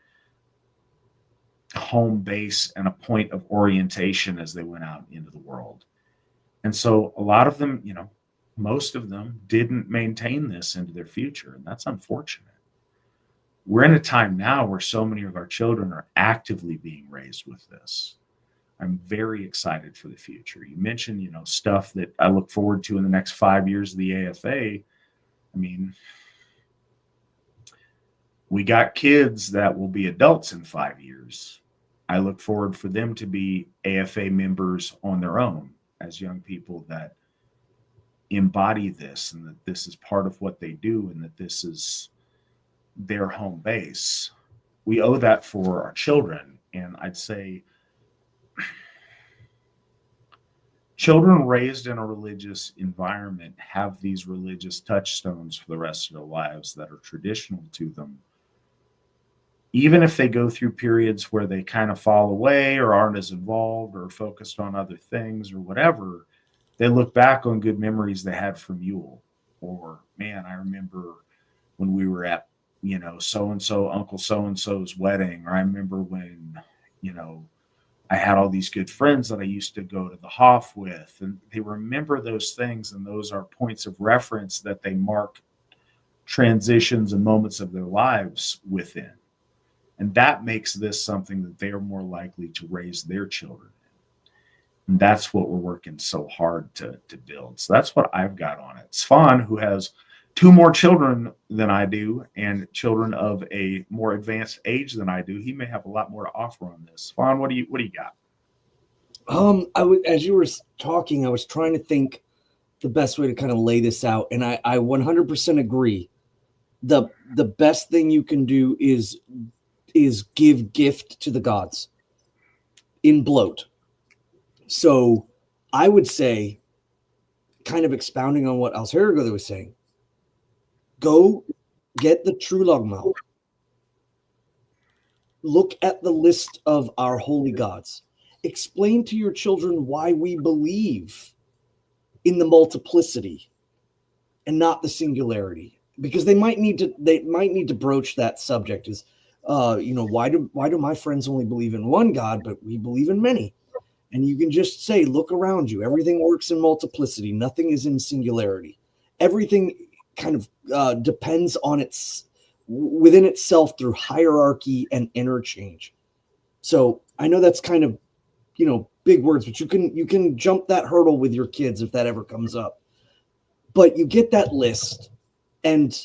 [SPEAKER 1] home base and a point of orientation as they went out into the world. And so a lot of them, most of them didn't maintain this into their future. And that's unfortunate. We're in a time now where so many of our children are actively being raised with this. I'm very excited for the future. You mentioned, stuff that I look forward to in the next 5 years of the AFA. I mean, we got kids that will be adults in 5 years. I look forward for them to be AFA members on their own as young people that embody this, and that this is part of what they do, and that this is their home base. We owe that for our children. And I'd say children raised in a religious environment have these religious touchstones for the rest of their lives that are traditional to them. Even if they go through periods where they kind of fall away or aren't as involved or focused on other things or whatever, they look back on good memories they had from Yule, or man, I remember when we were at, so and so, Uncle so and so's wedding, or I remember when, I had all these good friends that I used to go to the Hoff with, and they remember those things, and those are points of reference that they mark transitions and moments of their lives within. And that makes this something that they are more likely to raise their children in. And that's what we're working so hard to build. So that's what I've got on it. Svan, who has 2 more children than I do and children of a more advanced age than I do, he may have a lot more to offer on this. Svan, what do you got?
[SPEAKER 2] As you were talking, I was trying to think the best way to kind of lay this out, and I 100% agree. The best thing you can do is give gift to the gods in bloat. So I would say, kind of expounding on what Alshergo was saying, go get the Trulagmal. Look at the list of our holy gods. Explain to your children why we believe in the multiplicity and not the singularity, because they might need to broach that subject. Is why do my friends only believe in one God, but we believe in many? And you can just say, look around you. Everything works in multiplicity. Nothing is in singularity. Everything kind of depends on within itself through hierarchy and interchange. So I know that's kind of, big words, but you can jump that hurdle with your kids if that ever comes up. But you get that list and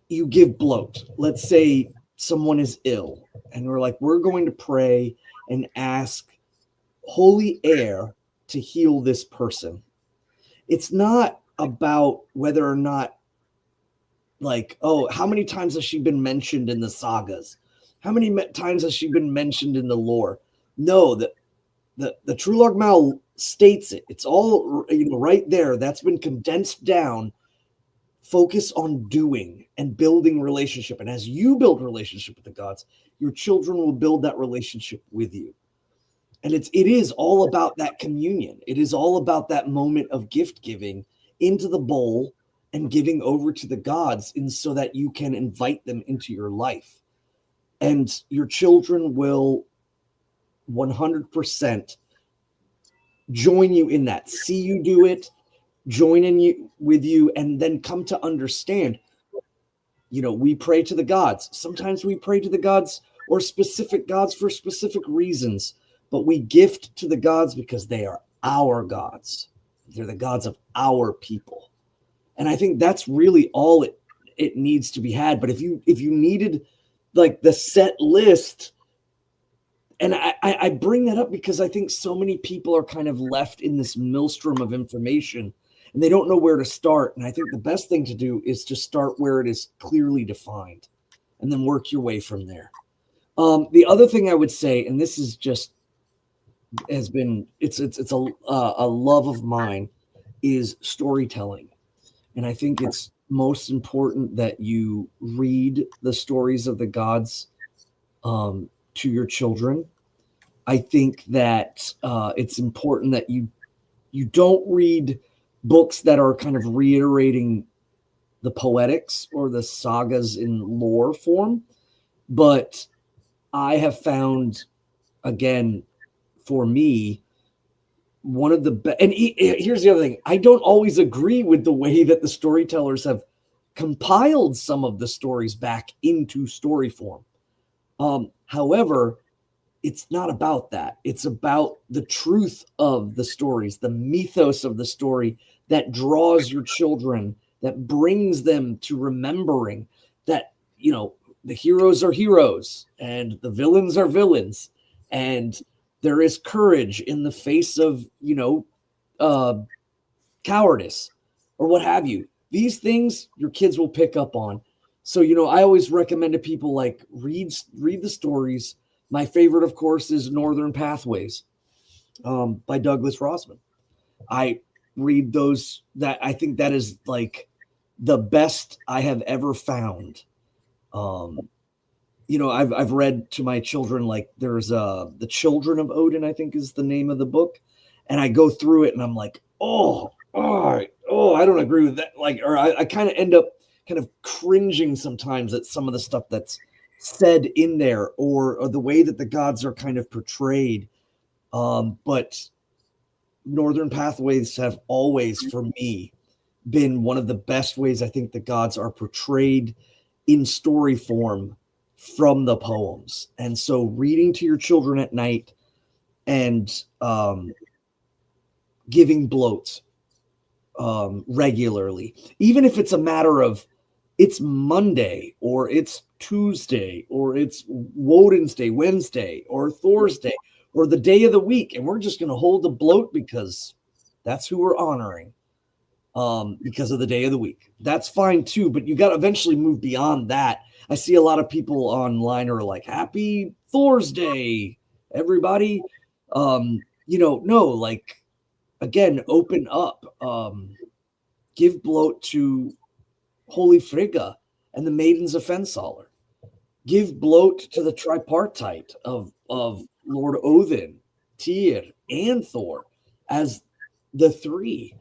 [SPEAKER 2] you give bloat. Let's say someone is ill and we're going to pray and ask holy air to heal this person. It's not about whether or not, how many times has she been mentioned in the sagas? How many times has she been mentioned in the lore? No, the Trulagmal states it. It's all right there. That's been condensed down. Focus on doing and building relationship. And as you build relationship with the gods, your children will build that relationship with you. And it is all about that communion. It is all about that moment of gift giving into the bowl and giving over to the gods, so that you can invite them into your life. And your children will 100% join you in that. See you do it, join in with you, and then come to understand, we pray to the gods. Sometimes we pray to the gods or specific gods for specific reasons, but we gift to the gods because they are our gods. They're the gods of our people. And I think that's really all it needs to be had. But if you needed the set list, and I bring that up because I think so many people are kind of left in this maelstrom of information and they don't know where to start. And I think the best thing to do is to start where it is clearly defined and then work your way from there. The other thing I would say, and this is just it's a love of mine, is storytelling. And I think it's most important that you read the stories of the gods to your children. I think that it's important that you don't read books that are kind of reiterating the poetics or the sagas in lore form. But I have found, again, for me, one of the best. And here's the other thing. I don't always agree with the way that the storytellers have compiled some of the stories back into story form. However, it's not about that. It's about the truth of the stories, the mythos of the story that draws your children, that brings them to remembering that, the heroes are heroes and the villains are villains. And there is courage in the face of, cowardice or what have you. These things your kids will pick up on. So, I always recommend to people read the stories. My favorite, of course, is Northern Pathways by Douglas Rossman. I read those. That I think that is the best I have ever found. I've read to my children, there's The Children of Odin, I think is the name of the book. And I go through it and I'm like, oh, oh, I don't agree with that. Like, or I kind of end up kind of cringing sometimes at some of the stuff that's said in there, or the way that the gods are kind of portrayed. But Northern Pathways have always, for me, been one of the best ways I think the gods are portrayed in story form from the poems. And so reading to your children at night and giving bloat regularly, even if it's a matter of it's Monday or it's Tuesday or it's Woden's Day, Wednesday or Thor's Day or the day of the week, and we're just going to hold the bloat because that's who we're honoring because of the day of the week. That's fine too, but you got to eventually move beyond that. I see a lot of people online are like, happy Thor's Day, everybody. No, like, again, open up, give bloat to Holy Frigga and the Maidens of Fensaler. Give bloat to the tripartite of Lord Odin, Tyr, and Thor as the three.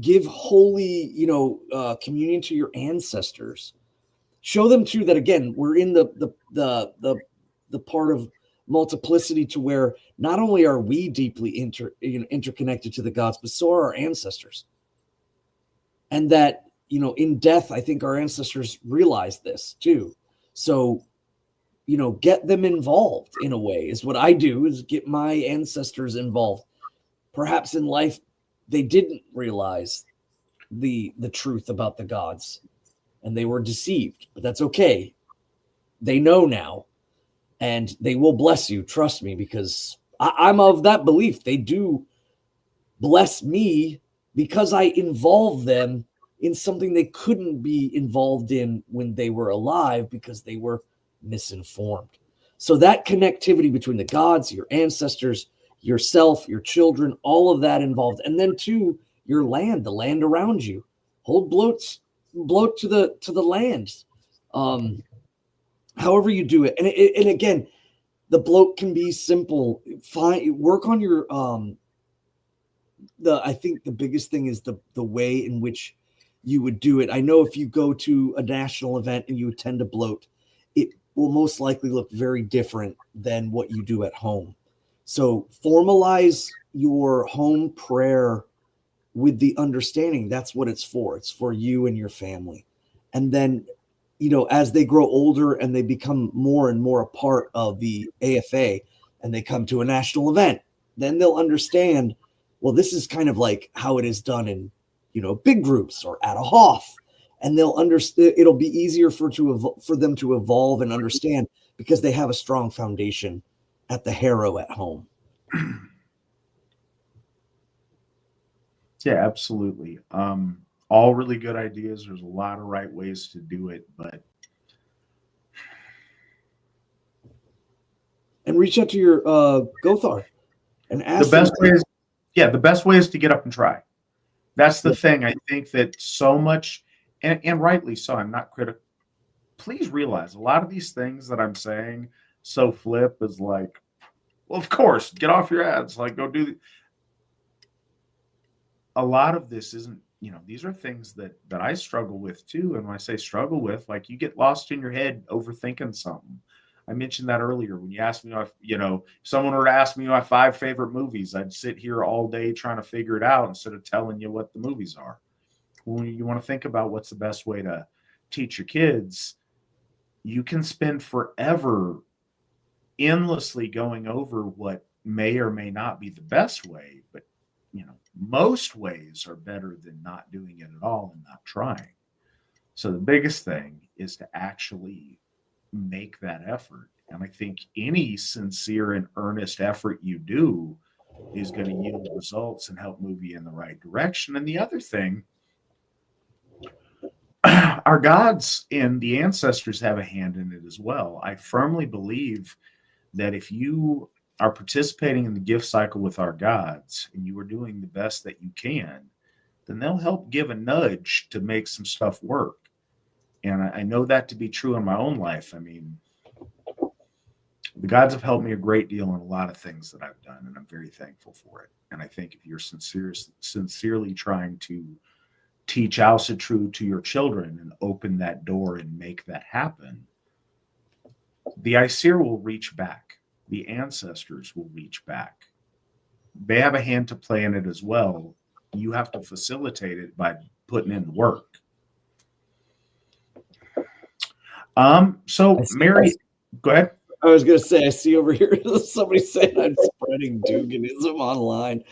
[SPEAKER 2] Give holy, communion to your ancestors. Show them too that, again, we're in the part of multiplicity to where not only are we deeply interconnected to the gods, but so are our ancestors. And that, in death, I think our ancestors realize this too. So, get them involved in a way is what I do, is get my ancestors involved. Perhaps in life, they didn't realize the truth about the gods and they were deceived, but that's okay. They know now and they will bless you. Trust me, because I'm of that belief. They do bless me because I involve them in something they couldn't be involved in when they were alive because they were misinformed. So that connectivity between the gods, your ancestors, yourself, your children, all of that involved. And then too, your land, the land around you. Hold bloat to the land. However you do it. And again, the bloat can be simple. Work on your I think the biggest thing is the way in which you would do it. I know if you go to a national event and you attend a bloat, it will most likely look very different than what you do at home. So formalize your home prayer with the understanding that's what it's for. It's for you and your family. And then, as they grow older and they become more and more a part of the AFA and they come to a national event, then they'll understand, well, this is kind of like how it is done in, big groups or at a Hof. And they'll understand. It'll be easier for them to evolve and understand because they have a strong foundation at the Harrow at home.
[SPEAKER 1] Yeah, absolutely. All really good ideas. There's a lot of right ways to do it, but
[SPEAKER 2] and reach out to your Gothar and ask
[SPEAKER 1] the best
[SPEAKER 2] them.
[SPEAKER 1] way is, the best way is to get up and try. That's the thing. I think that so much, and rightly so, I'm not critical. Please realize a lot of these things that I'm saying so flip is like, well, of course, get off your ads. Like, go do. A lot of this isn't, these are things that I struggle with too. And when I say struggle with, like, you get lost in your head overthinking something. I mentioned that earlier when you asked me, if someone were to ask me my 5 favorite movies, I'd sit here all day trying to figure it out instead of telling you what the movies are. When you want to think about what's the best way to teach your kids, you can spend forever endlessly going over what may or may not be the best way, but most ways are better than not doing it at all and not trying. So the biggest thing is to actually make that effort. And I think any sincere and earnest effort you do is going to yield results and help move you in the right direction. And the other thing, our gods and the ancestors have a hand in it as well. I firmly believe that if you are participating in the gift cycle with our gods and you are doing the best that you can, then they'll help give a nudge to make some stuff work. And I know that to be true in my own life. I mean, The gods have helped me a great deal in a lot of things that I've done, and I'm very thankful for it. And I think if you're sincerely trying to teach Asatru to your children and open that door and make that happen, the Aesir will reach back. The ancestors will reach back. They have a hand to play in it as well. You have to facilitate it by putting in the work. So Mary, go ahead.
[SPEAKER 2] I was going to say, I see over here somebody saying I'm spreading Duganism online.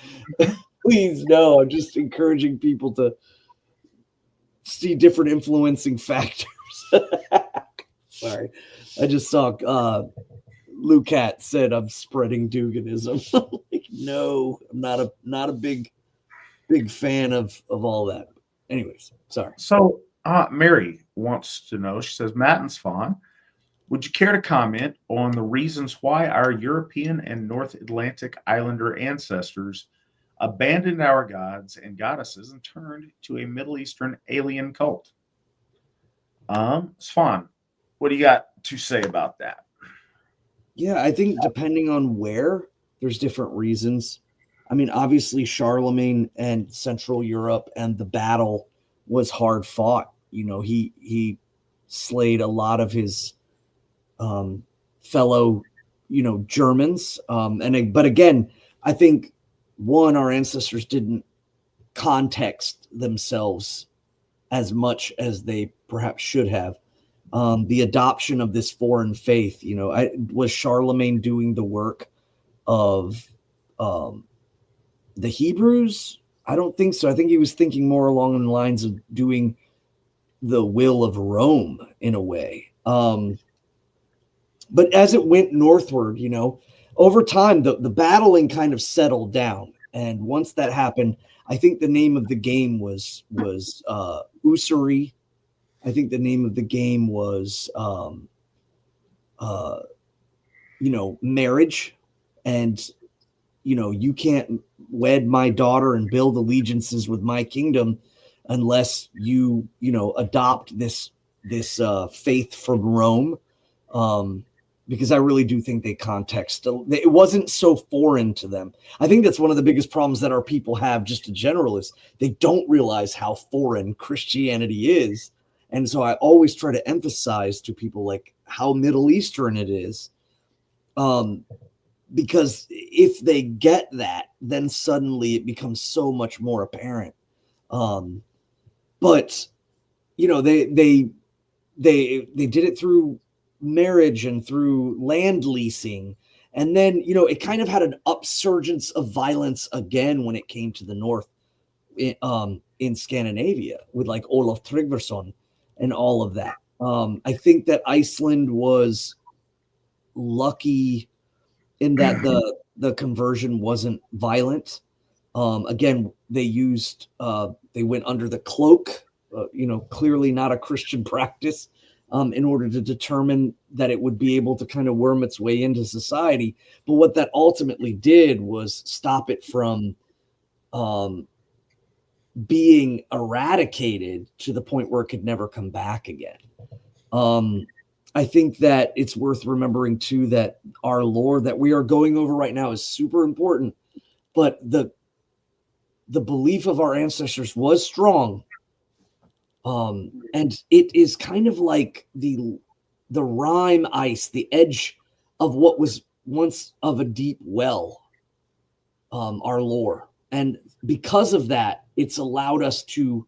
[SPEAKER 2] Please, no. I'm just encouraging people to see different influencing factors. Sorry. I just saw Lucat said I'm spreading Duganism. Like, no, I'm not a big fan of all that. Anyways, sorry.
[SPEAKER 1] So Mary wants to know, she says, Witan Svan, would you care to comment on the reasons why our European and North Atlantic Islander ancestors abandoned our gods and goddesses and turned to a Middle Eastern alien cult? Svan, what do you got to say about that?
[SPEAKER 2] Yeah, I think depending on where, there's different reasons. I mean, obviously, Charlemagne and Central Europe and the battle was hard fought. You know, he slayed a lot of his fellow, Germans. But again, I think our ancestors didn't context themselves as much as they perhaps should have. The adoption of this foreign faith, was Charlemagne doing the work of the Hebrews? I don't think so. I think he was thinking more along the lines of doing the will of Rome in a way. But as it went northward, over time, the battling kind of settled down. And once that happened, I think the name of the game was usury. I think the name of the game was, marriage. And, you can't wed my daughter and build allegiances with my kingdom unless you, adopt this faith from Rome. Because I really do think it wasn't so foreign to them. I think that's one of the biggest problems that our people have just in general is they don't realize how foreign Christianity is. And so I always try to emphasize to people like how Middle Eastern it is. Because if they get that, then suddenly it becomes so much more apparent. But they did it through marriage and through land leasing. And then, it kind of had an upsurgence of violence again when it came to the north in Scandinavia with like Olaf Tryggvason and all of that. I think that Iceland was lucky in that the conversion wasn't violent. Again, they went under the cloak, clearly not a Christian practice, in order to determine that it would be able to kind of worm its way into society. But what that ultimately did was stop it from being eradicated to the point where it could never come back again. I think that it's worth remembering too that our lore that we are going over right now is super important, but the belief of our ancestors was strong. And it is kind of like the rime ice, the edge of what was once of a deep well, our lore. And because of that, it's allowed us to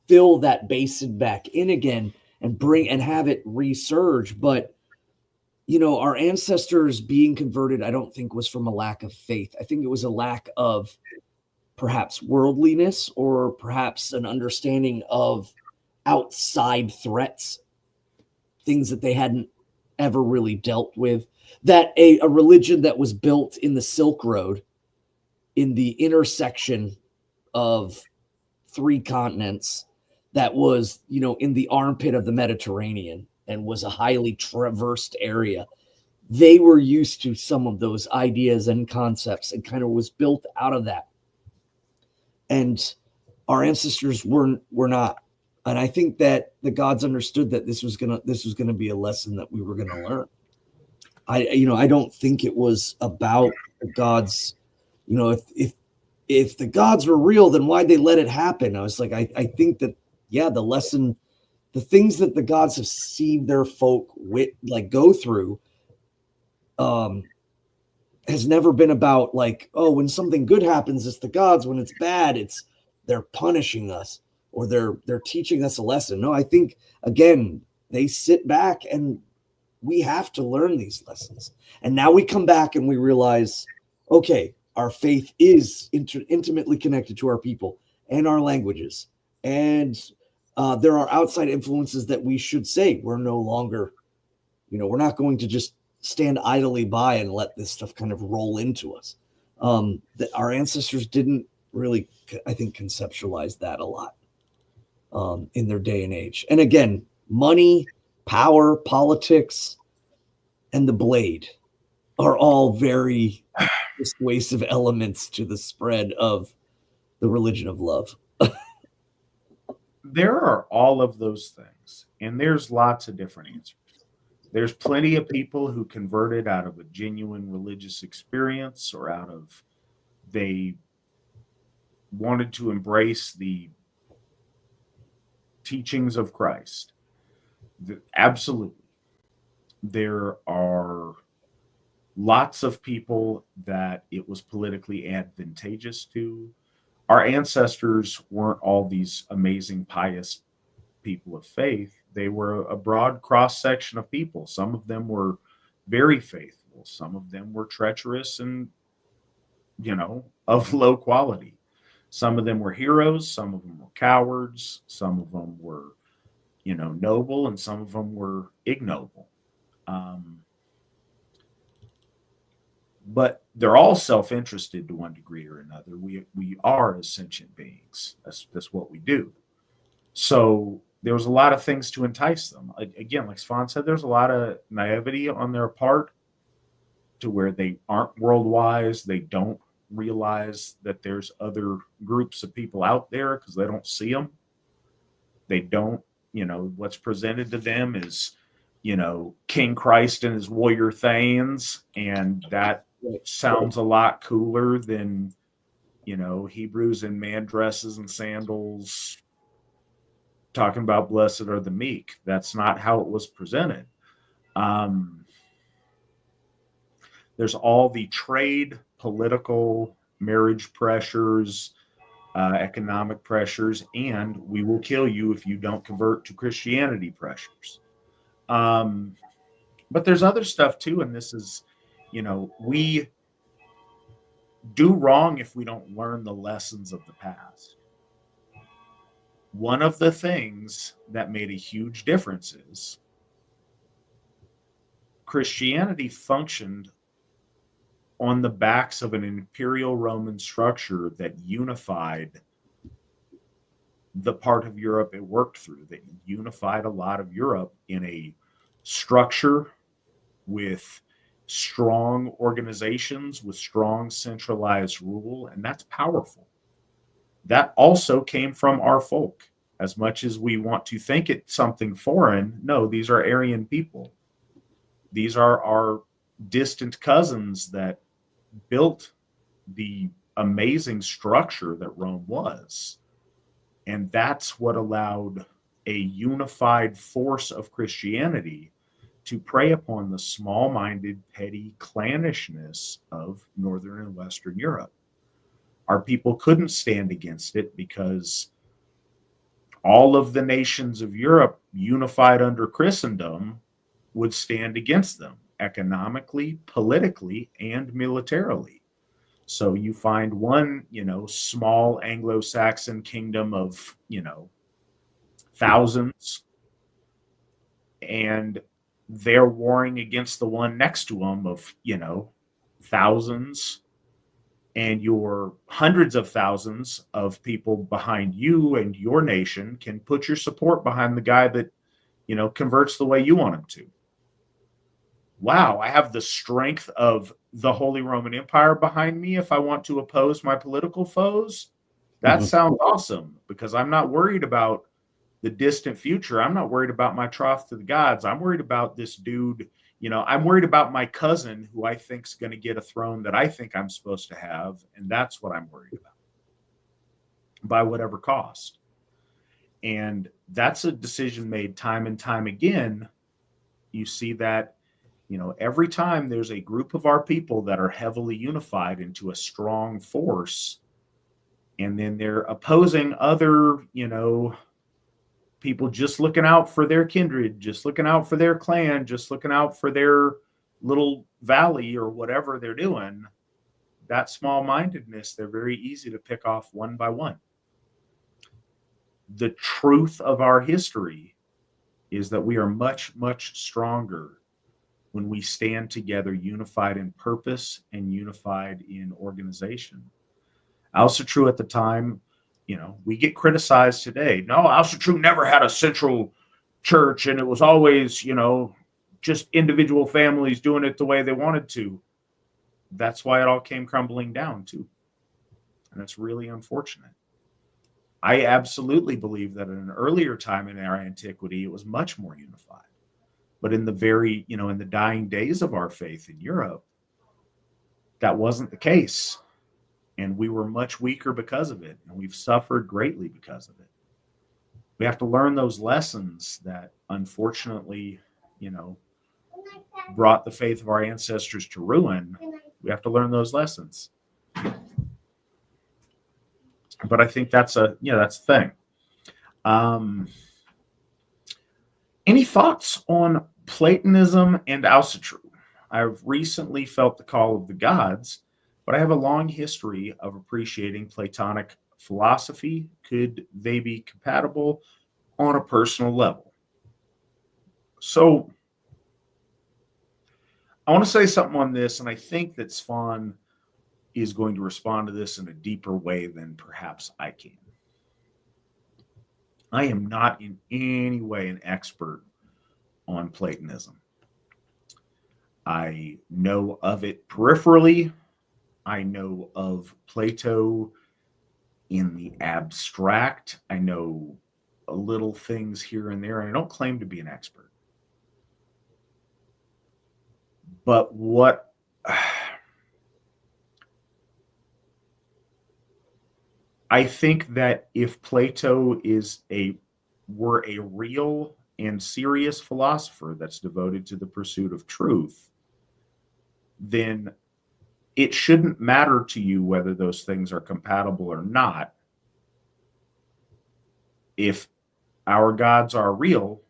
[SPEAKER 2] fill that basin back in again and have it resurge. But, our ancestors being converted, I don't think was from a lack of faith. I think it was a lack of perhaps worldliness or perhaps an understanding of outside threats, things that they hadn't ever really dealt with, that a religion that was built in the Silk Road in the intersection of 3 continents, that was, in the armpit of the Mediterranean and was a highly traversed area. They were used to some of those ideas and concepts and kind of was built out of that. And our ancestors were not. And I think that the gods understood that this was gonna be a lesson that we were gonna learn. I don't think it was about the gods. If the gods were real, then why'd they let it happen? I was like, I think that, yeah, the things that the gods have seen their folk go through, has never been about like, oh, when something good happens, it's the gods. When it's bad, it's they're punishing us or they're teaching us a lesson. No, I think again, they sit back and we have to learn these lessons. And now we come back and we realize, okay, our faith is intimately connected to our people and our languages. And there are outside influences that we should say we're no longer, we're not going to just stand idly by and let this stuff kind of roll into us. That our ancestors didn't really, I think, conceptualize that a lot in their day and age. And again, money, power, politics, and the blade are all very persuasive elements to the spread of the religion of love.
[SPEAKER 1] There are all of those things, and there's lots of different answers. There's plenty of people who converted out of a genuine religious experience or out of they wanted to embrace the teachings of Christ. Absolutely. There are lots of people that it was politically advantageous to. Our ancestors weren't all these amazing, pious people of faith. They were a broad cross section of people. Some of them were very faithful. Some of them were treacherous and, of low quality. Some of them were heroes. Some of them were cowards. Some of them were, noble, and some of them were ignoble. But they're all self-interested to one degree or another. We are as sentient beings. That's what we do. So there was a lot of things to entice them. Again, like Svan said, there's a lot of naivety on their part to where they aren't world-wise. They don't realize that there's other groups of people out there because they don't see them. They don't, what's presented to them is, King Christ and his warrior Thanes, and that sounds a lot cooler than, Hebrews in man dresses and sandals talking about blessed are the meek. That's not how it was presented. There's all the trade, political, marriage pressures, economic pressures, and we will kill you if you don't convert to Christianity pressures. But there's other stuff too, and this is, we do wrong if we don't learn the lessons of the past. One of the things that made a huge difference is Christianity functioned on the backs of an imperial Roman structure that unified the part of Europe it worked through, that unified a lot of Europe in a structure with strong organizations, with strong centralized rule, and that's powerful. That also came from our folk. As much as we want to think it's something foreign, no, these are Aryan people. These are our distant cousins that built the amazing structure that Rome was. And that's what allowed a unified force of Christianity to prey upon the small-minded, petty clannishness of Northern and Western Europe. Our people couldn't stand against it because all of the nations of Europe unified under Christendom would stand against them economically, politically, and militarily. So you find one, small Anglo-Saxon kingdom of, thousands, and they're warring against the one next to them of, thousands, and your hundreds of thousands of people behind you and your nation can put your support behind the guy that, converts the way you want him to. Wow, I have the strength of the Holy Roman Empire behind me if I want to oppose my political foes. That sounds awesome, because I'm not worried about the distant future. I'm not worried about my troth to the gods. I'm worried about this dude, I'm worried about my cousin who I think's going to get a throne that I think I'm supposed to have, and that's what I'm worried about by whatever cost. And that's a decision made time and time again. You see that, every time there's a group of our people that are heavily unified into a strong force, and then they're opposing other, people just looking out for their kindred, just looking out for their clan, just looking out for their little valley or whatever they're doing, that small-mindedness, they're very easy to pick off one by one. The truth of our history is that we are much, much stronger when we stand together, unified in purpose and unified in organization. Asatru at the time, we get criticized today. No, Asatru never had a central church, and it was always, just individual families doing it the way they wanted to. That's why it all came crumbling down too. And it's really unfortunate. I absolutely believe that in an earlier time in our antiquity, it was much more unified. But in the very, in the dying days of our faith in Europe, that wasn't the case. And we were much weaker because of it. And we've suffered greatly because of it. We have to learn those lessons that unfortunately, brought the faith of our ancestors to ruin. We have to learn those lessons. But I think that's the thing. Any thoughts on Platonism and Asatru? I've recently felt the call of the gods, but I have a long history of appreciating Platonic philosophy. Could they be compatible on a personal level? So I want to say something on this, and I think that Svan is going to respond to this in a deeper way than perhaps I can. I am not in any way an expert on Platonism. I know of it peripherally. I know of Plato in the abstract. I know little things here and there, and I don't claim to be an expert. But what I think that if Plato were a real and serious philosopher that's devoted to the pursuit of truth, then it shouldn't matter to you whether those things are compatible or not. If our gods are real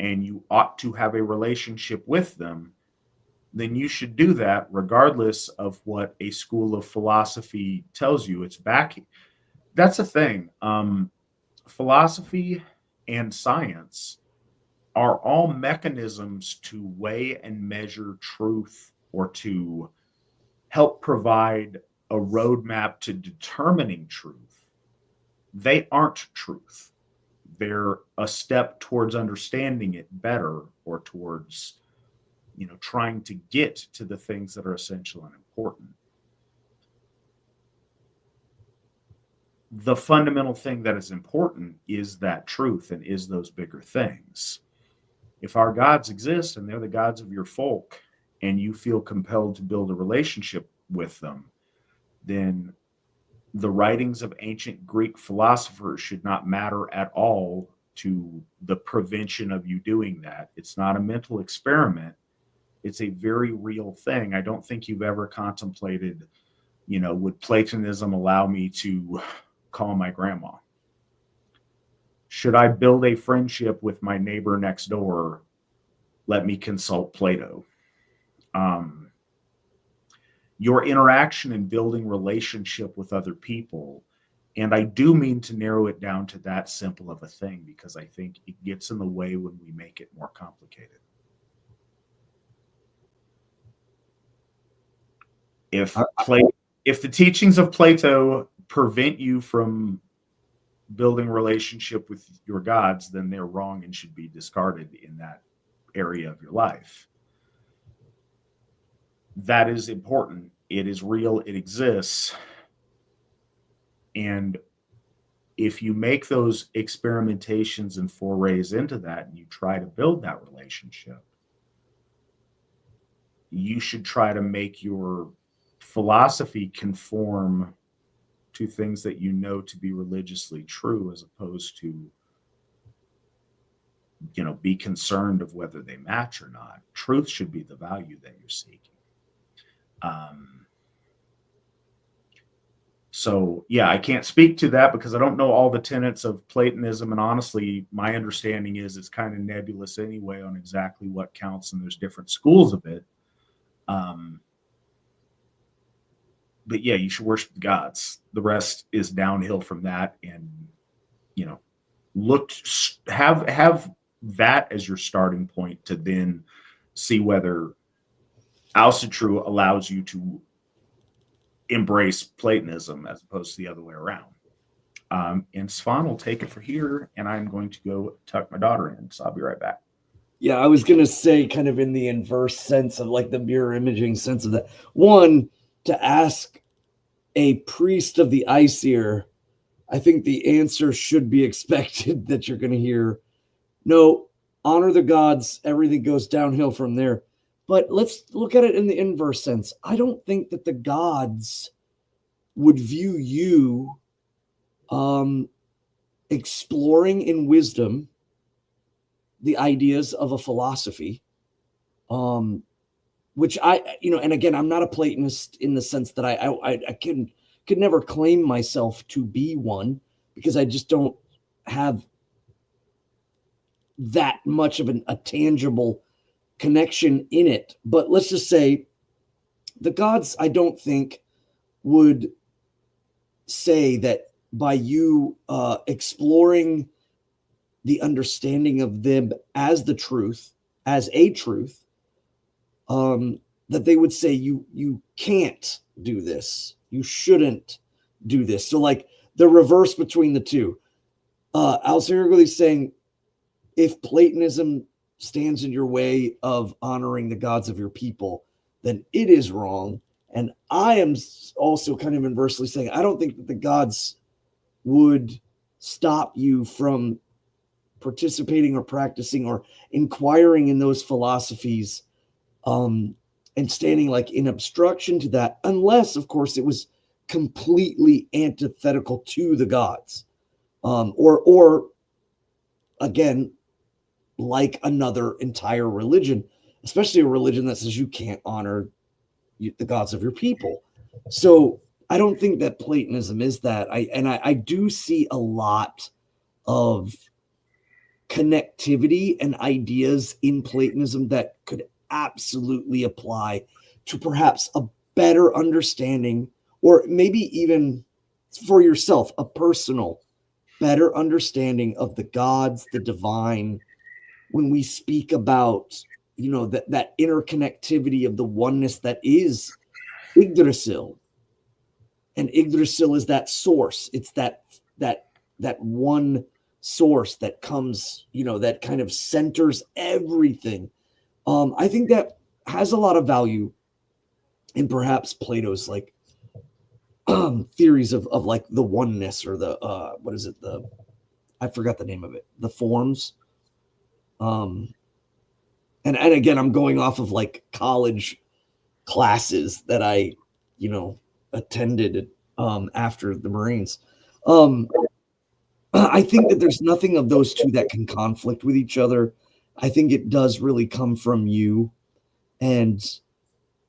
[SPEAKER 1] and you ought to have a relationship with them, then you should do that regardless of what a school of philosophy tells you. It's back. That's the thing. Philosophy and science are all mechanisms to weigh and measure truth or to help provide a roadmap to determining truth. They aren't truth. They're a step towards understanding it better or towards, trying to get to the things that are essential and important. The fundamental thing that is important is that truth and is those bigger things. If our gods exist and they're the gods of your folk and you feel compelled to build a relationship with them, then the writings of ancient Greek philosophers should not matter at all to the prevention of you doing that. It's not a mental experiment. It's a very real thing. I don't think you've ever contemplated, would Platonism allow me to call my grandma? Should I build a friendship with my neighbor next door? Let me consult Plato. Your interaction in building relationship with other people, and I do mean to narrow it down to that simple of a thing because I think it gets in the way when we make it more complicated. If the teachings of Plato prevent you from building a relationship with your gods, then they're wrong and should be discarded in that area of your life. That is important. It is real. It exists. And if you make those experimentations and forays into that and you try to build that relationship, you should try to make your philosophy conform to things that you know to be religiously true, as opposed to, be concerned of whether they match or not. Truth should be the value that you're seeking. So yeah, I can't speak to that because I don't know all the tenets of Platonism, and honestly, my understanding is it's kind of nebulous anyway on exactly what counts, and there's different schools of it. But yeah, you should worship the gods. The rest is downhill from that, and have that as your starting point to then see whether Asatru allows you to embrace Platonism as opposed to the other way around. And Svan will take it for here, and I'm going to go tuck my daughter in. So I'll be right back.
[SPEAKER 2] Yeah, I was going to say kind of in the inverse sense of like the mirror imaging sense of that. One, to ask a priest of the Aesir, I think the answer should be expected that you're going to hear, no, honor the gods, everything goes downhill from there. But let's look at it in the inverse sense. I don't think that the gods would view you exploring in wisdom the ideas of a philosophy, which and again, I'm not a Platonist in the sense that I could never claim myself to be one, because I just don't have that much of a tangible connection in it. But let's just say the gods, I don't think, would say that by you exploring the understanding of them as the truth, as a truth, that they would say you can't do this, you shouldn't do this. So like the reverse between the two. Al-Siriguli is saying, if Platonism stands in your way of honoring the gods of your people, then it is wrong. And I am also kind of inversely saying, I don't think that the gods would stop you from participating or practicing or inquiring in those philosophies, and standing like in obstruction to that, unless, of course, it was completely antithetical to the gods, or again, like another entire religion, especially a religion that says you can't honor the gods of your people. So I don't think that Platonism is that. I do see a lot of connectivity and ideas in Platonism that could absolutely apply to perhaps a better understanding, or maybe even for yourself, a personal better understanding of the gods, the divine, when we speak about, that interconnectivity of the oneness that is Yggdrasil. And Yggdrasil is that source. It's that one source that comes, that kind of centers everything. I think that has a lot of value in perhaps Plato's like theories of like the oneness, or the what is it? I forgot the name of it. The forms. And again, I'm going off of like college classes that I, attended after the Marines. I think that there's nothing of those two that can conflict with each other. I think it does really come from you. And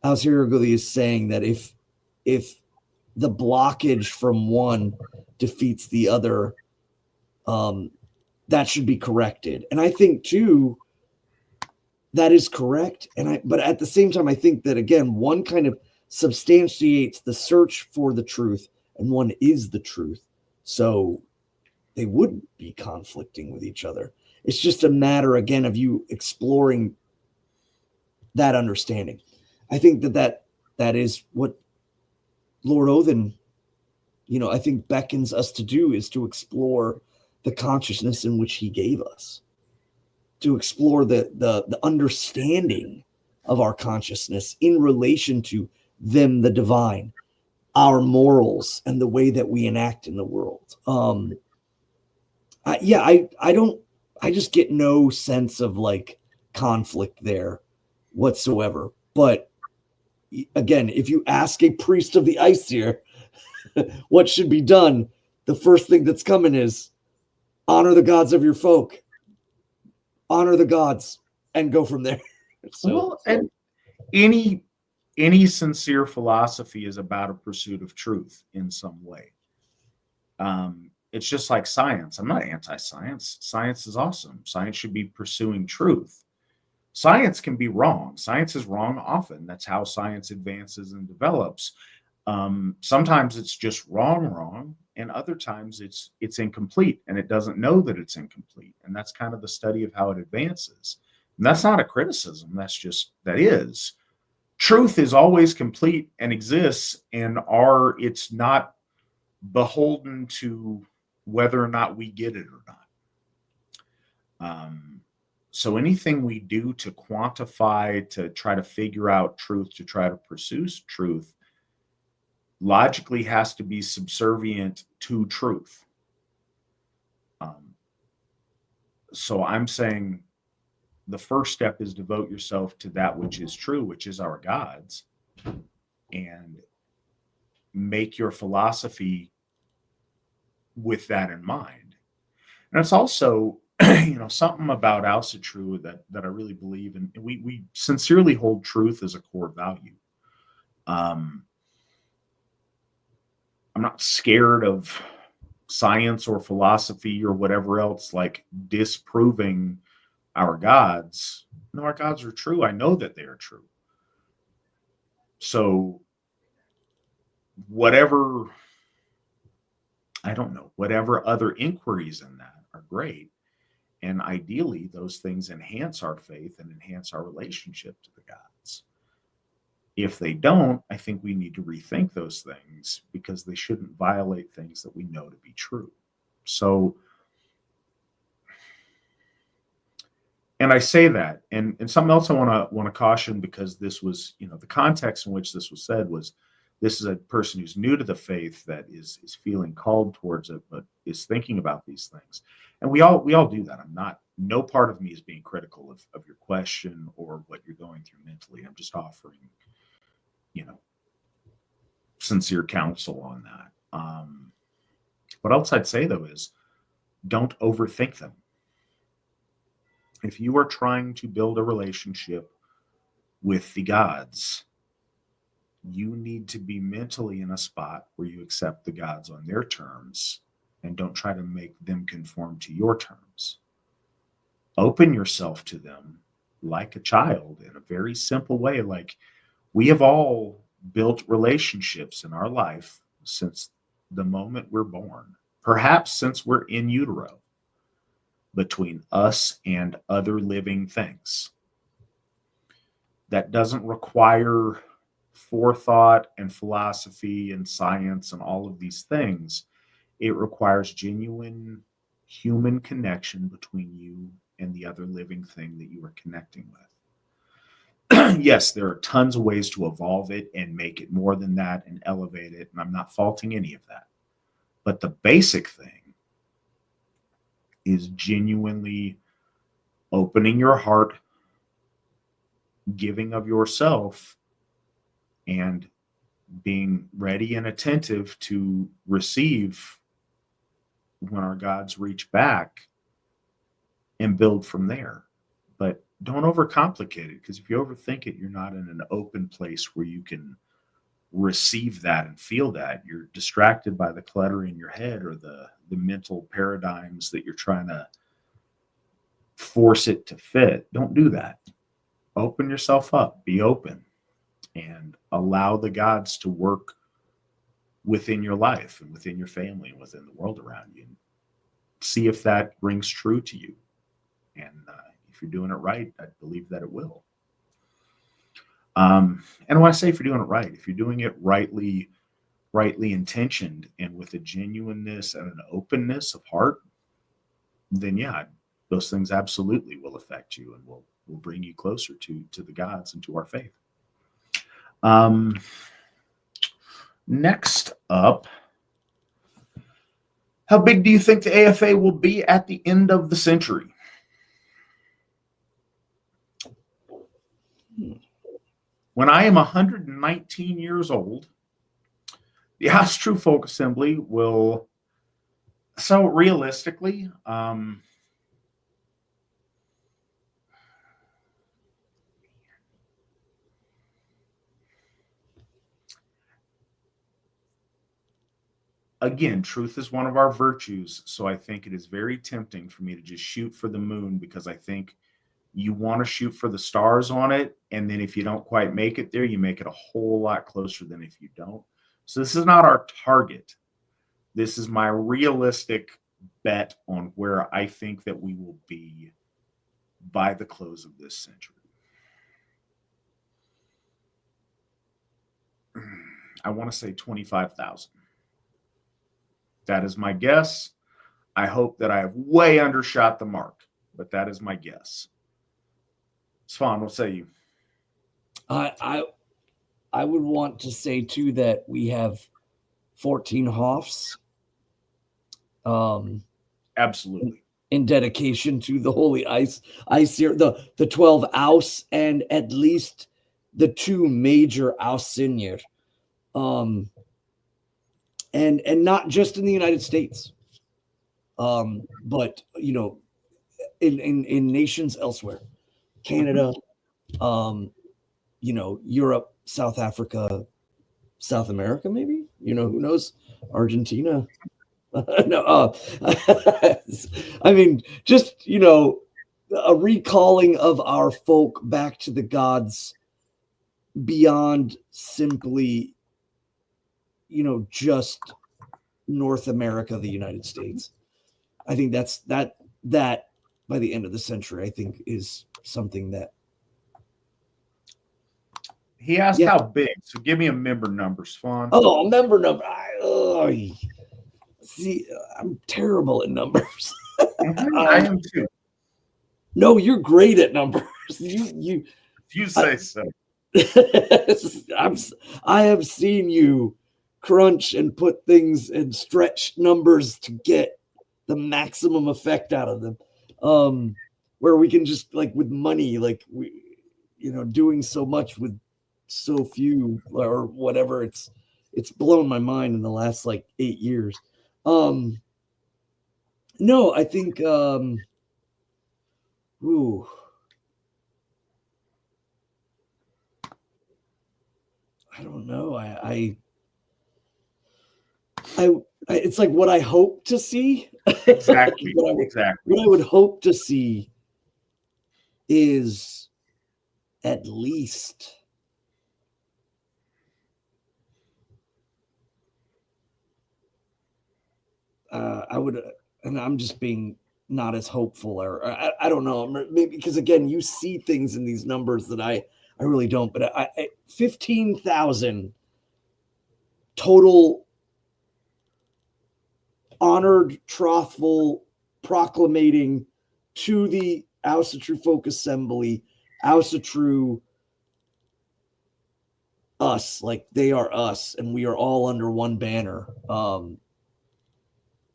[SPEAKER 2] Al-Siriguli is saying that if the blockage from one defeats the other, that should be corrected. And I think too, that is correct. But at the same time, I think that again, one kind of substantiates the search for the truth, and one is the truth. So they would be conflicting with each other. It's just a matter, again, of you exploring that understanding. I think that is what Lord Odin, I think beckons us to do, is to explore the consciousness in which he gave us, to explore the understanding of our consciousness in relation to them, the divine, our morals, and the way that we enact in the world. I just get no sense of like conflict there whatsoever. But again, if you ask a priest of the Aesir what should be done, the first thing that's coming is honor the gods of your folk, honor the gods, and go from there.
[SPEAKER 1] Well, and any sincere philosophy is about a pursuit of truth in some way. It's just like science. I'm not anti-science. Science is awesome. Science should be pursuing truth. Science can be wrong. Science is wrong often. That's how science advances and develops. Sometimes it's just wrong, and other times it's incomplete, and it doesn't know that it's incomplete. And that's kind of the study of how it advances. And that's not a criticism. That is. Truth is always complete and exists, and it's not beholden to whether or not we get it or not. So anything we do to quantify, to try to figure out truth, to try to pursue truth, logically has to be subservient to truth. So I'm saying the first step is devote yourself to that which is true, which is our gods, and make your philosophy with that in mind. And it's also, something about Asatru that I really believe in. We sincerely hold truth as a core value. I'm not scared of science or philosophy or whatever else, like disproving our gods. No, our gods are true. I know that they are true. So whatever other inquiries in that are great. And ideally, those things enhance our faith and enhance our relationship to the gods. If they don't, I think we need to rethink those things, because they shouldn't violate things that we know to be true. So, and I say that, and something else I want to caution, because this was, the context in which this was said was, this is a person who's new to the faith that is feeling called towards it, but is thinking about these things. And we all do that. No part of me is being critical of your question or what you're going through mentally. I'm just offering, sincere counsel on that. What else I'd say, though, is don't overthink them. If you are trying to build a relationship with the gods, you need to be mentally in a spot where you accept the gods on their terms and don't try to make them conform to your terms. Open yourself to them like a child in a very simple way. Like, we have all built relationships in our life since the moment we're born, perhaps since we're in utero, between us and other living things. That doesn't require forethought and philosophy and science and all of these things. It requires genuine human connection between you and the other living thing that you are connecting with. Yes, there are tons of ways to evolve it and make it more than that and elevate it, and I'm not faulting any of that. But the basic thing is genuinely opening your heart, giving of yourself, and being ready and attentive to receive when our gods reach back, and build from there. But don't overcomplicate it, because if you overthink it, you're not in an open place where you can receive that and feel that. You're distracted by the clutter in your head or the mental paradigms that you're trying to force it to fit. Don't do that. Open yourself up, be open, and allow the gods to work within your life and within your family and within the world around you. See if that rings true to you. And if you're doing it right, I believe that it will. And when I say if you're doing it right, if you're doing it rightly intentioned and with a genuineness and an openness of heart, then yeah, those things absolutely will affect you and will bring you closer to the gods and to our faith. Next up, how big do you think the AFA will be at the end of the century? When I am 119 years old, the Asatru Folk Assembly will. So realistically, again, truth is one of our virtues. So I think it is very tempting for me to just shoot for the moon, because I think you want to shoot for the stars on it. And then if you don't quite make it there, you make it a whole lot closer than if you don't. So this is not our target. This is my realistic bet on where I think that we will be by the close of this century. I want to say 25,000. That is my guess. I hope that I have way undershot the mark, but that is my guess. Svan, what say you?
[SPEAKER 2] I would want to say too that we have 14 Hoffs.
[SPEAKER 1] Absolutely.
[SPEAKER 2] In dedication to the Holy Ice here, the 12 Aus, and at least the 2 major Aussenior. And not just in the United States, but in nations elsewhere, Canada, Europe, South Africa, South America, maybe, who knows, Argentina. No, I mean, just, a recalling of our folk back to the gods beyond simply, just North America, the United States. I think that by the end of the century, I think is something that.
[SPEAKER 1] He asked how big, so give me a member number, Svan.
[SPEAKER 2] Oh, a member number. See, I'm terrible at numbers.
[SPEAKER 1] I am too.
[SPEAKER 2] No, you're great at numbers. You
[SPEAKER 1] say so.
[SPEAKER 2] I have seen you crunch and put things and stretch numbers to get the maximum effect out of them. Where we can just, like, with money, like, we, doing so much with so few or whatever. It's blown my mind in the last 8 years. No, I think I don't know. I it's like what I hope to see.
[SPEAKER 1] Exactly.
[SPEAKER 2] What I would hope to see is at least I would, and I'm just being not as hopeful, or I don't know, maybe because again, you see things in these numbers that I really don't. But I 15,000 total honored, trothful, proclamating to the Asatru Folk Assembly, Asatru us, like they are us, and we are all under one banner.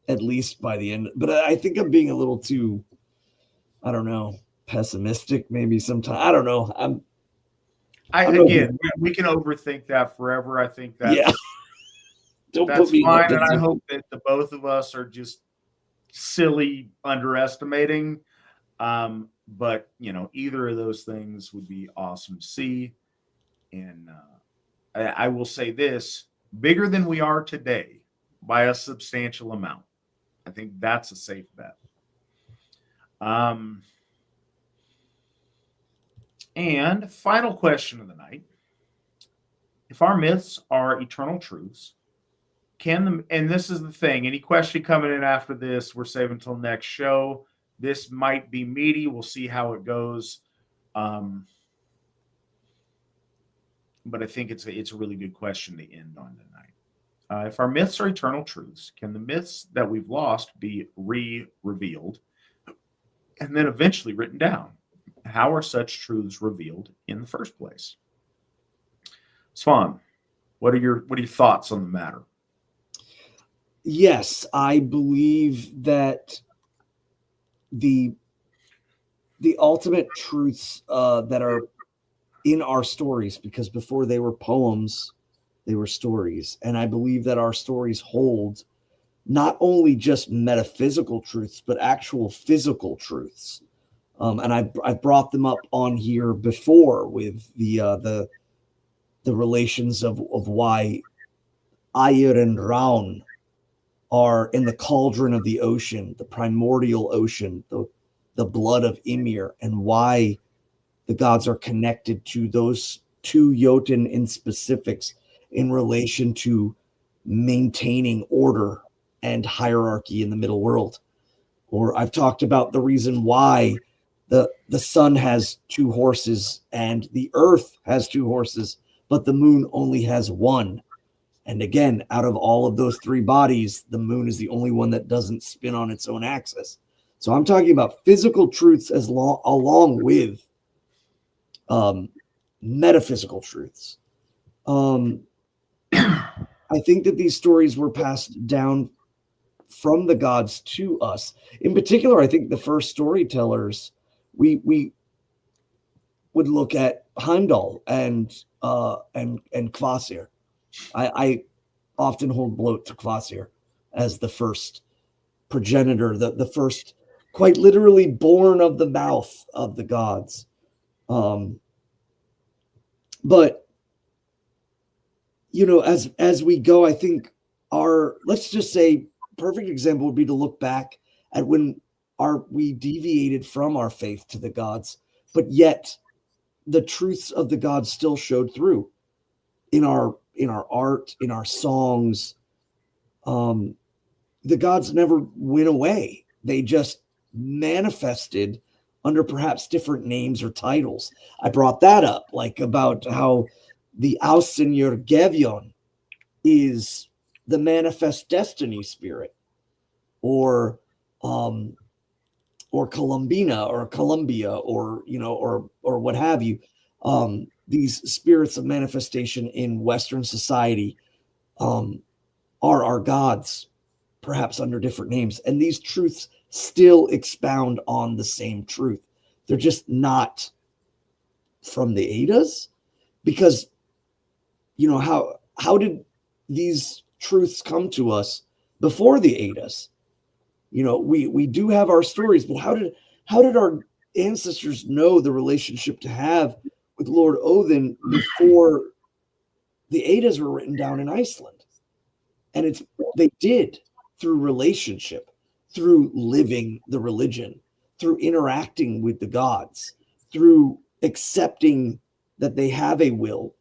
[SPEAKER 2] At least by the end, but I think I'm being a little too, I don't know, pessimistic. Maybe sometimes, I don't know.
[SPEAKER 1] We can overthink that forever. I think that's
[SPEAKER 2] Don't
[SPEAKER 1] that's
[SPEAKER 2] put me
[SPEAKER 1] fine,
[SPEAKER 2] in
[SPEAKER 1] and I hope that the both of us are just silly underestimating. But either of those things would be awesome to see. And I will say this: bigger than we are today by a substantial amount. I think that's a safe bet. And final question of the night: if our myths are eternal truths, and this is the thing, any question coming in after this, we're saving until next show. This might be meaty. We'll see how it goes. But I think it's a really good question to end on tonight. If our myths are eternal truths, can the myths that we've lost be revealed and then eventually written down? How are such truths revealed in the first place? Svan, what are your thoughts on the matter?
[SPEAKER 2] Yes, I believe that the ultimate truths that are in our stories, because before they were poems, they were stories. And I believe that our stories hold not only just metaphysical truths, but actual physical truths. And I brought them up on here before with the relations of why Ayer and Raun are in the cauldron of the ocean, the primordial ocean, the blood of Ymir, and why the gods are connected to those two Jotun in specifics in relation to maintaining order and hierarchy in the middle world. Or I've talked about the reason why the sun has two horses and the earth has two horses, but the moon only has one. And again, out of all of those three bodies, the moon is the only one that doesn't spin on its own axis. So I'm talking about physical truths along with metaphysical truths. I think that these stories were passed down from the gods to us. In particular, I think the first storytellers, we would look at Heimdall and Kvasir. I often hold bloat to Kvasir as the first progenitor, the first, quite literally born of the mouth of the gods. But you know, as we go, I think let's just say, perfect example would be to look back at when we deviated from our faith to the gods, but yet the truths of the gods still showed through in our art, in our songs. The gods never went away. They just manifested under perhaps different names or titles. I brought that up, like about how the Ausenjur Gevion is the manifest destiny spirit, or Columbina or Columbia, or or what have you. These spirits of manifestation in Western society are our gods, perhaps under different names. And these truths still expound on the same truth. They're just not from the Eddas, because, you know, how did these truths come to us before the Eddas? You know, we do have our stories, but how did our ancestors know the relationship to have with Lord Odin before the Eddas were written down in Iceland? And they did through relationship, through living the religion, through interacting with the gods, through accepting that they have a will,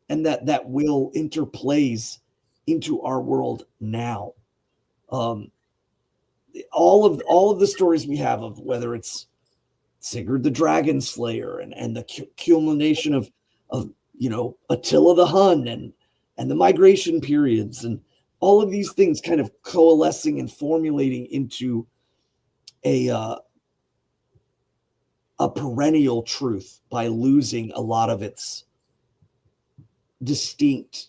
[SPEAKER 2] and that will interplays into our world now. All of the stories we have of whether it's Sigurd the Dragon Slayer and the culmination of you know, Attila the Hun and the migration periods, and all of these things kind of coalescing and formulating into a perennial truth by losing a lot of its distinct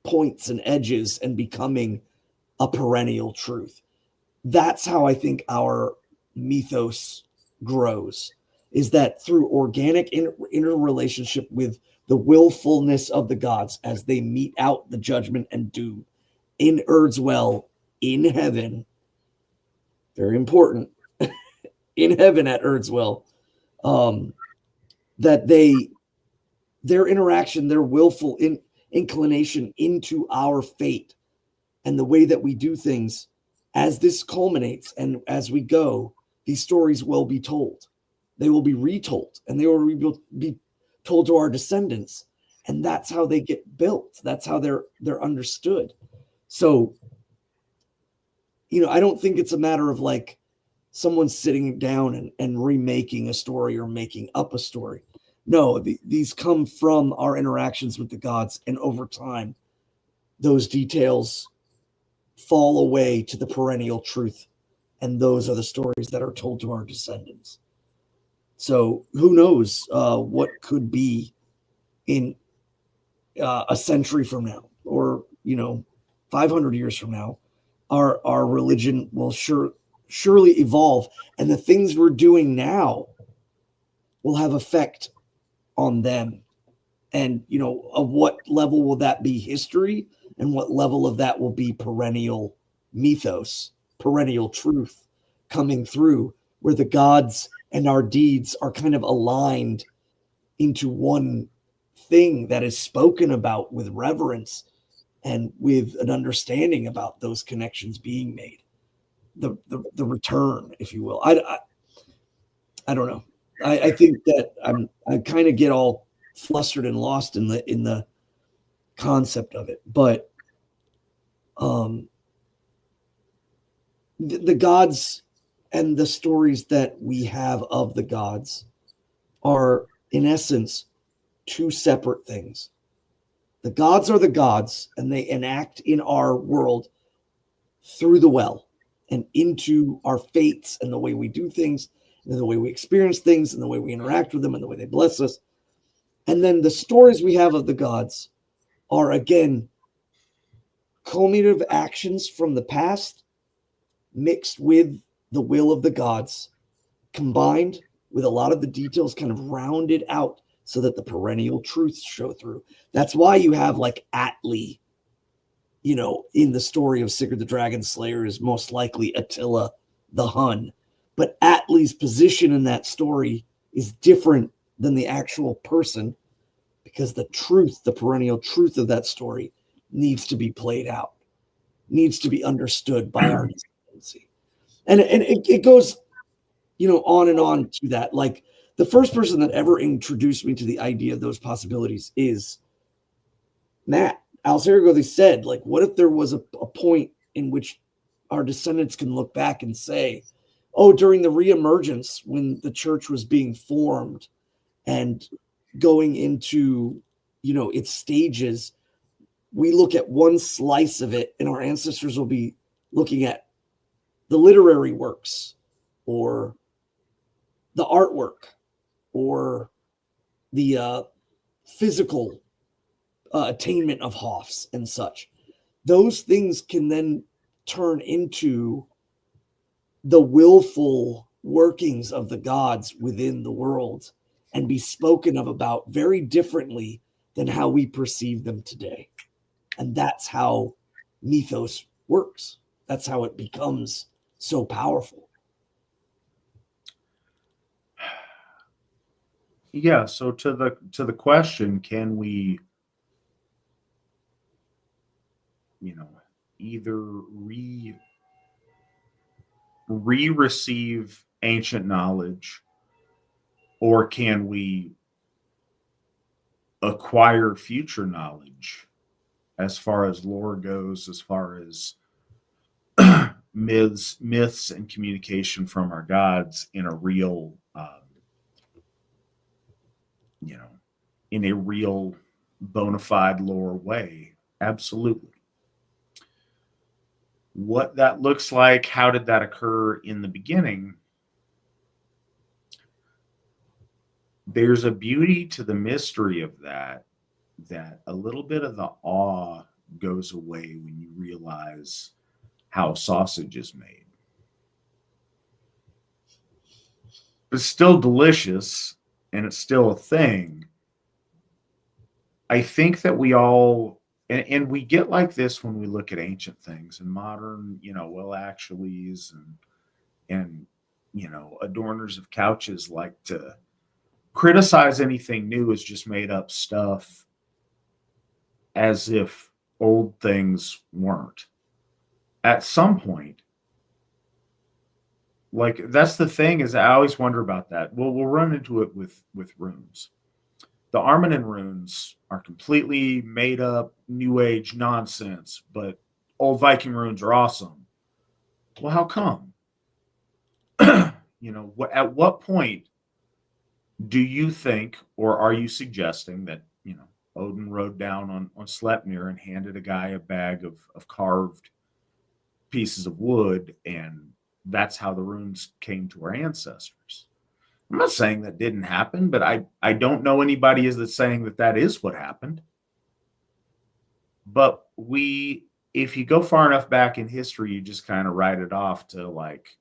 [SPEAKER 2] points and edges and becoming a perennial truth. That's how I think our mythos grows, is that through organic interrelationship with the willfulness of the gods as they mete out the judgment and doom in Erdswell, in heaven, very important, in heaven at Erdswell, that their interaction, their willful inclination into our fate and the way that we do things, as this culminates and as we go, these stories will be told. They will be retold, and they will be told to our descendants. And that's how they get built. That's how they're understood. So, you know, I don't think it's a matter of like someone sitting down and remaking a story or making up a story. No, these come from our interactions with the gods. And over time, those details fall away to the perennial truth. And those are the stories that are told to our descendants. So who knows what could be in a century from now, or, you know, 500 years from now. Our religion will surely evolve, and the things we're doing now will have effect on them. And, of what level will that be history, and what level of that will be perennial mythos, perennial truth coming through, where the gods and our deeds are kind of aligned into one thing that is spoken about with reverence and with an understanding about those connections being made. The return, if you will. I don't know. I think that I kind of get all flustered and lost in the concept of it, but the gods and the stories that we have of the gods are, in essence, two separate things. The gods are the gods, and they enact in our world through the well and into our fates and the way we do things, and the way we experience things, and the way we interact with them, and the way they bless us. And then the stories we have of the gods are, again, culminative actions from the past mixed with the will of the gods, combined with a lot of the details kind of rounded out so that the perennial truths show through. That's why you have like Atli, in the story of Sigurd the Dragon Slayer is most likely Attila the Hun. But Atli's position in that story is different than the actual person, because the truth, the perennial truth of that story needs to be played out, needs to be understood by our descendancy. And it goes, on and on to that. Like, the first person that ever introduced me to the idea of those possibilities is Matt. Alcerigo said, like, what if there was a point in which our descendants can look back and say, oh, during the reemergence, when the church was being formed and going into, its stages, we look at one slice of it, and our ancestors will be looking at the literary works or the artwork or the physical attainment of Hoffs and such. Those things can then turn into the willful workings of the gods within the world and be spoken of about very differently than how we perceive them today. And that's how mythos works. That's how it becomes so powerful.
[SPEAKER 1] Yeah, so to the question, can we either receive ancient knowledge, or can we acquire future knowledge as far as lore goes, as far as myths and communication from our gods in a real in a real bona fide lore way? Absolutely. What that looks like, how did that occur in the beginning? There's a beauty to the mystery of that a little bit of the awe goes away when you realize how sausage is made. It's still delicious, and it's still a thing. I think that we all, and we get like this when we look at ancient things and modern, well, actuallys and adorners of couches like to criticize anything new as just made up stuff, as if old things weren't. At some point, like, that's the thing, is I always wonder about that. Well, we'll run into it with runes. The Armanen runes are completely made up new age nonsense, but old Viking runes are awesome. Well, how come? At what point do you think, or are you suggesting that, Odin rode down on Sleipnir and handed a guy a bag of carved pieces of wood, and that's how the runes came to our ancestors? I'm not saying that didn't happen, but I don't know anybody that's saying that is what happened. But if you go far enough back in history, you just kind of write it off to like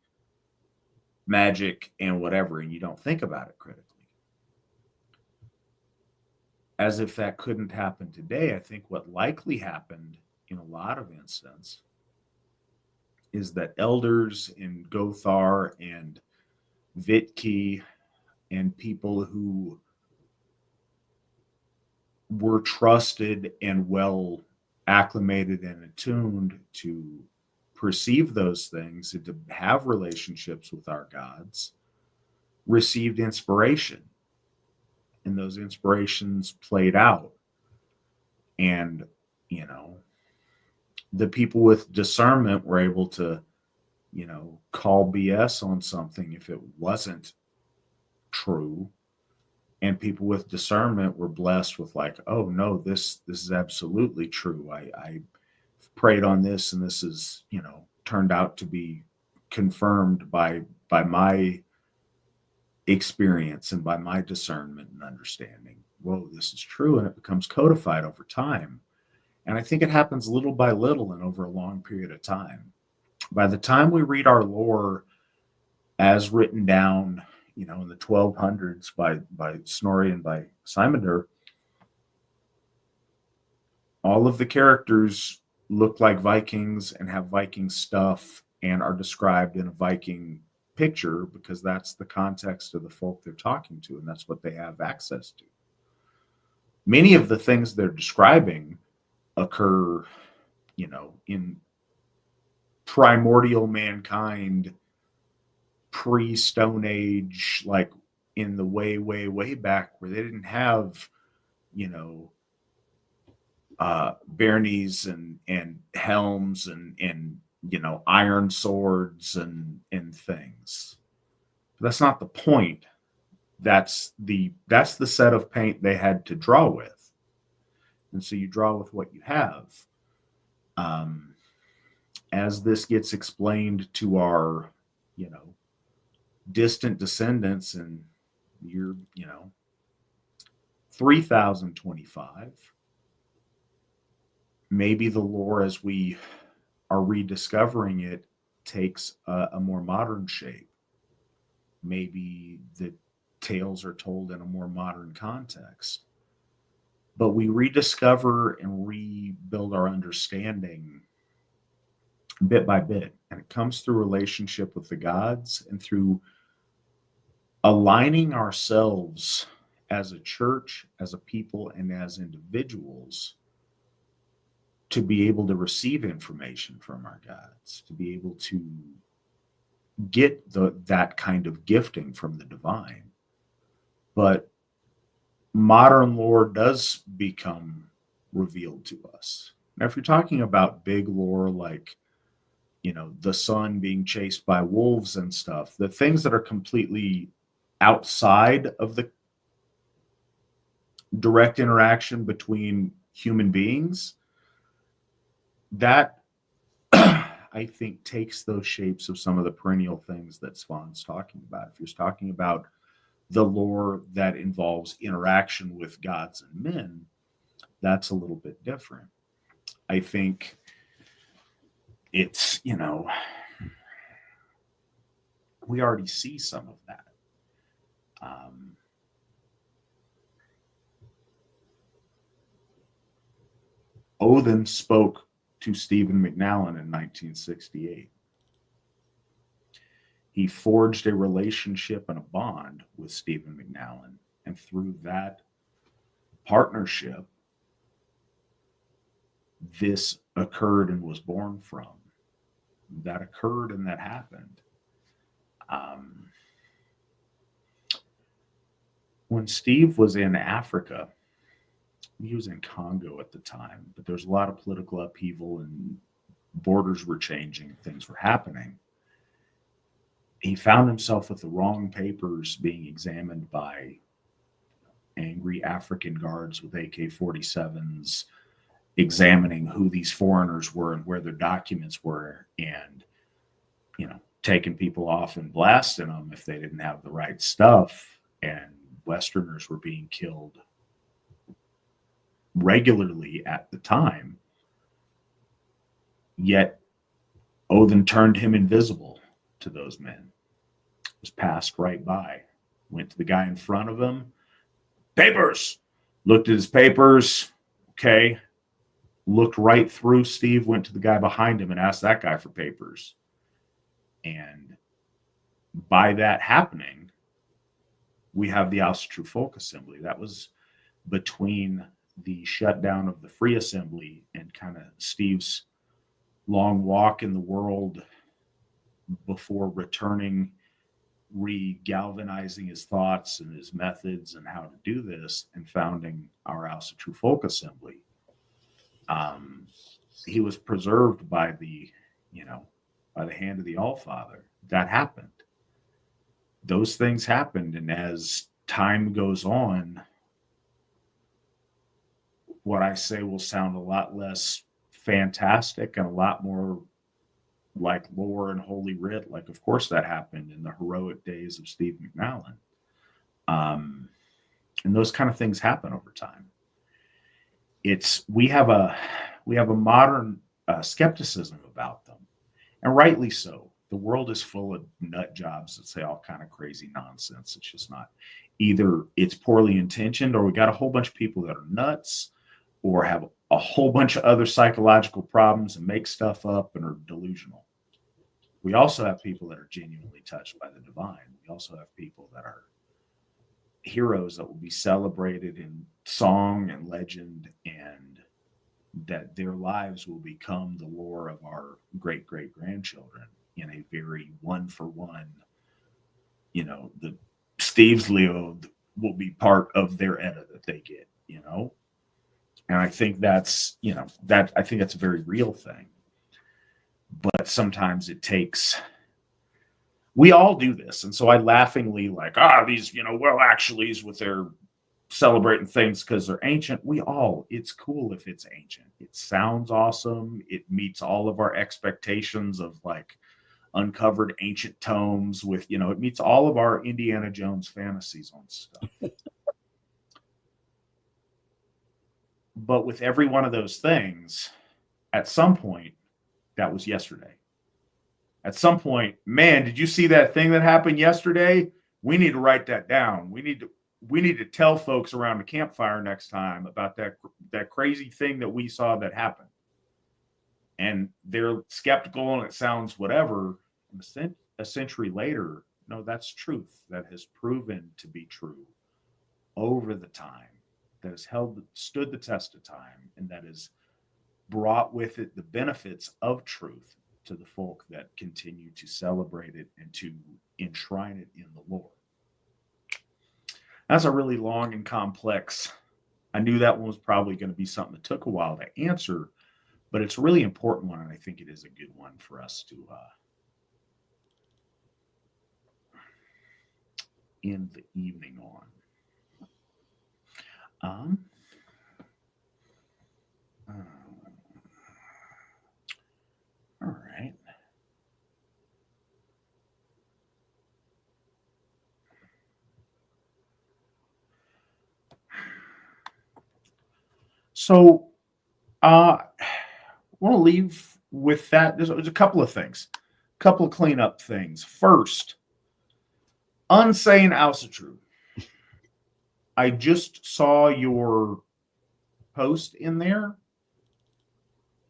[SPEAKER 1] magic and whatever, and you don't think about it critically. as if that couldn't happen today, I think what likely happened in a lot of instances is that elders in Gothar and Vitki and people who were trusted and well acclimated and attuned to perceive those things and to have relationships with our gods received inspiration, and those inspirations played out. And the people with discernment were able to call BS on something if it wasn't true, and people with discernment were blessed with like, oh no, this is absolutely true. I prayed on this, and this is turned out to be confirmed by my experience and by my discernment and understanding. Whoa, this is true, and it becomes codified over time. And I think it happens little by little and over a long period of time. By the time we read our lore as written down, in the 1200s by Snorri and by Simondur, all of the characters look like Vikings and have Viking stuff and are described in a Viking picture because that's the context of the folk they're talking to, and that's what they have access to. Many of the things they're describing occur, in primordial mankind, pre-Stone Age, like in the way, way, way back where they didn't have, Bernies and helms and iron swords and things. But that's not the point. That's the set of paint they had to draw with. And so you draw with what you have. As this gets explained to our, distant descendants in year, 3025, maybe the lore as we are rediscovering it takes a more modern shape. Maybe the tales are told in a more modern context. But we rediscover and rebuild our understanding bit by bit. And it comes through relationship with the gods and through aligning ourselves as a church, as a people, and as individuals to be able to receive information from our gods, to be able to get that kind of gifting from the divine. But modern lore does become revealed to us. Now, if you're talking about big lore like, the sun being chased by wolves and stuff, the things that are completely outside of the direct interaction between human beings, that I think takes those shapes of some of the perennial things that Svan's talking about. If you're talking about the lore that involves interaction with gods and men, that's a little bit different. I think it's, we already see some of that. Odin spoke to Stephen McNallen in 1968. He forged a relationship and a bond with Stephen McNallen, and through that partnership, this occurred and was born from. That occurred and that happened. When Steve was in Africa, he was in Congo at the time, but there was a lot of political upheaval and borders were changing, things were happening. He found himself with the wrong papers being examined by angry African guards with AK-47s, examining who these foreigners were and where their documents were, and taking people off and blasting them if they didn't have the right stuff. And Westerners were being killed regularly at the time. Yet Odin turned him invisible to those men. Just passed right by, went to the guy in front of him, papers, looked at his papers. Okay. Looked right through Steve, went to the guy behind him and asked that guy for papers. And by that happening, we have the Asatru Folk Assembly. That was between the shutdown of the Free Assembly and kind of Steve's long walk in the world before returning, re-galvanizing his thoughts and his methods and how to do this, and founding our Asatru Folk Assembly. He was preserved by the hand of the All-Father. That happened. Those things happened, and as time goes on, what I say will sound a lot less fantastic and a lot more like lore and holy writ. Like, of course, that happened in the heroic days of Steve McMallen. And those kind of things happen over time. We have a modern skepticism about them, and rightly so. The world is full of nut jobs that say all kind of crazy nonsense. It's just not. Either it's poorly intentioned, or we got a whole bunch of people that are nuts, or have a whole bunch of other psychological problems and make stuff up and are delusional. We also have people that are genuinely touched by the divine. We also have people that are heroes that will be celebrated in song and legend, and that their lives will become the lore of our great-great-grandchildren in a very one-for-one, the Steve's Leo will be part of their Edda that they get, And I think that's, I think that's a very real thing. But sometimes it takes, we all do this. And so I laughingly these, actuallys with their celebrating things because they're ancient. It's cool if it's ancient. It sounds awesome. It meets all of our expectations of uncovered ancient tomes with, it meets all of our Indiana Jones fantasies on stuff. But with every one of those things, at some point, that was yesterday. At some point, man, did you see that thing that happened yesterday? We need to write that down. We need to tell folks around the campfire next time about that crazy thing that we saw that happened. And they're skeptical and it sounds whatever. A century later, no, that's truth that has proven to be true over the time, that has stood the test of time, and that has brought with it the benefits of truth to the folk that continue to celebrate it and to enshrine it in the lore. That's a really long and complex. I knew that one was probably going to be something that took a while to answer, but it's a really important one, and I think it is a good one for us to end the evening on. All right. So I want to leave with that. There's a couple of things, a couple of cleanup things. First, Unsane Asatru. I just saw your post in there.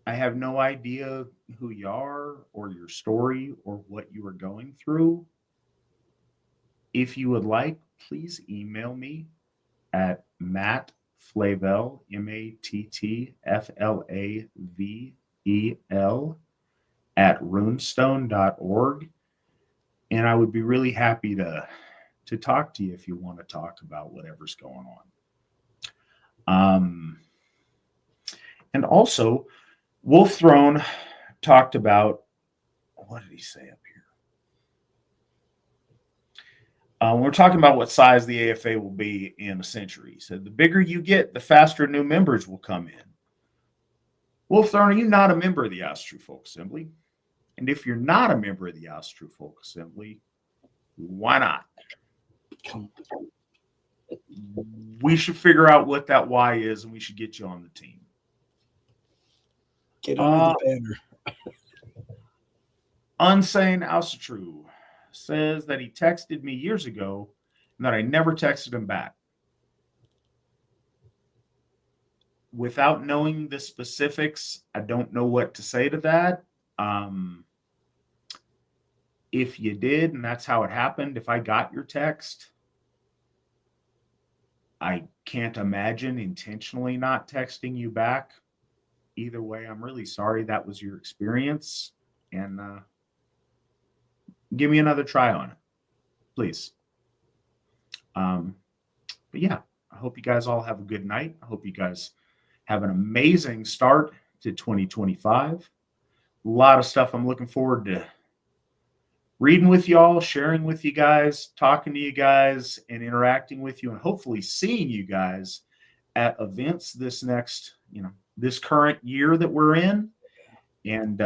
[SPEAKER 1] I have no idea who you are or your story or what you are going through. If you would like, please email me at Matt Flavel, MattFlavel @runestone.org. And I would be really happy to talk to you if you want to talk about whatever's going on. And also, Wolf Throne talked about, what did he say up here? We're talking about what size the AFA will be in a century. He said, the bigger you get, the faster new members will come in. Wolf Throne, are you not a member of the Asatru Folk Assembly? And if you're not a member of the Asatru Folk Assembly, why not? We should figure out what that why is, and we should get you on the team.
[SPEAKER 2] Get under the banner.
[SPEAKER 1] Unsane Asatru says that he texted me years ago and that I never texted him back. without knowing the specifics, I don't know what to say to that. If you did, and that's how it happened, if I got your text, I can't imagine intentionally not texting you back. Either way, I'm really sorry that was your experience. And give me another try on it, please. But yeah, I hope you guys all have a good night. I hope you guys have an amazing start to 2025. A lot of stuff I'm looking forward to reading with y'all, sharing with you guys, talking to you guys, and interacting with you, and hopefully seeing you guys at events this next, this current year that we're in. And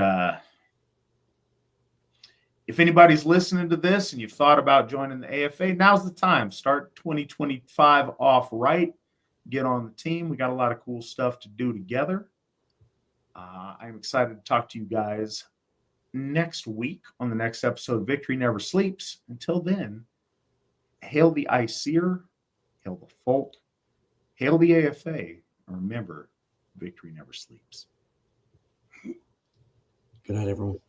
[SPEAKER 1] if anybody's listening to this and you've thought about joining the AFA, now's the time. Start 2025 off right. Get on the team. We got a lot of cool stuff to do together. I'm excited to talk to you guys next week on the next episode of Victory Never Sleeps. Until then, hail the Iseer, hail the Folk, hail the AFA, and remember, victory never sleeps.
[SPEAKER 2] Good night, everyone.